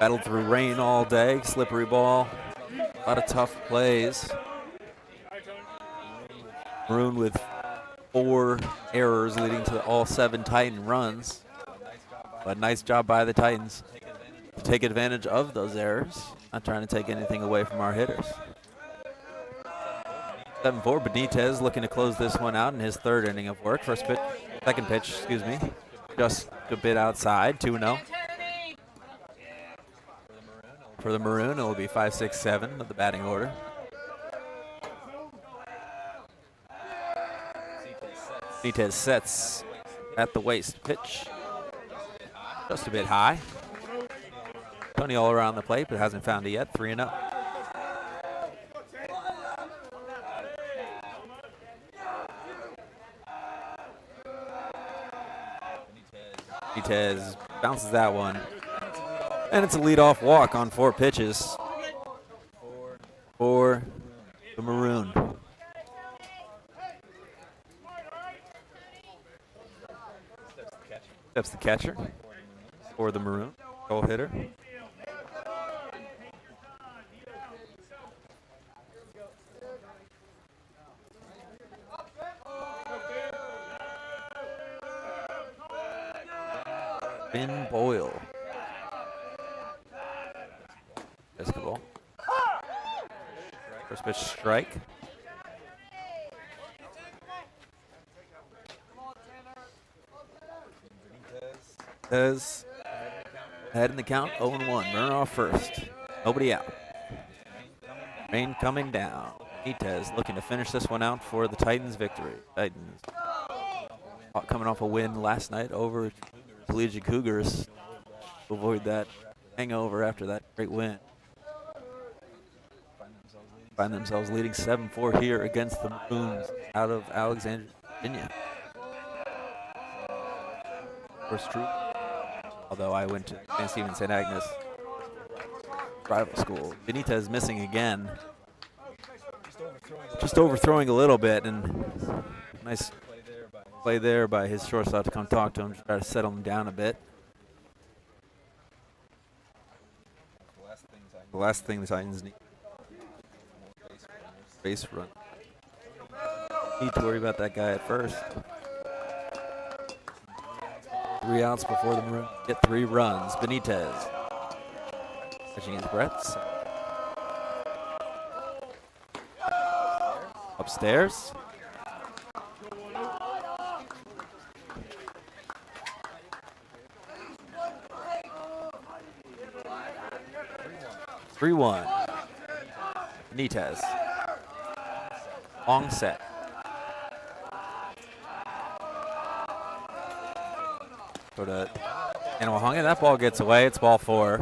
Speaker 1: Battled through rain all day, slippery ball, a lot of tough plays. Maroon with 4 errors leading to all 7 Titan runs. But nice job by the Titans to take advantage of those errors. Not trying to take anything away from our hitters. 7-4, Benitez looking to close this one out in his 3rd inning of work. Second pitch, excuse me. Just a bit outside, 2-0. For the Maroon, it will be 5, 6, 7 of the batting order. Benitez sets at the waist. Pitch just a bit high. Tony all around the plate, but hasn't found it yet. 3-0. Benitez bounces that one. And it's a leadoff walk on 4 pitches for the Maroon. Steps the catcher for the Maroon. Goal hitter. Ben Boyle. Episcopal. First pitch strike. Benitez ahead in the count, 0-1. Runner off first. Nobody out. Rain coming down. Benitez looking to finish this one out for the Titans' victory. Titans coming off a win last night over Collegiate Cougars to avoid that hangover after that great win. Find themselves leading 7-4 here against the Maroons out of Alexandria, Virginia. First troop, although I went to St. Stephen St. Agnes rival school. Benitez missing again. Just overthrowing a little bit, and nice play there by his shortstop to come talk to him, try to settle him down a bit. The last thing the Titans need. Base run. Need to worry about that guy at first. 3 outs before the Maroons get 3 runs. Benitez catching his breaths. Upstairs. Three-one. Benitez. Long set. Go to Animal Hung, and that ball gets away. It's ball 4.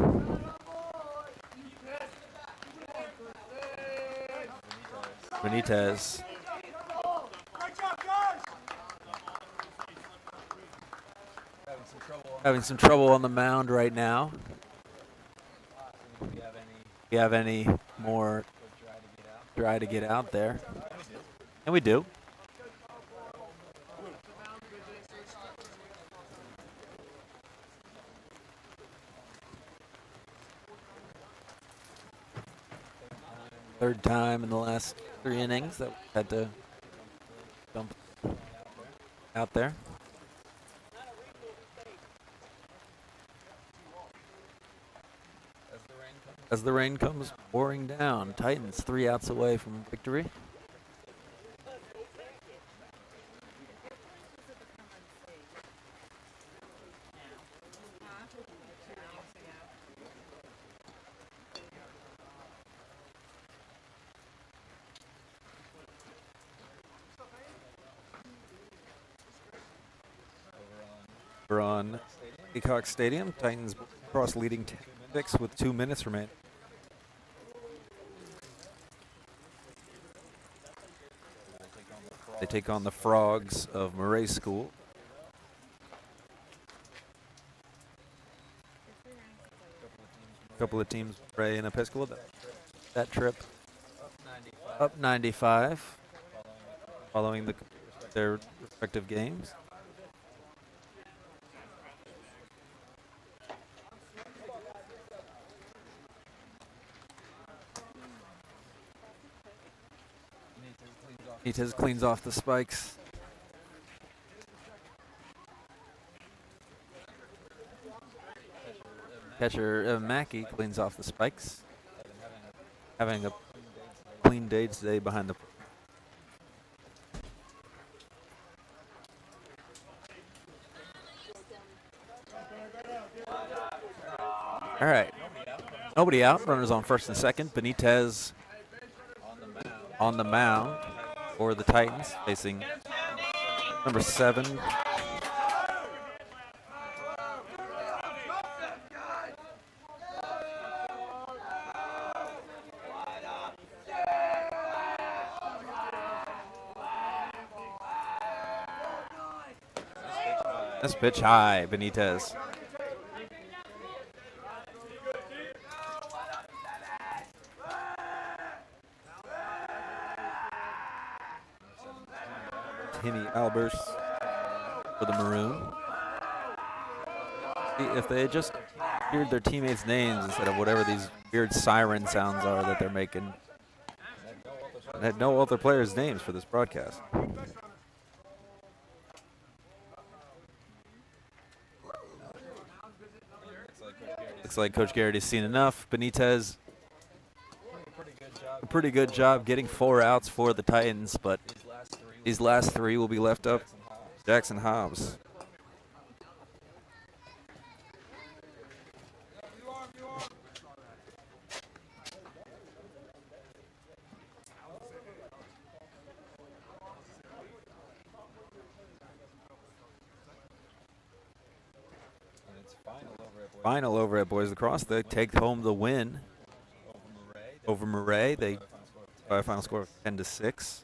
Speaker 1: Benitez. Having some trouble on the mound right now. Do you have any more try to get out there? And we do. Third time in the last 3 innings that we had to dump out there. As the rain comes pouring down, Titans 3 outs away from victory. We're on Peacock Stadium. Titans cross leading 6 with 2 minutes remaining. They take on the Frogs of Murray School. A couple of teams, Murray and Episcopal. That trip up 95, following the their respective games. Benitez cleans off the spikes. Catcher Mackey cleans off the spikes. Having a clean day today behind the. All right. Nobody out. Runners on first and second. Benitez on the mound for the Titans, facing number 7. This pitch high, Benitez. Timmy Albers for the Maroon. If they had just heard their teammates' names instead of whatever these weird siren sounds are that they're making, they had no other players' names for this broadcast. Looks like Coach Garrett has seen enough. Benitez, a pretty good job getting 4 outs for the Titans, but these last 3 will be left up. Jackson Hobbs. Final over at Boys Lacrosse. They take home the win over Murray. They by a final score of 10-6.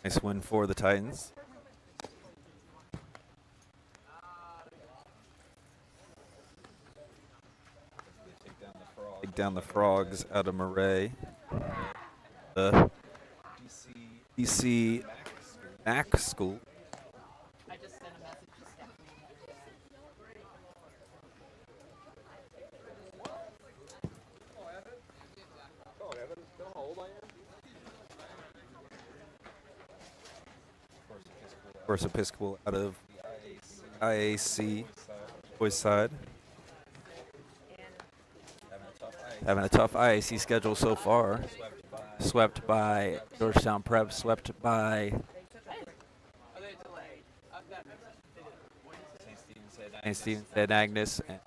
Speaker 1: Nice win for the Titans. Take down the Frogs out of Murray. The DC Mac School.
Speaker 4: I just sent a message to Stephanie.
Speaker 1: Of course, Episcopal out of IAC, boys side. Having a tough IAC schedule so far. Swept by Georgetown Prep, swept by St. Stephen's St. Agnes, and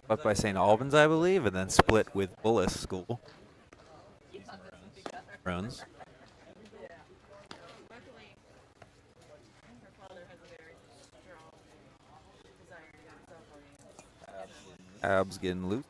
Speaker 1: swept by St. Albans, I believe, and then split with Bullis School. Maroons. Abs getting loose.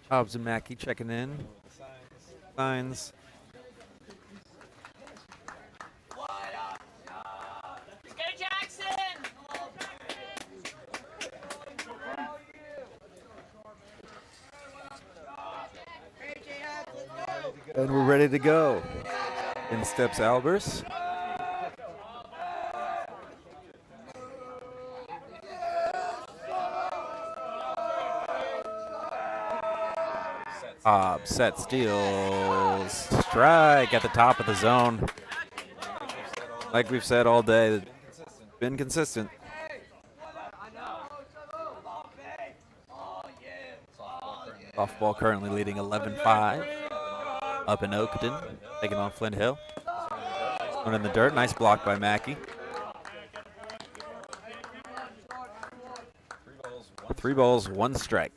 Speaker 1: Hobbs and Mackey checking in. Signs. And we're ready to go. In steps Albers. Hobbs set, steals, strike at the top of the zone. Like we've said all day, been consistent. Softball currently leading 11-5 up in Oakton, taking on Flint Hill. One in the dirt, nice block by Mackey. 3 balls, 1 strike.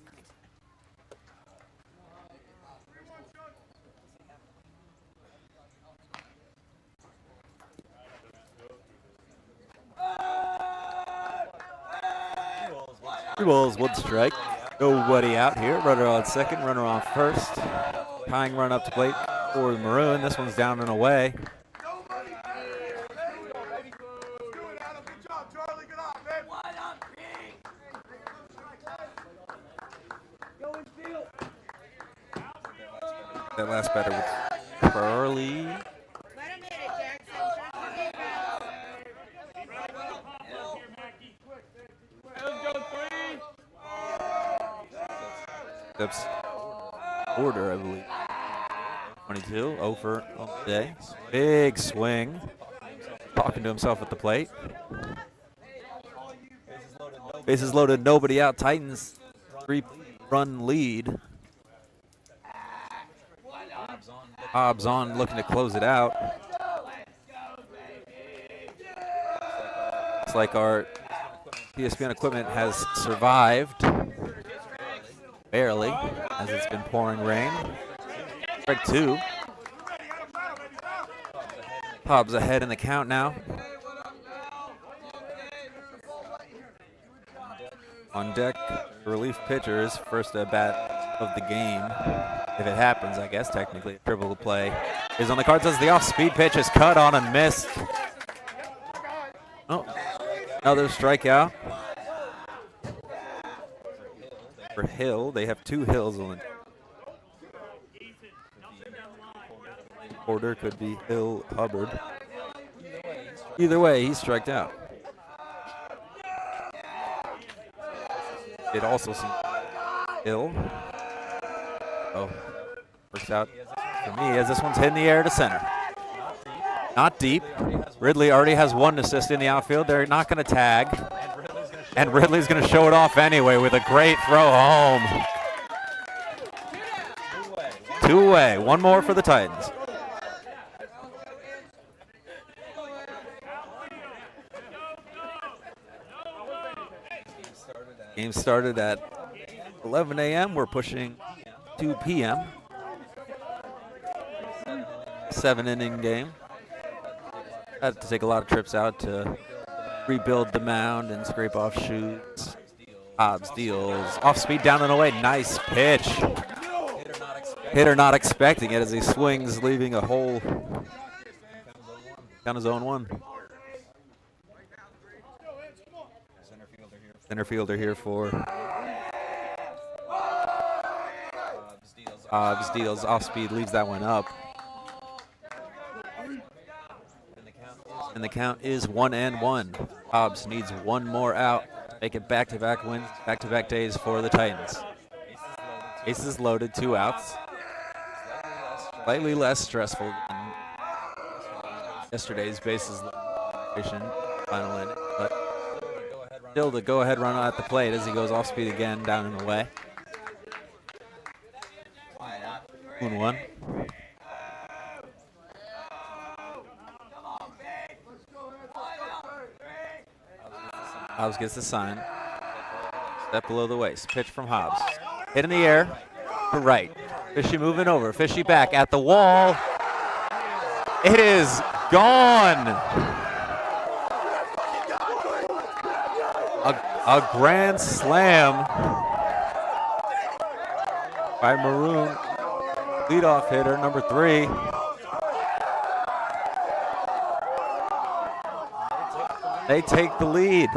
Speaker 1: Three balls, 1 strike. Nobody out here. Runner on second, runner on first. Tying run up to plate for the Maroon. This one's down and away. That last batter was Curly. Steps order, I believe. 22, 0 for on the day. Big swing. Talking to himself at the plate. Bases loaded, nobody out. Titans 3-run lead. Hobbs on, looking to close it out. Looks like our ESPN equipment has survived. Barely, as it's been pouring rain. Strike 2. Hobbs ahead in the count now. On deck, the relief pitcher's first at bat of the game. If it happens, I guess, technically, a triple play is on the cards as the off-speed pitch is cut on and missed. Oh, another strikeout. For Hill, they have 2 Hills on the order. Could be Hill, Hubbard. Either way, he's striked out. It also seems Hill. Oh, works out for me as this one's hitting the air to center. Not deep. Ridley already has 1 assist in the outfield. They're not going to tag. And Ridley's going to show it off anyway with a great throw home. 2 away. 1 more for the Titans. Game started at 11 a.m. We're pushing 2 p.m. 7-inning game. Had to take a lot of trips out to rebuild the mound and scrape off shoots. Hobbs deals. Off speed down and away. Nice pitch. Hitter not expecting it as he swings, leaving a hole down his own 1. Center fielder here for Hobbs deals. Off speed leaves that one up. And the count is 1-1. Hobbs needs 1 more out. Make it back-to-back wins, back-to-back days for the Titans. Bases loaded, 2 outs. Slightly less stressful than yesterday's bases loaded final inning, but still the go-ahead run at the plate as he goes off speed again, down and away. 1-1. Hobbs gets the sign. Step below the waist. Pitch from Hobbs. Hit in the air to right. Fishy moving over. Fishy back at the wall. It is gone. A grand slam by Maroon. Leadoff hitter number 3. They take the lead.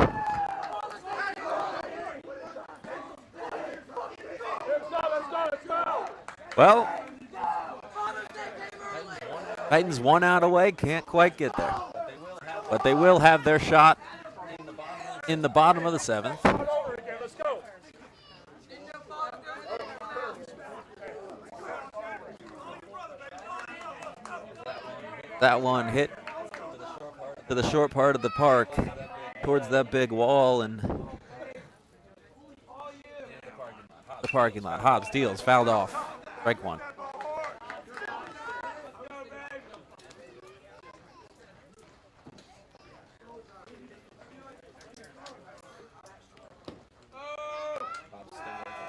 Speaker 1: Well, Titans 1 out away, can't quite get there. But they will have their shot in the bottom of the 7th. That one hit to the short part of the park towards that big wall and the parking lot. Hobbs deals, fouled off. Strike 1.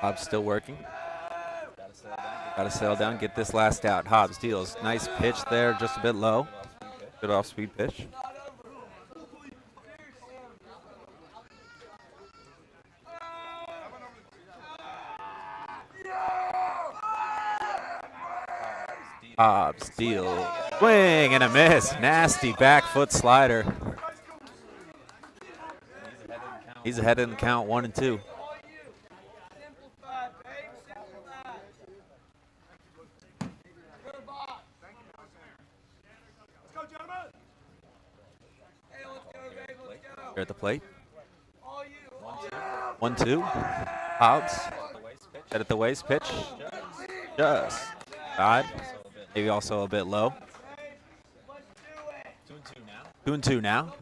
Speaker 1: Hobbs still working. Got to settle down, get this last out. Hobbs deals. Nice pitch there, just a bit low. Good off-speed pitch. Hobbs deal. Swing and a miss. Nasty back foot slider. He's ahead in the count, 1-2. Here at the plate. 1-2. Hobbs. Head at the waist. Pitch. Just. God. Maybe also a bit low. 2-2 now.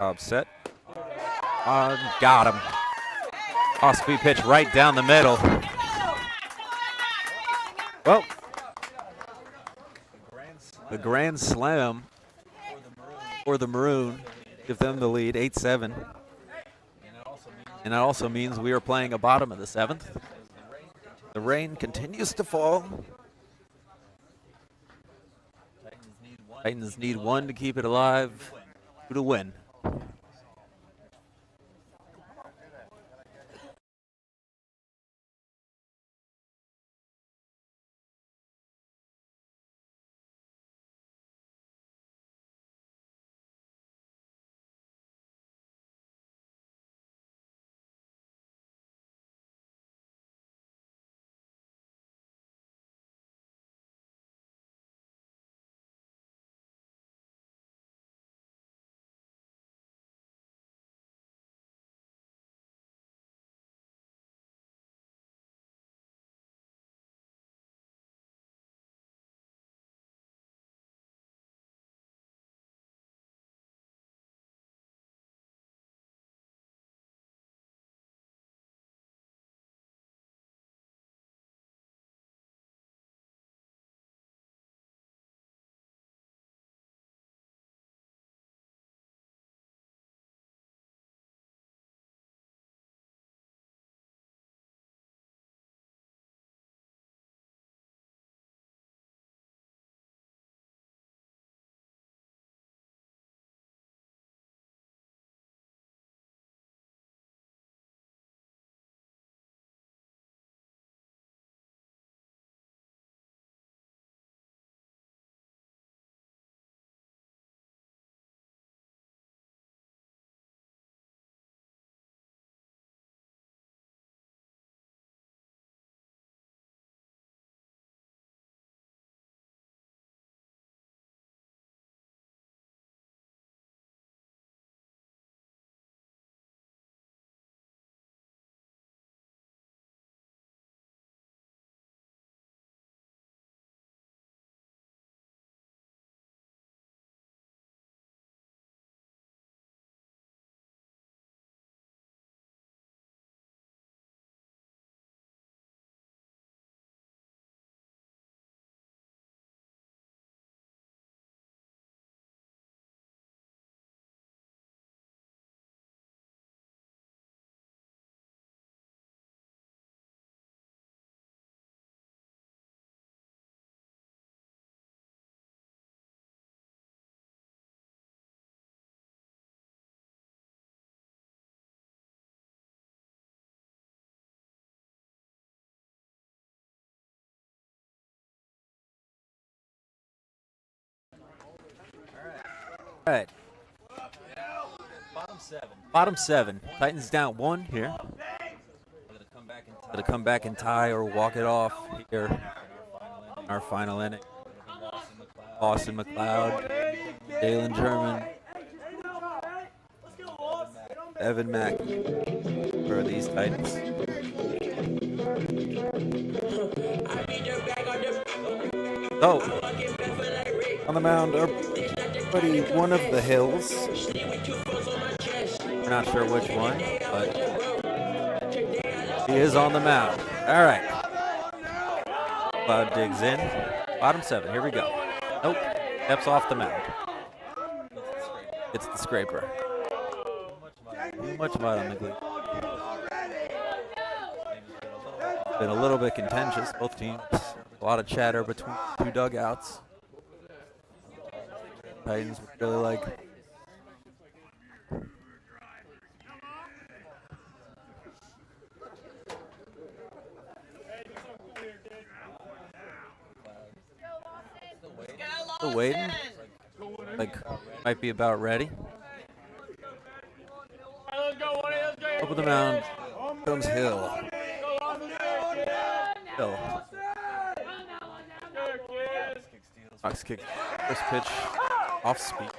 Speaker 1: Hobbs set. Got him. Off-speed pitch right down the middle. Well, the grand slam for the Maroon. Give them the lead, 8-7. And that also means we are playing a bottom of the 7th. The rain continues to fall. Titans need 1 to keep it alive, 2 to win. All right. Bottom seven. Titans down 1 here. Gonna come back and tie or walk it off here in our final inning. Austin McLeod, Jalen German, Evan Mackey for these Titans. So, on the mound are buddy one of the Hills. We're not sure which one, but he is on the mound. All right. Cloud digs in. Bottom 7. Here we go. Nope. Steps off the mound. It's the scraper. too much mud on the cleats. Been a little bit contentious, both teams. A lot of chatter between two dugouts. Titans would really like still waiting. Like might be about ready. Up with the mound comes Hill. Hill. Fox kick. First pitch off speed.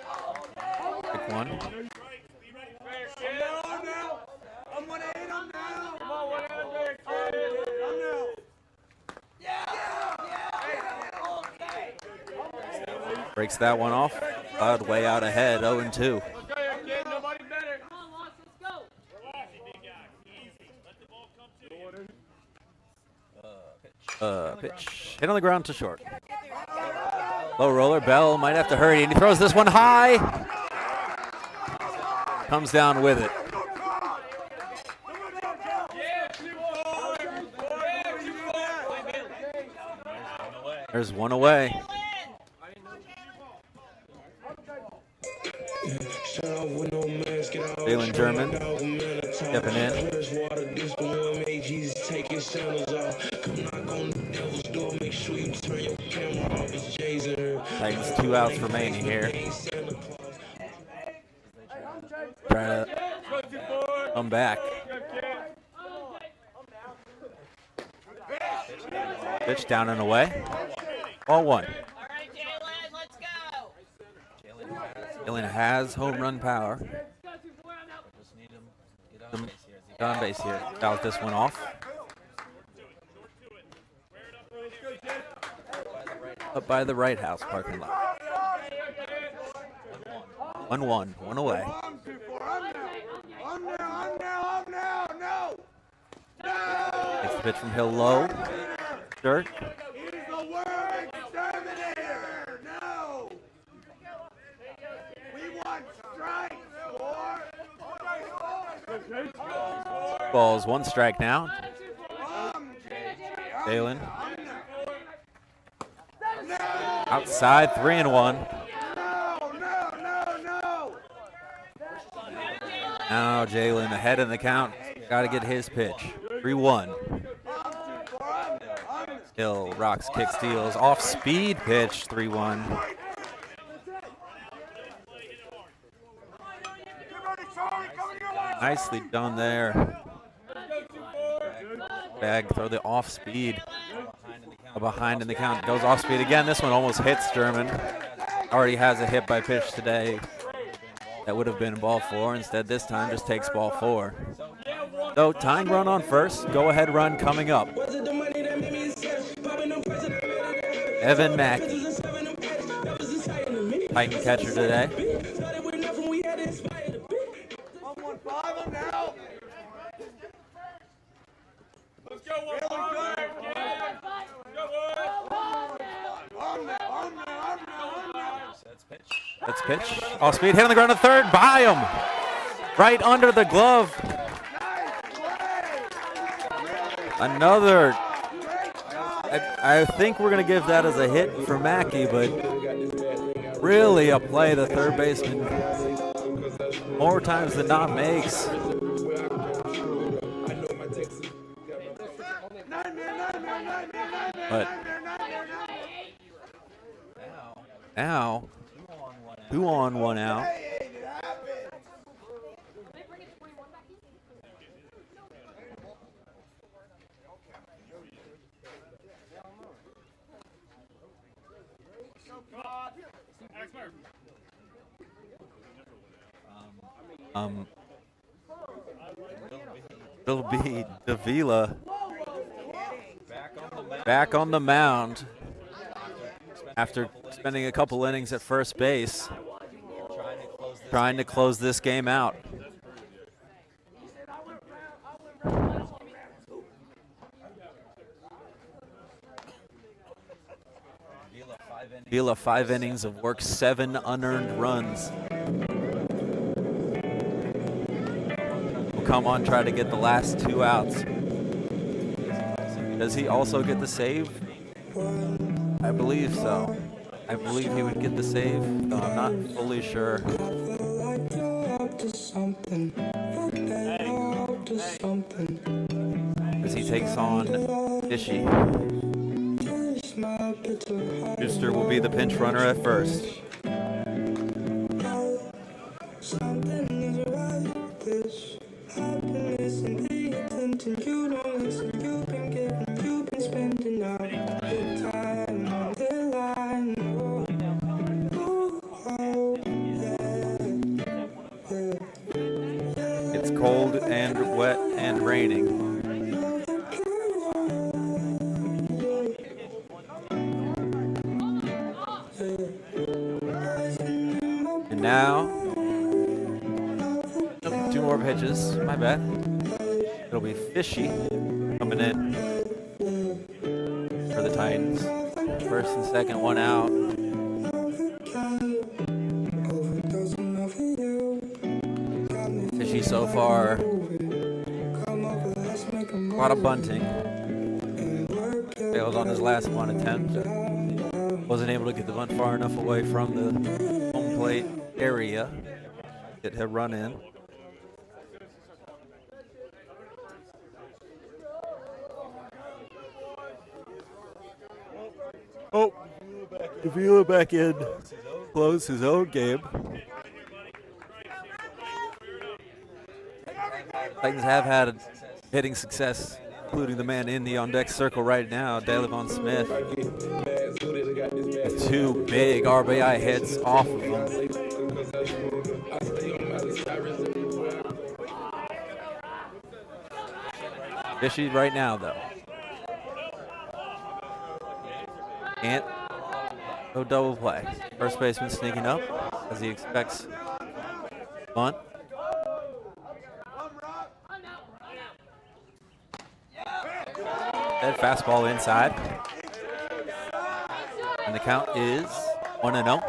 Speaker 1: Pick one. Breaks that one off. Cloud way out ahead, 0-2. Pitch. Hit on the ground to short. Low roller. Bell might have to hurry, and he throws this one high. Comes down with it. There's one away. Jalen German stepping in. Titans 2 outs remaining here. Trying to come back. Pitch down and away. Ball one. Jalen has home run power. Get on base here. Fouls this one off. Up by the Right House parking lot. 1-1, one away. Takes the pitch from Hill low. Dirt. Balls, one strike now. Jalen. Outside, 3-1. Now Jalen ahead in the count. Got to get his pitch. 3-1. Hill rocks, kick, steals. Off speed pitch. 3-1. Nicely done there. Bag, throw the off speed. Behind in the count. Goes off speed again. This one almost hits German. Already has a hit by pitch today. That would have been ball 4. Instead, this time just takes ball 4. So, tying run on first. Go ahead run coming up. Evan Mackey. Titan catcher today. That's pitch. Off speed, hit on the ground to third. By him. Right under the glove. Another. I think we're going to give that as a hit for Mackey, but really a play the third baseman more times than not makes. But now, 2 on, 1 out. It'll be Davila back on the mound after spending a couple innings at first base, trying to close this game out. Davila 5 innings of work, 7 unearned runs. come on, try to get the last 2 outs. Does he also get the save? I believe so. I believe he would get the save, though I'm not fully sure. As he takes on Fishy. Schuster will be the pinch runner at first. It's cold and wet and raining. And now, 2 more pitches. My bad. It'll be Fishy coming in for the Titans. First and second, 1 out. Fishy so far. A lot of bunting. Failed on his last bunt attempt. Wasn't able to get the bunt far enough away from the home plate area. It had run in. Oh, Davila back in. Close his own game. Titans have had hitting success, including the man in the on-deck circle right now, Dalevon Smith. With 2 big RBI hits off of him. Fishy right now, though. Can't go double play. First baseman sneaking up as he expects bunt. That fastball inside. And the count is 1-0.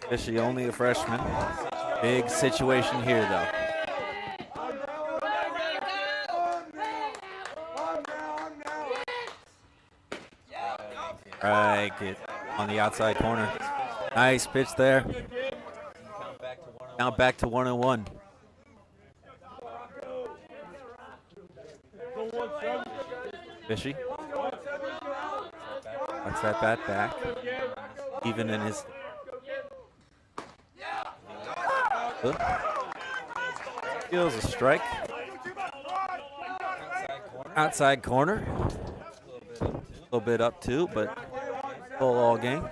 Speaker 1: Fishy only a freshman. Big situation here, though. Right, get on the outside corner. Nice pitch there. Now back to 1-1. Fishy. That's that bat back. Even in his. Feels a strike. Outside corner. A little bit up too, but full all game.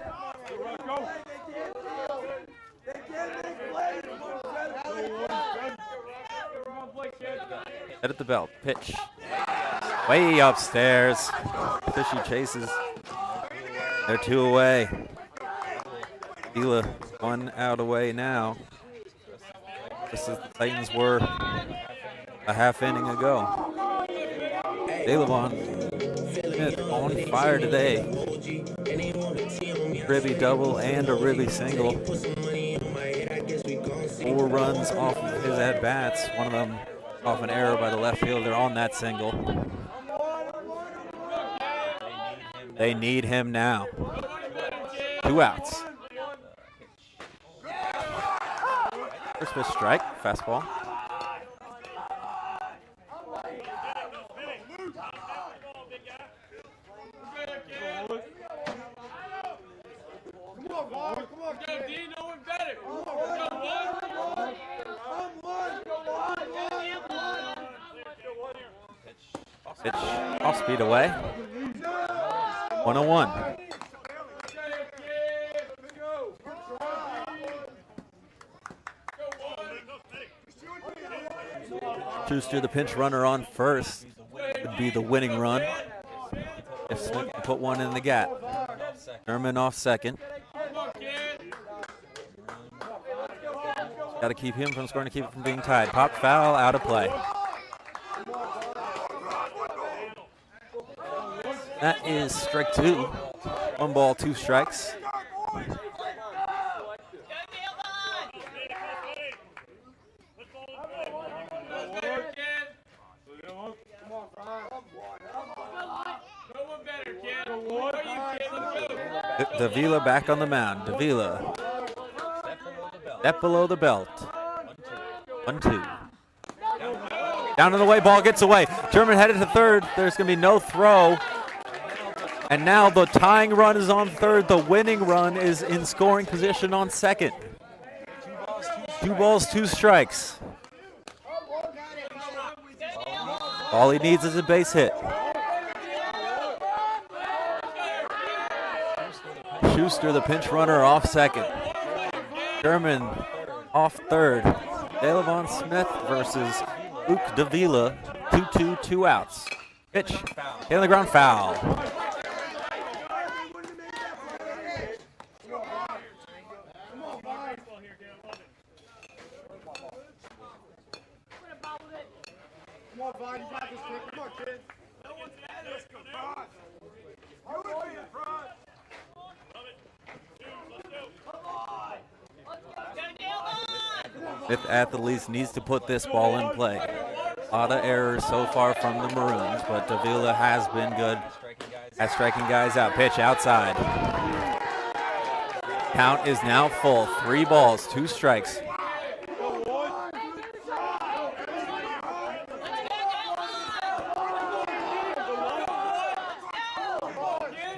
Speaker 1: Head at the belt. Pitch. Way upstairs. Fishy chases. They're 2 away. Vila 1 out away now. Just as the Titans were a half inning ago. Dalevon Smith on fire today. Ribby double and a Ribby single. 4 runs off of his at-bats. One of them off an error by the left fielder on that single. They need him now. 2 outs. First pitch strike, fastball. Pitch off speed away. 1-1. Schuster, the pinch runner on first, would be the winning run if Smith can put one in the gap. Sherman off second. Got to keep him from scoring to keep it from being tied. Pop foul, out of play. That is strike 2. 1 ball, 2 strikes. Davila back on the mound. Davila. Step below the belt. 1-2. Down in the way, ball gets away. German headed to third. There's going to be no throw. And now the tying run is on third. The winning run is in scoring position on second. 2 balls, 2 strikes. All he needs is a base hit. Schuster, the pinch runner, off second. German off third. Delevon Smith versus Luke Davila. 2-2, 2 outs. Pitch. Hit on the ground, foul. Smith at the least needs to put this ball in play. A lot of errors so far from the Maroons, but Davila has been good at striking guys out. Pitch outside. Count is now full. 3 balls, 2 strikes.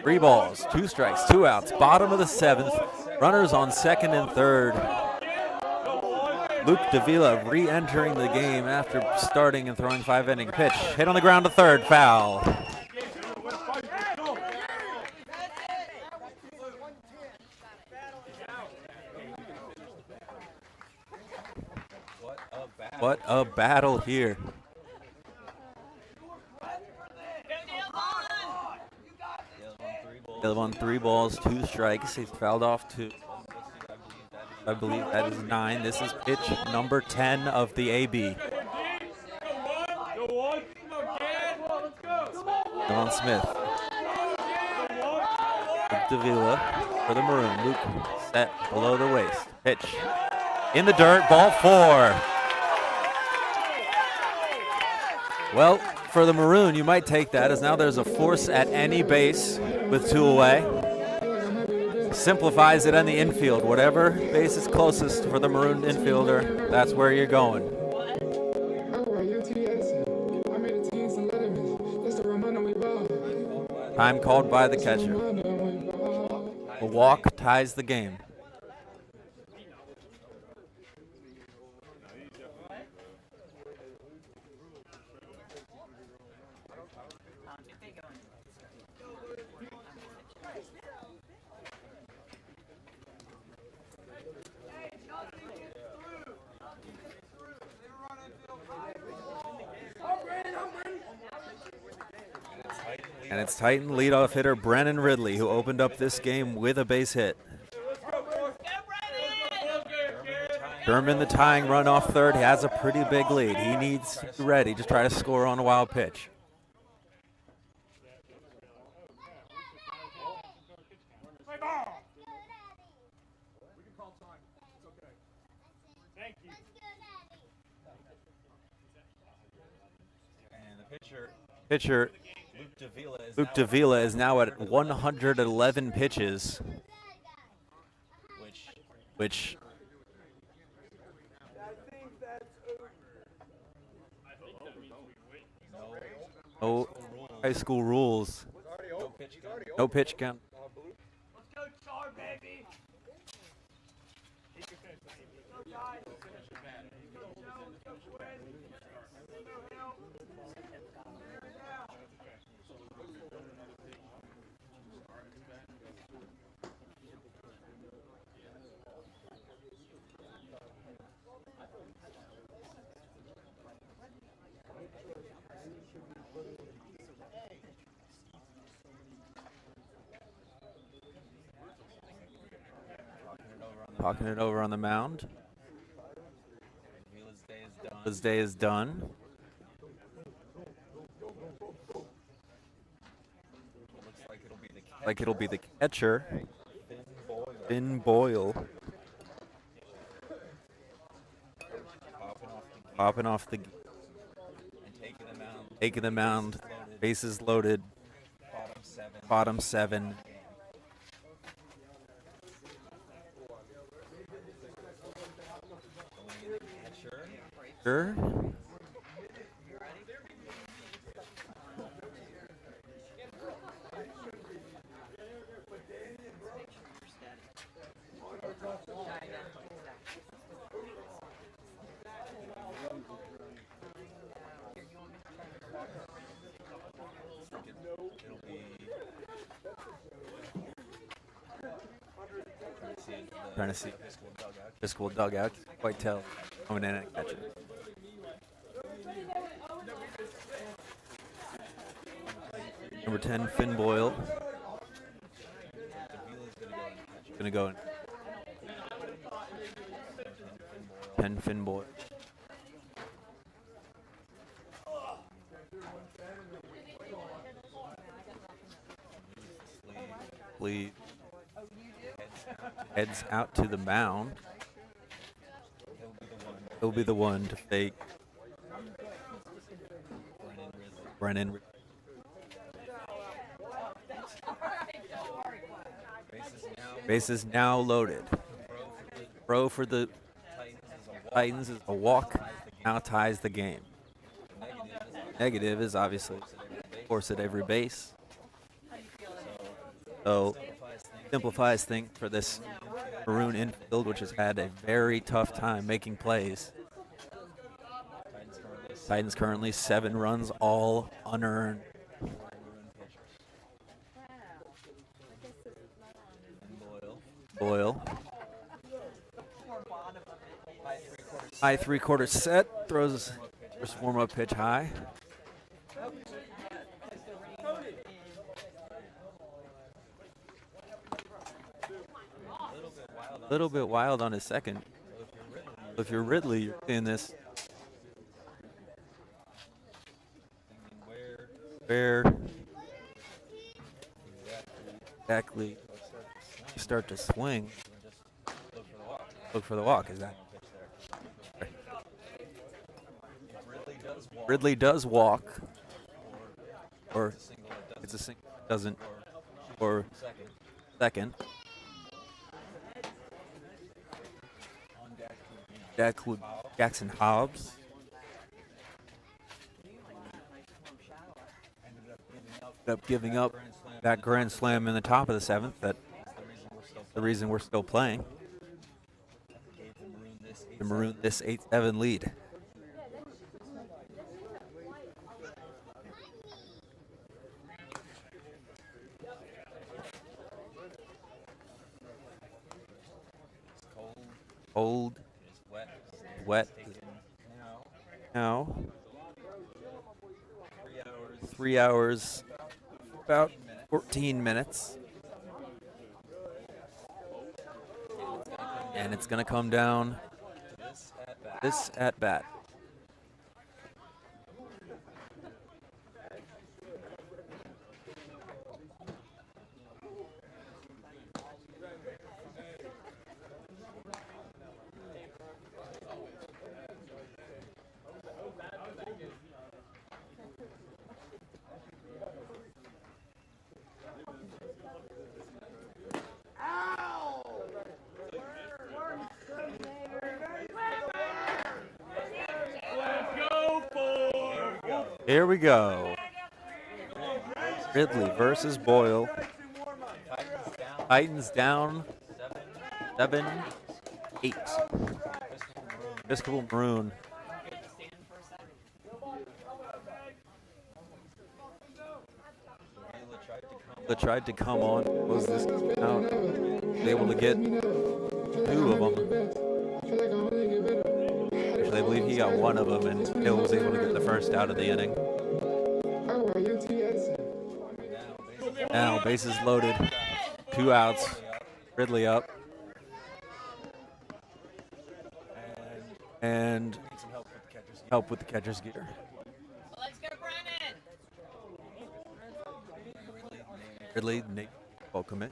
Speaker 1: Three balls, 2 strikes, 2 outs. Bottom of the 7th. Runners on second and third. Luke Davila re-entering the game after starting and throwing 5 innings. Pitch hit on the ground to third, foul. What a battle here. On 3 balls, 2 strikes. He's fouled off 2. I believe that is 9. This is pitch number 10 of the AB. Delevon Smith. Luke Davila for the Maroon. Luke set below the waist. Pitch in the dirt. Ball 4. Well, for the Maroon, you might take that as now there's a force at any base with 2 away. Simplifies it on the infield. Whatever base is closest for the Maroon infielder, that's where you're going. Time called by the catcher. A walk ties the game. And it's Titan leadoff hitter Brennan Ridley who opened up this game with a base hit. German, the tying run off third, he has a pretty big lead. He needs to be ready to try to score on a wild pitch. And the pitcher Luke Davila is now at 111 pitches, which no high school rules. No pitch count.
Speaker 2: Let's go, Char, baby.
Speaker 1: Talking it over on the mound. His day is done. Like it'll be the catcher, Finn Boyle, popping off the and taking the mound. Bases loaded. Bottom 7. Sure. Trying to see Episcopal dugout. Can't quite tell. Coming in and catching. Number 10, Finn Boyle. Gonna go in. 10, Finn Boyle. Lee heads out to the mound. He'll be the one to fake Brennan. Bases now loaded. Throw for the Titans is a walk. Now ties the game. Negative is obviously force at every base. So simplifies things for this Maroon infield, which has had a very tough time making plays. Titans currently 7 runs, all unearned. Boyle. High 3/4 set. Throws first warm-up pitch high. A little bit wild on his second. If you're Ridley, you're seeing this. Where exactly start to swing? Look for the walk. Is that? Ridley does walk, or it's a single. Doesn't, or second. Jackson Hobbs. Ended up giving up that grand slam in the top of the 7th. That's the reason we're still playing. The Maroon this 8-7 lead. Cold. Wet. Now. 3 hours. About 14 minutes. And it's going to come down this at bat. Here we go. Ridley versus Boyle. Titans down 7-8. Episcopal Maroon. Tried to come on. Was this out? Was able to get 2 of them. Actually, I believe he got 1 of them, and Hill was able to get the first out of the inning. Now, bases loaded. 2 outs. Ridley up. And help with the catcher's gear.
Speaker 3: Let's go, Brennan.
Speaker 1: Ridley, Nate, ball commit.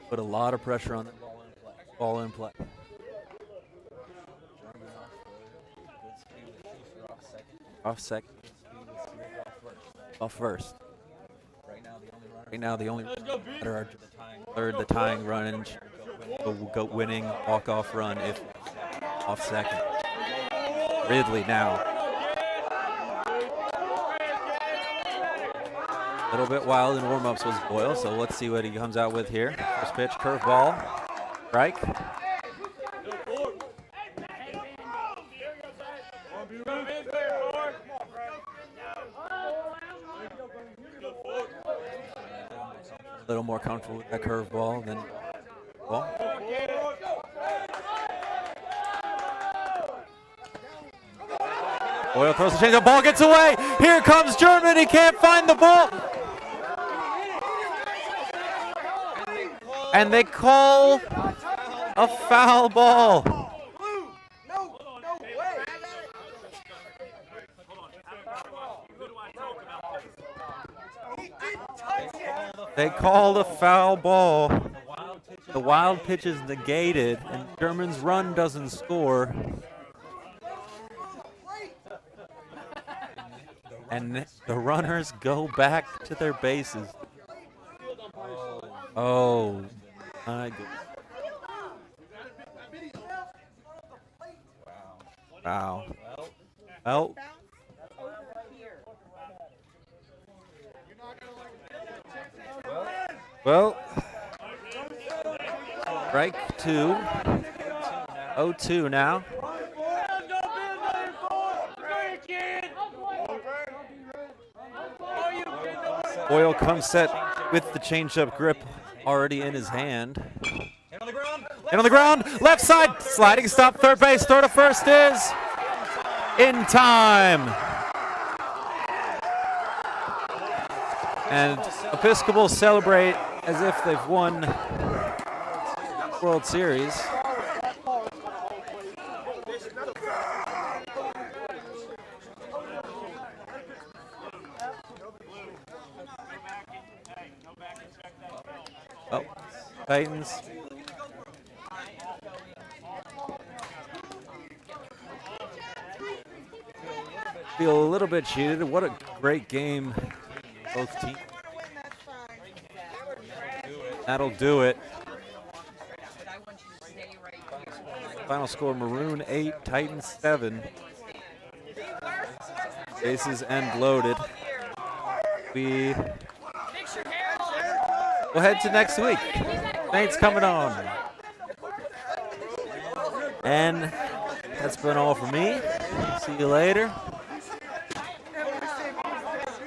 Speaker 1: Put a lot of pressure on the ball in play. Off second. Off first. Right now, the only runner the tying run go winning walk-off run if off second. Ridley now. A little bit wild in warm-ups was Boyle, so let's see what he comes out with here. First pitch, curveball, strike. A little more comfortable with that curveball than ball. Boyle throws the change, the ball gets away. Here comes German, he can't find the ball. And they call a foul ball. They called a foul ball. The wild pitch is negated, and German's run doesn't score. And the runners go back to their bases. Oh, my goodness. Wow. Well. Well, strike two. 0-2 now. Boyle comes set with the changeup grip already in his hand. And on the ground, left side, sliding stop, third base, throw to first is in time. And Episcopal celebrate as if they've won World Series. Oh, Titans. Feel a little bit cheated. What a great game. Both teams. That'll do it. Final score, Maroon 8, Titans 7. Bases end loaded. We'll head to next week. Saints coming on. And that's been all for me. See you later.